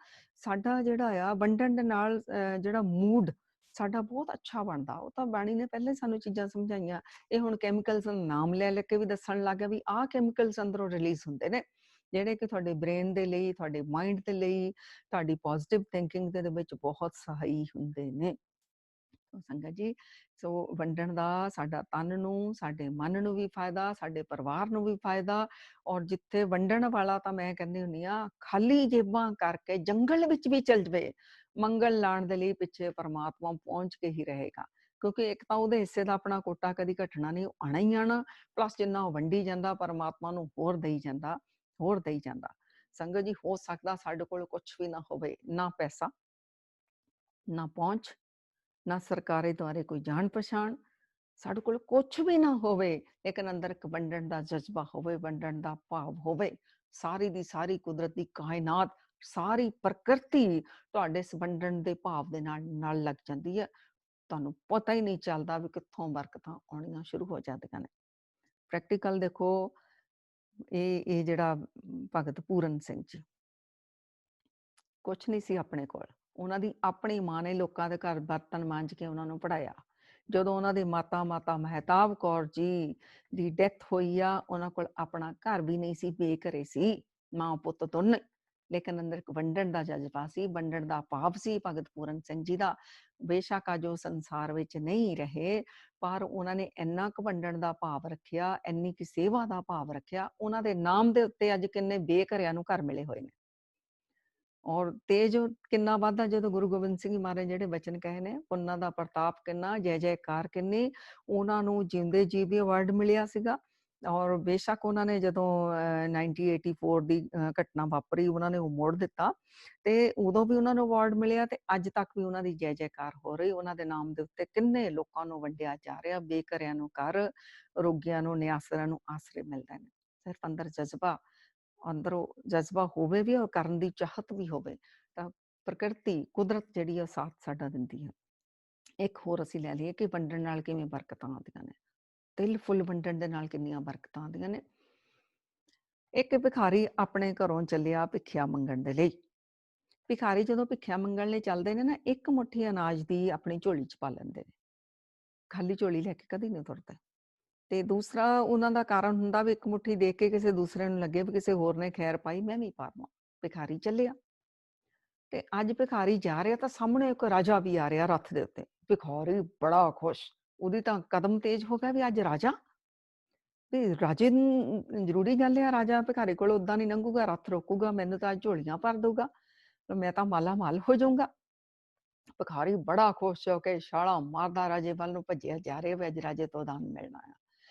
ਸਾਡਾ ਜਿਹੜਾ ਆ ਵੰਡਣ ਦੇ ਨਾਲ ਜਿਹੜਾ ਮੂਡ ਸਾਡਾ ਬਹੁਤ ਅੱਛਾ ਬਣਦਾ। ਉਹ ਤਾਂ ਬਾਣੀ ਨੇ ਪਹਿਲਾਂ ਹੀ ਸਾਨੂੰ ਚੀਜ਼ਾਂ ਸਮਝਾਈਆਂ। ਇਹ ਹੁਣ ਕੈਮੀਕਲਸ ਦਾ ਨਾਮ ਲੈ ਲੈ ਕੇ ਵੀ ਦੱਸਣ ਲੱਗ ਗਿਆ ਵੀ ਆਹ ਕੈਮੀਕਲਸ ਅੰਦਰੋਂ ਰਿਲੀਜ਼ ਹੁੰਦੇ ਨੇ, ਜਿਹੜੇ ਕਿ ਤੁਹਾਡੇ ਬ੍ਰੇਨ ਦੇ ਲਈ, ਤੁਹਾਡੇ ਮਾਇੰਡ ਦੇ ਲਈ, ਤੁਹਾਡੀ ਪੋਜ਼ਿਟਿਵ ਥਿੰਕਿੰਗ ਦੇ ਵਿੱਚ ਬਹੁਤ ਸਹਾਈ ਹੁੰਦੇ ਨੇ। ਸੰਗਤ ਜੀ, ਸੋ ਵੰਡਣ ਦਾ ਸਾਡਾ ਤਨ ਨੂੰ, ਸਾਡੇ ਮਨ ਨੂੰ ਵੀ ਫਾਇਦਾ, ਸਾਡੇ ਪਰਿਵਾਰ ਨੂੰ ਵੀ ਫਾਇਦਾ। ਔਰ ਜਿੱਥੇ ਵੰਡਣ ਵਾਲਾ ਤਾਂ ਮੈਂ ਕਹਿੰਦੀ ਹੁੰਦੀ ਆ, ਖਾਲੀ ਜੇਬਾਂ ਕਰਕੇ ਜੰਗਲ ਵਿੱਚ ਵੀ ਚਲ ਜਾਵੇ, ਮੰਗਲ ਲਾਣ ਦੇ ਲਈ ਪਿੱਛੇ ਪਰਮਾਤਮਾ ਪਹੁੰਚ ਕੇ ਹੀ ਰਹੇਗਾ। ਕਿਉਂਕਿ ਇੱਕ ਤਾਂ ਉਹਦੇ ਹਿੱਸੇ ਦਾ ਆਪਣਾ ਕੋਟਾ ਕਦੀ ਘਟਣਾ ਨਹੀਂ, ਉਹ ਆਣਾ ਹੀ ਆਣਾ। ਪਲੱਸ ਜਿੰਨਾ ਉਹ ਵੰਡੀ ਜਾਂਦਾ, ਪਰਮਾਤਮਾ ਨੂੰ ਹੋਰ ਦੇਈ ਜਾਂਦਾ, ਹੋਰ ਦੇਈ ਜਾਂਦਾ। ਸੰਗਤ ਜੀ, ਹੋ ਸਕਦਾ ਸਾਡੇ ਕੋਲ ਕੁਛ ਵੀ ਨਾ ਹੋਵੇ, ਨਾ ਪੈਸਾ, ਨਾ ਪਹੁੰਚ, ਨਾ ਸਰਕਾਰੀ ਦੁਆਰੇ ਕੋਈ ਜਾਣ ਪਛਾਣ, ਸਾਡੇ ਕੋਲ ਕੁਛ ਵੀ ਨਾ ਹੋਵੇ, ਲੇਕਿਨ ਅੰਦਰ ਇੱਕ ਵੰਡਣ ਦਾ ਜਜ਼ਬਾ ਹੋਵੇ, ਵੰਡਣ ਦਾ ਭਾਵ ਹੋਵੇ। ਸਾਰੀ ਦੀ ਸਾਰੀ ਕੁਦਰਤ ਦੀ ਕਾਇਨਾਤ, ਸਾਰੀ ਪ੍ਰਕਿਰਤੀ ਤੁਹਾਡੇ ਇਸ ਵੰਡਣ ਦੇ ਭਾਵ ਦੇ ਨਾਲ ਲੱਗ ਜਾਂਦੀ ਹੈ। ਤੁਹਾਨੂੰ ਪਤਾ ਹੀ ਨਹੀਂ ਚੱਲਦਾ ਵੀ ਕਿੱਥੋਂ ਬਰਕਤਾਂ ਆਉਣੀਆਂ ਸ਼ੁਰੂ ਹੋ ਜਾਂਦੀਆਂ ਨੇ। ਪ੍ਰੈਕਟੀਕਲ ਦੇਖੋ, ਇਹ ਜਿਹੜਾ ਭਗਤ ਪੂਰਨ ਸਿੰਘ ਜੀ, ਕੁਛ ਨਹੀਂ ਸੀ ਆਪਣੇ ਕੋਲ। ਉਹਨਾਂ ਦੀ ਆਪਣੀ ਮਾਂ ਨੇ ਲੋਕਾਂ ਦੇ ਘਰ ਬਰਤਨ ਮਾਂਜ ਕੇ ਉਹਨਾਂ ਨੂੰ ਪੜ੍ਹਾਇਆ। ਜਦੋਂ ਉਹਨਾਂ ਦੀ ਮਾਤਾ ਮਹਿਤਾਬ ਕੌਰ ਜੀ ਦੀ ਡੈਥ ਹੋਈ ਆ, ਉਹਨਾਂ ਕੋਲ ਆਪਣਾ ਘਰ ਵੀ ਨਹੀਂ ਸੀ, ਬੇਘਰੇ ਸੀ, ਮਾਂ ਪੁੱਤ ਦੋਨੇ। ਲੇਕਿਨ ਅੰਦਰ ਇੱਕ ਵੰਡਣ ਦਾ ਜਜ਼ਬਾ ਸੀ, ਵੰਡਣ ਦਾ ਭਾਵ ਸੀ ਭਗਤ ਪੂਰਨ ਸਿੰਘ ਜੀ ਦਾ। ਬੇਸ਼ੱਕ ਅੱਜ ਉਹ ਸੰਸਾਰ ਵਿੱਚ ਨਹੀਂ ਰਹੇ, ਪਰ ਉਹਨਾਂ ਨੇ ਇੰਨਾ ਕੁ ਵੰਡਣ ਦਾ ਭਾਵ ਰੱਖਿਆ, ਇੰਨੀ ਕੁ ਸੇਵਾ ਦਾ ਭਾਵ ਰੱਖਿਆ। ਉਹਨਾਂ ਦੇ ਨਾਮ ਦੇ ਉੱਤੇ ਅੱਜ ਕਿੰਨੇ ਬੇਘਰਿਆਂ ਨੂੰ ਘਰ ਮਿਲੇ ਹੋਏ ਨੇ। ਔਰ ਤੇਜ ਕਿੰਨਾ ਵੱਧਦਾ ਜਦੋਂ ਗੁਰੂ ਗੋਬਿੰਦ ਸਿੰਘ ਮਹਾਰਾਜ ਜਿਹੜੇ ਬਚਨ ਕਹੇ ਨੇ, ਪੁੰਨਾਂ ਦਾ ਪ੍ਰਤਾਪ ਕਿੰਨਾ, ਜੈ ਜੈਕਾਰ ਕਿੰਨੀ। ਉਹਨਾਂ ਨੂੰ ਜਿਉਂਦੇ ਜੀ ਵੀ ਅਵਾਰਡ ਮਿਲਿਆ ਸੀਗਾ। ਔਰ ਬੇਸ਼ੱਕ ਉਹਨਾਂ ਨੇ ਜਦੋਂ 1984 ਦੀ ਘਟਨਾ ਵਾਪਰੀ, ਉਹਨਾਂ ਨੇ ਉਹ ਮੋੜ ਦਿੱਤਾ ਤੇ ਉਦੋਂ ਵੀ ਉਹਨਾਂ ਨੂੰ ਅਵਾਰਡ ਮਿਲਿਆ ਤੇ ਅੱਜ ਤੱਕ ਵੀ ਉਹਨਾਂ ਦੀ ਜੈ ਜੈਕਾਰ ਹੋ ਰਹੀ। ਉਹਨਾਂ ਦੇ ਨਾਮ ਦੇ ਉੱਤੇ ਕਿੰਨੇ ਲੋਕਾਂ ਨੂੰ ਵੰਡਿਆ ਜਾ ਰਿਹਾ, ਬੇਘਰਿਆਂ ਨੂੰ ਘਰ, ਰੋਗੀਆਂ ਨੂੰ, ਨਿਆਸਰਿਆਂ ਨੂੰ ਆਸਰੇ ਮਿਲਦੇ ਨੇ। ਸਿਰਫ ਅੰਦਰ ਜਜ਼ਬਾ, ਅੰਦਰੋਂ ਜਜ਼ਬਾ ਹੋਵੇ ਵੀ ਔਰ ਕਰਨ ਦੀ ਚਾਹਤ ਵੀ ਹੋਵੇ, ਤਾਂ ਪ੍ਰਕਿਰਤੀ, ਕੁਦਰਤ ਜਿਹੜੀ ਆ ਸਾਥ ਸਾਡਾ ਦਿੰਦੀ ਹੈ। ਇੱਕ ਹੋਰ ਅਸੀਂ ਲੈ ਲਈਏ ਕਿ ਵੰਡਣ ਨਾਲ ਕਿਵੇਂ ਬਰਕਤਾਂ ਆਉਂਦੀਆਂ ਨੇ। ਤਿਲ ਫੁੱਲ ਵੰਡਣ ਦੇ ਨਾਲ ਕਿੰਨੀਆਂ ਬਰਕਤਾਂ ਆਉਂਦੀਆਂ ਨੇ। ਇੱਕ ਭਿਖਾਰੀ ਆਪਣੇ ਘਰੋਂ ਚੱਲਿਆ ਭਿੱਖਿਆ ਮੰਗਣ ਦੇ ਲਈ। ਭਿਖਾਰੀ ਜਦੋਂ ਭਿੱਖਿਆ ਮੰਗਣ ਲਈ ਚੱਲਦੇ ਨੇ ਨਾ, ਇੱਕ ਮੁੱਠੀ ਅਨਾਜ ਦੀ ਆਪਣੀ ਝੋਲੀ 'ਚ ਪਾ ਲੈਂਦੇ ਨੇ। ਖਾਲੀ ਝੋਲੀ ਲੈ ਕੇ ਕਦੀ ਨਹੀਂ ਤੁਰਦੇ। ਤੇ ਦੂਸਰਾ ਉਹਨਾਂ ਦਾ ਕਾਰਨ ਹੁੰਦਾ ਵੀ ਇੱਕ ਮੁੱਠੀ ਦੇਖ ਕੇ ਕਿਸੇ ਦੂਸਰੇ ਨੂੰ ਲੱਗੇ ਵੀ ਕਿਸੇ ਹੋਰ ਨੇ ਖੈਰ ਪਾਈ, ਮੈਂ ਵੀ ਪਾ ਲਵਾਂ। ਭਿਖਾਰੀ ਚੱਲਿਆ ਤੇ ਅੱਜ ਭਿਖਾਰੀ ਜਾ ਰਿਹਾ ਤਾਂ ਸਾਹਮਣੇ ਇੱਕ ਰਾਜਾ ਵੀ ਆ ਰਿਹਾ ਰੱਥ ਦੇ ਉੱਤੇ। ਭਿਖਾਰੀ ਬੜਾ ਖੁਸ਼, ਉਹਦੀ ਤਾਂ ਕਦਮ ਤੇਜ਼ ਹੋ ਗਿਆ ਵੀ ਅੱਜ ਰਾਜਾ, ਵੀ ਰਾਜੇ ਨੂੰ ਜ਼ਰੂਰੀ ਗੱਲ ਆ, ਰਾਜਾ ਭਿਖਾਰੀ ਕੋਲ ਓਦਾਂ ਨਹੀਂ ਲੰਘੂਗਾ, ਰੱਥ ਰੋਕੂਗਾ, ਮੈਨੂੰ ਤਾਂ ਅੱਜ ਝੋਲੀਆਂ ਭਰ ਦਊਗਾ, ਮੈਂ ਤਾਂ ਮਾਲਾ ਮਾਲ ਹੋ ਜਾਊਂਗਾ। ਭਿਖਾਰੀ ਬੜਾ ਖੁਸ਼ ਹੋ ਕੇ ਛਾਲਾਂ ਮਾਰਦਾ ਰਾਜੇ ਵੱਲ ਨੂੰ ਭੱਜਿਆ ਜਾ ਰਿਹਾ ਵੀ ਅੱਜ ਰਾਜੇ ਤੋਂ ਦਾਨ ਮਿਲਣਾ ਆ।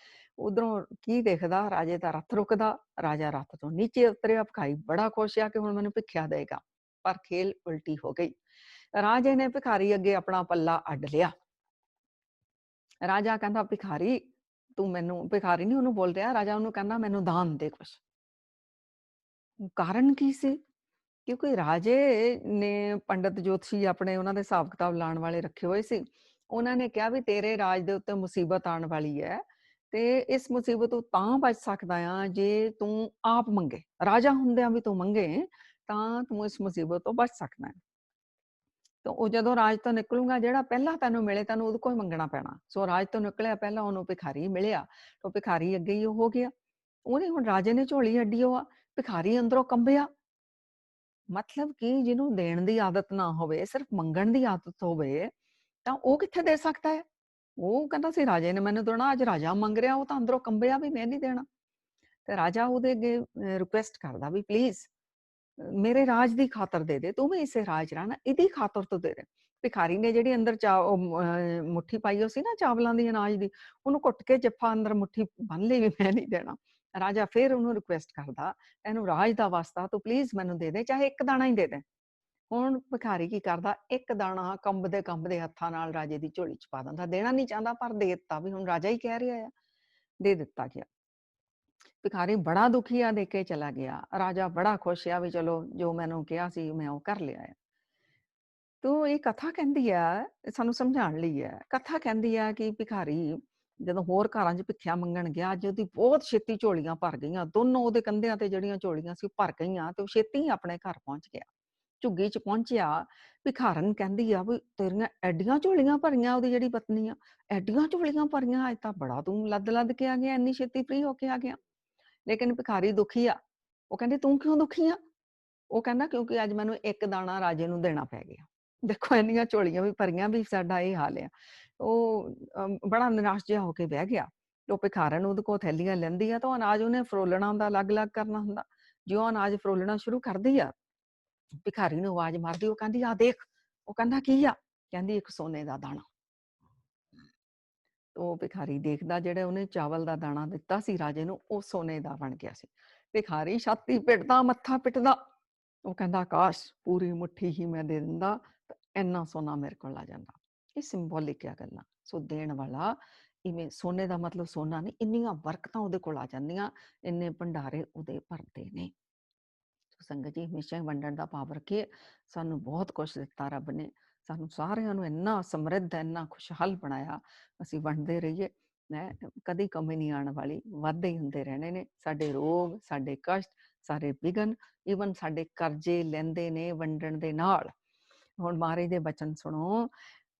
ਉਧਰੋਂ ਕੀ ਦੇਖਦਾ, ਰਾਜੇ ਦਾ ਰੱਥ ਰੁਕਦਾ, ਰਾਜਾ ਰੱਥ ਤੋਂ ਨੀਚੇ ਉਤਰਿਆ। ਭਿਖਾਰੀ ਬੜਾ ਖੁਸ਼ ਆ ਕਿ ਹੁਣ ਮੈਨੂੰ ਭਿੱਖਿਆ ਦੇਗਾ। पर खेल उल्टी हो गई। राजे ने भिखारी अगे अपना पल्ला अड्ड लिया। राजा कहता भिखारी तू मैनू, भिखारी नहीं उन्होंने बोल रहा, राजा उन्होंने कहना मैनू दान दे कुछ। कारण की सी? क्योंकि राजे ने पंडित जोतशी अपने उन्होंने हिसाब किताब लाने वाले रखे हुए सी। उन्होंने कहा भी तेरे राज दे उत्ते मुसीबत आने वाली है, ते इस मुसीबत तो तां बच सकदा आ जे तू आप मंगे, राजा हुंदियां भी तू मंगे तां तू इस मुसीबत तो बच सकदा है। तो ਉਹ ਜਦੋਂ ਰਾਜ ਤੋਂ ਨਿਕਲੂਗਾ ਜਿਹੜਾ ਪਹਿਲਾਂ ਤੈਨੂੰ ਮਿਲੇ ਤੈਨੂੰ ਉਹਦੇ ਕੋਲ ਮੰਗਣਾ ਪੈਣਾ। ਸੋ ਰਾਜ ਤੋਂ ਨਿਕਲਿਆ ਪਹਿਲਾਂ ਉਹਨੂੰ ਭਿਖਾਰੀ ਮਿਲਿਆ, ਤਾਂ ਭਿਖਾਰੀ ਅੱਗੇ ਹੀ ਉਹ ਹੋ ਗਿਆ। ਉਹਨੇ ਹੁਣ ਰਾਜੇ ਨੇ ਝੋਲੀ ਅੱਡੀ ਉਹ ਆ, ਭਿਖਾਰੀ ਅੰਦਰੋਂ ਕੰਬਿਆ। ਮਤਲਬ ਕਿ ਜਿਹਨੂੰ ਦੇਣ ਦੀ ਆਦਤ ਨਾ ਹੋਵੇ, ਸਿਰਫ ਮੰਗਣ ਦੀ ਆਦਤ ਹੋਵੇ, ਤਾਂ ਉਹ ਕਿੱਥੇ ਦੇ ਸਕਦਾ ਹੈ? ਉਹ ਕਹਿੰਦਾ ਸੀ ਰਾਜੇ ਨੇ ਮੈਨੂੰ ਦੇਣਾ, ਅੱਜ ਰਾਜਾ ਮੰਗ ਰਿਹਾ, ਉਹ ਤਾਂ ਅੰਦਰੋਂ ਕੰਬਿਆ ਵੀ ਮੈਂ ਨਹੀਂ ਦੇਣਾ। ਤੇ ਰਾਜਾ ਉਹਦੇ ਅੱਗੇ ਰਿਕੁਐਸਟ ਕਰਦਾ ਵੀ ਪਲੀਜ਼ ਮੇਰੇ ਰਾਜ ਦੀ ਖਾਤਰ ਦੇ ਦੇ, ਤੂੰ ਵੀ ਇਸੇ ਰਾਜ ਰਹਿਣਾ, ਇਹਦੀ ਖਾਤਰ ਤੂੰ ਦੇ ਦੇ। ਭਿਖਾਰੀ ਨੇ ਜਿਹੜੀ ਅੰਦਰ ਮੁੱਠੀ ਪਾਈ ਹੋ ਸੀ ਨਾ ਚਾਵਲਾਂ ਦੀ, ਅਨਾਜ ਦੀ, ਉਹਨੂੰ ਘੁੱਟ ਕੇ ਜੱਫਾ ਅੰਦਰ ਮੁੱਠੀ ਬੰਨ ਲਈ ਵੀ ਮੈਂ ਨਹੀਂ ਦੇਣਾ। ਰਾਜਾ ਫਿਰ ਉਹਨੂੰ ਰਿਕੁਐਸਟ ਕਰਦਾ, ਇਹਨੂੰ ਰਾਜ ਦਾ ਵਾਸਤਾ ਤੂੰ ਪਲੀਜ਼ ਮੈਨੂੰ ਦੇ ਦੇ, ਚਾਹੇ ਇੱਕ ਦਾਣਾ ਹੀ ਦੇ ਦੇ। ਹੁਣ ਭਿਖਾਰੀ ਕੀ ਕਰਦਾ, ਇੱਕ ਦਾਣਾ ਕੰਬਦੇ ਹੱਥਾਂ ਨਾਲ ਰਾਜੇ ਦੀ ਝੋਲੀ ਚ ਪਾ ਦਿੰਦਾ। ਦੇਣਾ ਨਹੀਂ ਚਾਹੁੰਦਾ ਪਰ ਦੇ ਦਿੱਤਾ, ਵੀ ਹੁਣ ਰਾਜਾ ਹੀ ਕਹਿ ਰਿਹਾ ਆ, ਦੇ ਦਿੱਤਾ ਗਿਆ। ਭਿਖਾਰੀ ਬੜਾ ਦੁਖੀ ਆ, ਦੇ ਕੇ ਚਲਾ ਗਿਆ। ਰਾਜਾ ਬੜਾ ਖੁਸ਼ ਆ ਵੀ ਚਲੋ ਜੋ ਮੈਨੂੰ ਕਿਹਾ ਸੀ ਮੈਂ ਉਹ ਕਰ ਲਿਆ ਹੈ। ਤੋ ਇਹ ਕਥਾ ਕਹਿੰਦੀ ਆ, ਸਾਨੂੰ ਸਮਝਾਉਣ ਲਈ ਹੈ। ਕਥਾ ਕਹਿੰਦੀ ਆ ਕਿ ਭਿਖਾਰੀ ਜਦੋਂ ਹੋਰ ਘਰਾਂ 'ਚ ਭਿੱਖਿਆ ਮੰਗਣ ਗਿਆ, ਅੱਜ ਉਹਦੀ ਬਹੁਤ ਛੇਤੀ ਝੋਲੀਆਂ ਭਰ ਗਈਆਂ। ਦੋਨੋਂ ਉਹਦੇ ਕੰਧਿਆਂ ਤੇ ਜਿਹੜੀਆਂ ਝੋਲੀਆਂ ਸੀ ਉਹ ਭਰ ਗਈਆਂ, ਤੇ ਉਹ ਛੇਤੀ ਹੀ ਆਪਣੇ ਘਰ ਪਹੁੰਚ ਗਿਆ। ਝੁੱਗੀ 'ਚ ਪਹੁੰਚਿਆ, ਭਿਖਾਰਨ ਕਹਿੰਦੀ ਆ ਵੀ ਤੇਰੀਆਂ ਐਡੀਆਂ ਝੋਲੀਆਂ ਭਰੀਆਂ, ਉਹਦੀ ਜਿਹੜੀ ਪਤਨੀ ਆ, ਐਡੀਆਂ ਝੋਲੀਆਂ ਭਰੀਆਂ, ਅੱਜ ਤਾਂ ਬੜਾ ਤੂੰ ਲੱਦ ਕੇ ਆ ਗਿਆ, ਇੰਨੀ ਛੇਤੀ ਫ੍ਰੀ ਹੋ ਕੇ ਆ ਗਿਆ। ਲੇਕਿਨ ਭਿਖਾਰੀ ਦੁਖੀ ਆ। ਉਹ ਕਹਿੰਦੀ ਤੂੰ ਕਿਉਂ ਦੁਖੀ ਆ? ਉਹ ਕਹਿੰਦਾ ਕਿਉਂਕਿ ਅੱਜ ਮੈਨੂੰ ਇੱਕ ਦਾਣਾ ਰਾਜੇ ਨੂੰ ਦੇਣਾ ਪੈ ਗਿਆ। ਦੇਖੋ ਇੰਨੀਆਂ ਝੋਲੀਆਂ ਵੀ ਭਰੀਆਂ ਵੀ ਸਾਡਾ ਇਹ ਹਾਲ ਆ। ਉਹ ਬੜਾ ਨਿਰਾਸ਼ ਜਿਹਾ ਹੋ ਕੇ ਬਹਿ ਗਿਆ। ਉਹ ਭਿਖਾਰਨ ਉਹਦੇ ਕੋਲ ਥੈਲੀਆਂ ਲੈਂਦੀ ਆ, ਤਾਂ ਉਹ ਅਨਾਜ ਉਹਨੇ ਫਰੋਲਣਾ ਹੁੰਦਾ, ਅਲੱਗ-ਅਲੱਗ ਕਰਨਾ ਹੁੰਦਾ। ਜਿਉਂ ਅਨਾਜ ਫਰੋਲਣਾ ਸ਼ੁਰੂ ਕਰਦੀ ਆ, ਭਿਖਾਰੀ ਨੂੰ ਆਵਾਜ਼ ਮਾਰਦੀ, ਉਹ ਕਹਿੰਦੀ ਆ ਦੇਖ। ਉਹ ਕਹਿੰਦਾ ਕੀ ਆ? ਕਹਿੰਦੀ ਇੱਕ ਸੋਨੇ ਦਾ ਦਾਣਾ। ਉਹ ਭਿਖਾਰੀ ਦੇਖਦਾ, ਜਿਹੜਾ ਉਹਨੇ ਚਾਵਲ ਦਾ ਦਾਣਾ ਦਿੱਤਾ ਸੀ ਰਾਜੇ ਨੂੰ, ਉਹ ਸੋਨੇ ਦਾ ਬਣ ਗਿਆ ਸੀ। ਭਿਖਾਰੀ ਛਾਤੀ ਪਿੱਟਦਾ, ਮੱਥਾ ਪਿੱਟਦਾ। ਉਹ ਕਹਿੰਦਾ ਕਾਸ਼ ਪੂਰੀ ਮੁੱਠੀ ਹੀ ਮੈਂ ਦੇ ਦਿੰਦਾ ਤਾਂ ਇੰਨਾ ਸੋਨਾ ਮੇਰੇ ਕੋਲ ਆ ਜਾਂਦਾ। ਇਹ ਸਿੰਬੋਲਿਕ ਆ ਗੱਲਾਂ। ਸੋ ਦੇਣ ਵਾਲਾ ਇਵੇਂ, ਸੋਨੇ ਦਾ ਮਤਲਬ ਸੋਨਾ ਨਹੀਂ, ਇੰਨੀਆਂ ਬਰਕਤਾਂ ਉਹਦੇ ਕੋਲ ਆ ਜਾਂਦੀਆਂ, ਇੰਨੇ ਭੰਡਾਰੇ ਉਹਦੇ ਭਰਦੇ ਨੇ। ਸੰਗਤ ਜੀ ਹਮੇਸ਼ਾ ਹੀ ਵੰਡਣ ਦਾ ਭਾਵ ਰੱਖੀਏ। ਸਾਨੂੰ ਬਹੁਤ ਕੁਛ ਦਿੱਤਾ ਰੱਬ ਨੇ, ਸਾਨੂੰ ਸਾਰਿਆਂ ਨੂੰ ਇੰਨਾ ਸਮਰਿੱਧ, ਇੰਨਾ ਖੁਸ਼ਹਾਲ ਬਣਾਇਆ। ਅਸੀਂ ਵੰਡਦੇ ਰਹੀਏ, ਕਦੀ ਕਮੀ ਨਹੀਂ ਆਉਣ ਵਾਲੀ, ਵਾਧੇ ਹੀ ਹੁੰਦੇ ਰਹਿਣੇ ਨੇ। ਸਾਡੇ ਰੋਗ, ਸਾਡੇ ਕਸ਼ਟ, ਸਾਰੇ ਵਿਘਨ, ਈਵਨ ਸਾਡੇ ਕਰਜ਼ੇ ਲੈਂਦੇ ਨੇ ਵੰਡਣ ਦੇ ਨਾਲ। ਹੁਣ ਮਹਾਰਾਜ ਦੇ ਬਚਨ ਸੁਣੋ,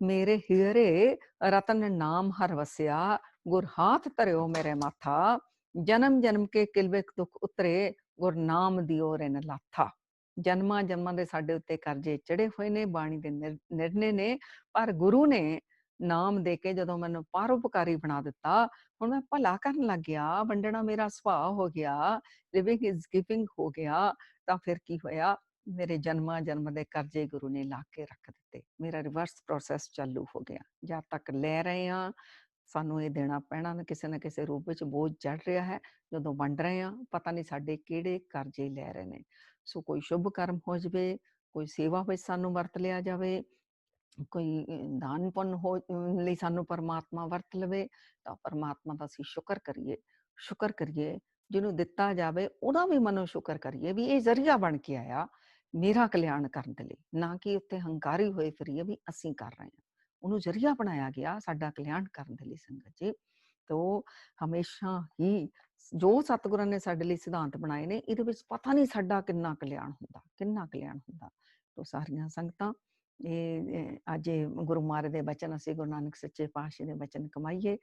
ਮੇਰੇ ਹੀਰੇ ਰਤਨ ਨਾਮ ਹਰ ਵਸਿਆ, ਗੁਰ ਹਾਥ ਧਰਿਓ ਮੇਰੇ ਮਾਥਾ, ਜਨਮ ਜਨਮ ਕੇ ਕਿਲਬਿਖ ਦੁਖ ਉਤਰੇ, ਗੁਰ ਨਾਮ ਦਿਓ ਰਿਨ ਲਾਥਾ। ਜਨਮਾਂ ਜਨਮਾਂ ਦੇ ਸਾਡੇ ਉੱਤੇ ਕਰਜ਼ੇ ਚੜੇ ਹੋਏ ਨੇ, ਬਾਣੀ ਦੇ ਨਿਰਣੇ ਨੇ, ਪਰ ਗੁਰੂ ਨੇ ਨਾਮ ਦੇ ਕੇ ਜਦੋਂ ਮੈਨੂੰ ਪਰਉਪਕਾਰੀ ਬਣਾ ਦਿੱਤਾ, ਹੁਣ ਮੈਂ ਭਲਾ ਕਰਨ ਲੱਗ ਗਿਆ, ਵੰਡਣਾ ਮੇਰਾ ਸੁਭਾਅ ਹੋ ਗਿਆ, ਲਿਵਿੰਗ ਇਜ਼ ਗਿਵਿੰਗ ਹੋ ਗਿਆ। ਤਾਂ ਫਿਰ ਕੀ ਹੋਇਆ, ਮੇਰੇ ਜਨਮਾਂ ਜਨਮ ਦੇ ਕਰਜ਼ੇ ਗੁਰੂ ਨੇ ਲਾ ਕੇ ਰੱਖ ਦਿੱਤੇ। ਮੇਰਾ ਰਿਵਰਸ ਪ੍ਰੋਸੈਸ ਚਾਲੂ ਹੋ ਗਿਆ। ਜਦ ਤੱਕ ਲੈ ਰਹੇ ਹਾਂ, ਸਾਨੂੰ ਇਹ ਦੇਣਾ ਪੈਣਾ, ਨਾ ਕਿਸੇ ਰੂਪ ਵਿੱਚ ਬੋਝ ਚੜ ਰਿਹਾ ਹੈ। ਜਦੋਂ ਵੰਡ ਰਹੇ ਹਾਂ, ਪਤਾ ਨਹੀਂ ਸਾਡੇ ਕਿਹੜੇ ਕਰਜ਼ੇ ਲੈ ਰਹੇ ਨੇ। ਸੋ ਕੋਈ ਸ਼ੁਭ ਕਰਮ ਹੋ ਜਾਵੇ, ਕੋਈ ਸੇਵਾ ਵਿੱਚ ਸਾਨੂੰ ਵਰਤ ਲਿਆ ਜਾਵੇ, ਕੋਈ ਦਾਨ ਪੁੰਨ ਹੋ ਲਈ ਸਾਨੂੰ ਪਰਮਾਤਮਾ ਵਰਤ ਲਵੇ, ਤਾਂ ਪਰਮਾਤਮਾ ਦਾ ਅਸੀਂ ਸ਼ੁਕਰ ਕਰੀਏ। ਸ਼ੁਕਰ ਕਰੀਏ, ਜਿਹਨੂੰ ਦਿੱਤਾ ਜਾਵੇ ਉਹਦਾ ਵੀ ਮਨੋਂ ਸ਼ੁਕਰ ਕਰੀਏ ਵੀ ਇਹ ਜ਼ਰੀਆ ਬਣ ਕੇ ਆਇਆ ਮੇਰਾ ਕਲਿਆਣ ਕਰਨ ਦੇ ਲਈ, ਨਾ ਕਿ ਉੱਤੇ ਹੰਕਾਰੀ ਹੋਏ ਫਿਰੀਏ ਵੀ ਅਸੀਂ ਕਰ ਰਹੇ ਹਾਂ। ਉਹਨੂੰ ਜ਼ਰੀਆ ਬਣਾਇਆ ਗਿਆ ਸਾਡਾ ਕਲਿਆਣ ਕਰਨ ਦੇ ਲਈ। ਸੰਗਤ ਜੀ, ਤੋ ਹਮੇਸ਼ਾ ਹੀ ਜੋ ਸਤਿਗੁਰਾਂ ਨੇ ਸਾਡੇ ਲਈ ਸਿਧਾਂਤ ਬਣਾਏ ਨੇ, ਇਹਦੇ ਵਿੱਚ ਪਤਾ ਨਹੀਂ ਸਾਡਾ ਕਿੰਨਾ ਕਲਿਆਣ ਹੁੰਦਾ, ਕਿੰਨਾ ਕਲਿਆਣ ਹੁੰਦਾ। ਤੋ ਸਾਰੀਆਂ ਸੰਗਤਾਂ, ਇਹ ਅੱਜ ਗੁਰੂ ਮਹਾਰਾਜ ਦੇ ਬਚਨ, ਅਸੀਂ ਗੁਰੂ ਨਾਨਕ ਸੱਚੇ ਪਾਤਸ਼ਾਹ ਦੇ ਬਚਨ ਕਮਾਈਏ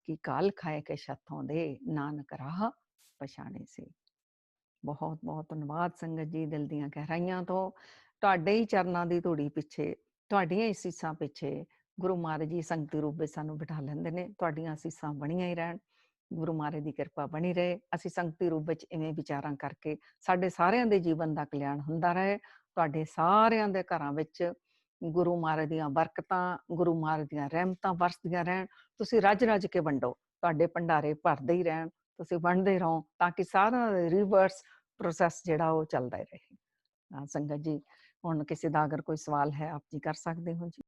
ਕਿ ਕਾਲ ਖਾਏ ਕੇ ਛੱਥੋਂ ਦੇ, ਨਾਨਕ ਰਾਹ ਪਛਾਣੇ ਸੀ। ਬਹੁਤ ਬਹੁਤ ਧੰਨਵਾਦ ਸੰਗਤ ਜੀ, ਦਿਲ ਦੀਆਂ ਗਹਿਰਾਈਆਂ ਤੋਂ। ਤੁਹਾਡੇ ਹੀ ਚਰਨਾਂ ਦੀ ਧੂੜੀ ਪਿੱਛੇ, ਤੁਹਾਡੀਆਂ ਹੀ ਅਸੀਸਾਂ ਪਿੱਛੇ ਗੁਰੂ ਮਹਾਰਾਜ ਜੀ ਸੰਗਤੀ ਰੂਪ ਵਿੱਚ ਸਾਨੂੰ ਬਿਠਾ ਲੈਂਦੇ ਨੇ। ਤੁਹਾਡੀਆਂ ਅਸੀਸਾਂ ਬਣੀਆਂ ਹੀ ਰਹਿਣ, ਗੁਰੂ ਮਹਾਰਾਜ ਦੀ ਕਿਰਪਾ ਬਣੀ ਰਹੇ। ਅਸੀਂ ਸੰਗਤੀ ਰੂਪ ਵਿੱਚ ਇਵੇਂ ਵਿਚਾਰਾਂ ਕਰਕੇ ਸਾਡੇ ਸਾਰਿਆਂ ਦੇ ਜੀਵਨ ਦਾ ਕਲਿਆਣ ਹੁੰਦਾ ਰਹੇ। ਤੁਹਾਡੇ ਸਾਰਿਆਂ ਦੇ ਘਰਾਂ ਵਿੱਚ ਗੁਰੂ ਮਹਾਰਾਜ ਦੀਆਂ ਬਰਕਤਾਂ, ਗੁਰੂ ਮਹਾਰਾਜ ਦੀਆਂ ਰਹਿਮਤਾਂ ਵਰਸਦੀਆਂ ਰਹਿਣ। ਤੁਸੀਂ ਰੱਜ ਰੱਜ ਕੇ ਵੰਡੋ, ਤੁਹਾਡੇ ਭੰਡਾਰੇ ਭਰਦੇ ਹੀ ਰਹਿਣ, ਤੁਸੀਂ ਵੰਡਦੇ ਰਹੋ, ਤਾਂ ਕਿ ਸਾਰਾ ਰਿਵਰਸ ਪ੍ਰੋਸੈਸ ਜਿਹੜਾ ਉਹ ਚੱਲਦਾ ਹੀ ਰਹੇ। ਸੰਗਤ ਜੀ, ਹੁਣ ਕਿਸੇ ਦਾ ਅਗਰ ਕੋਈ ਸਵਾਲ ਹੈ, ਆਪ ਜੀ ਕਰ ਸਕਦੇ ਹੋ ਜੀ।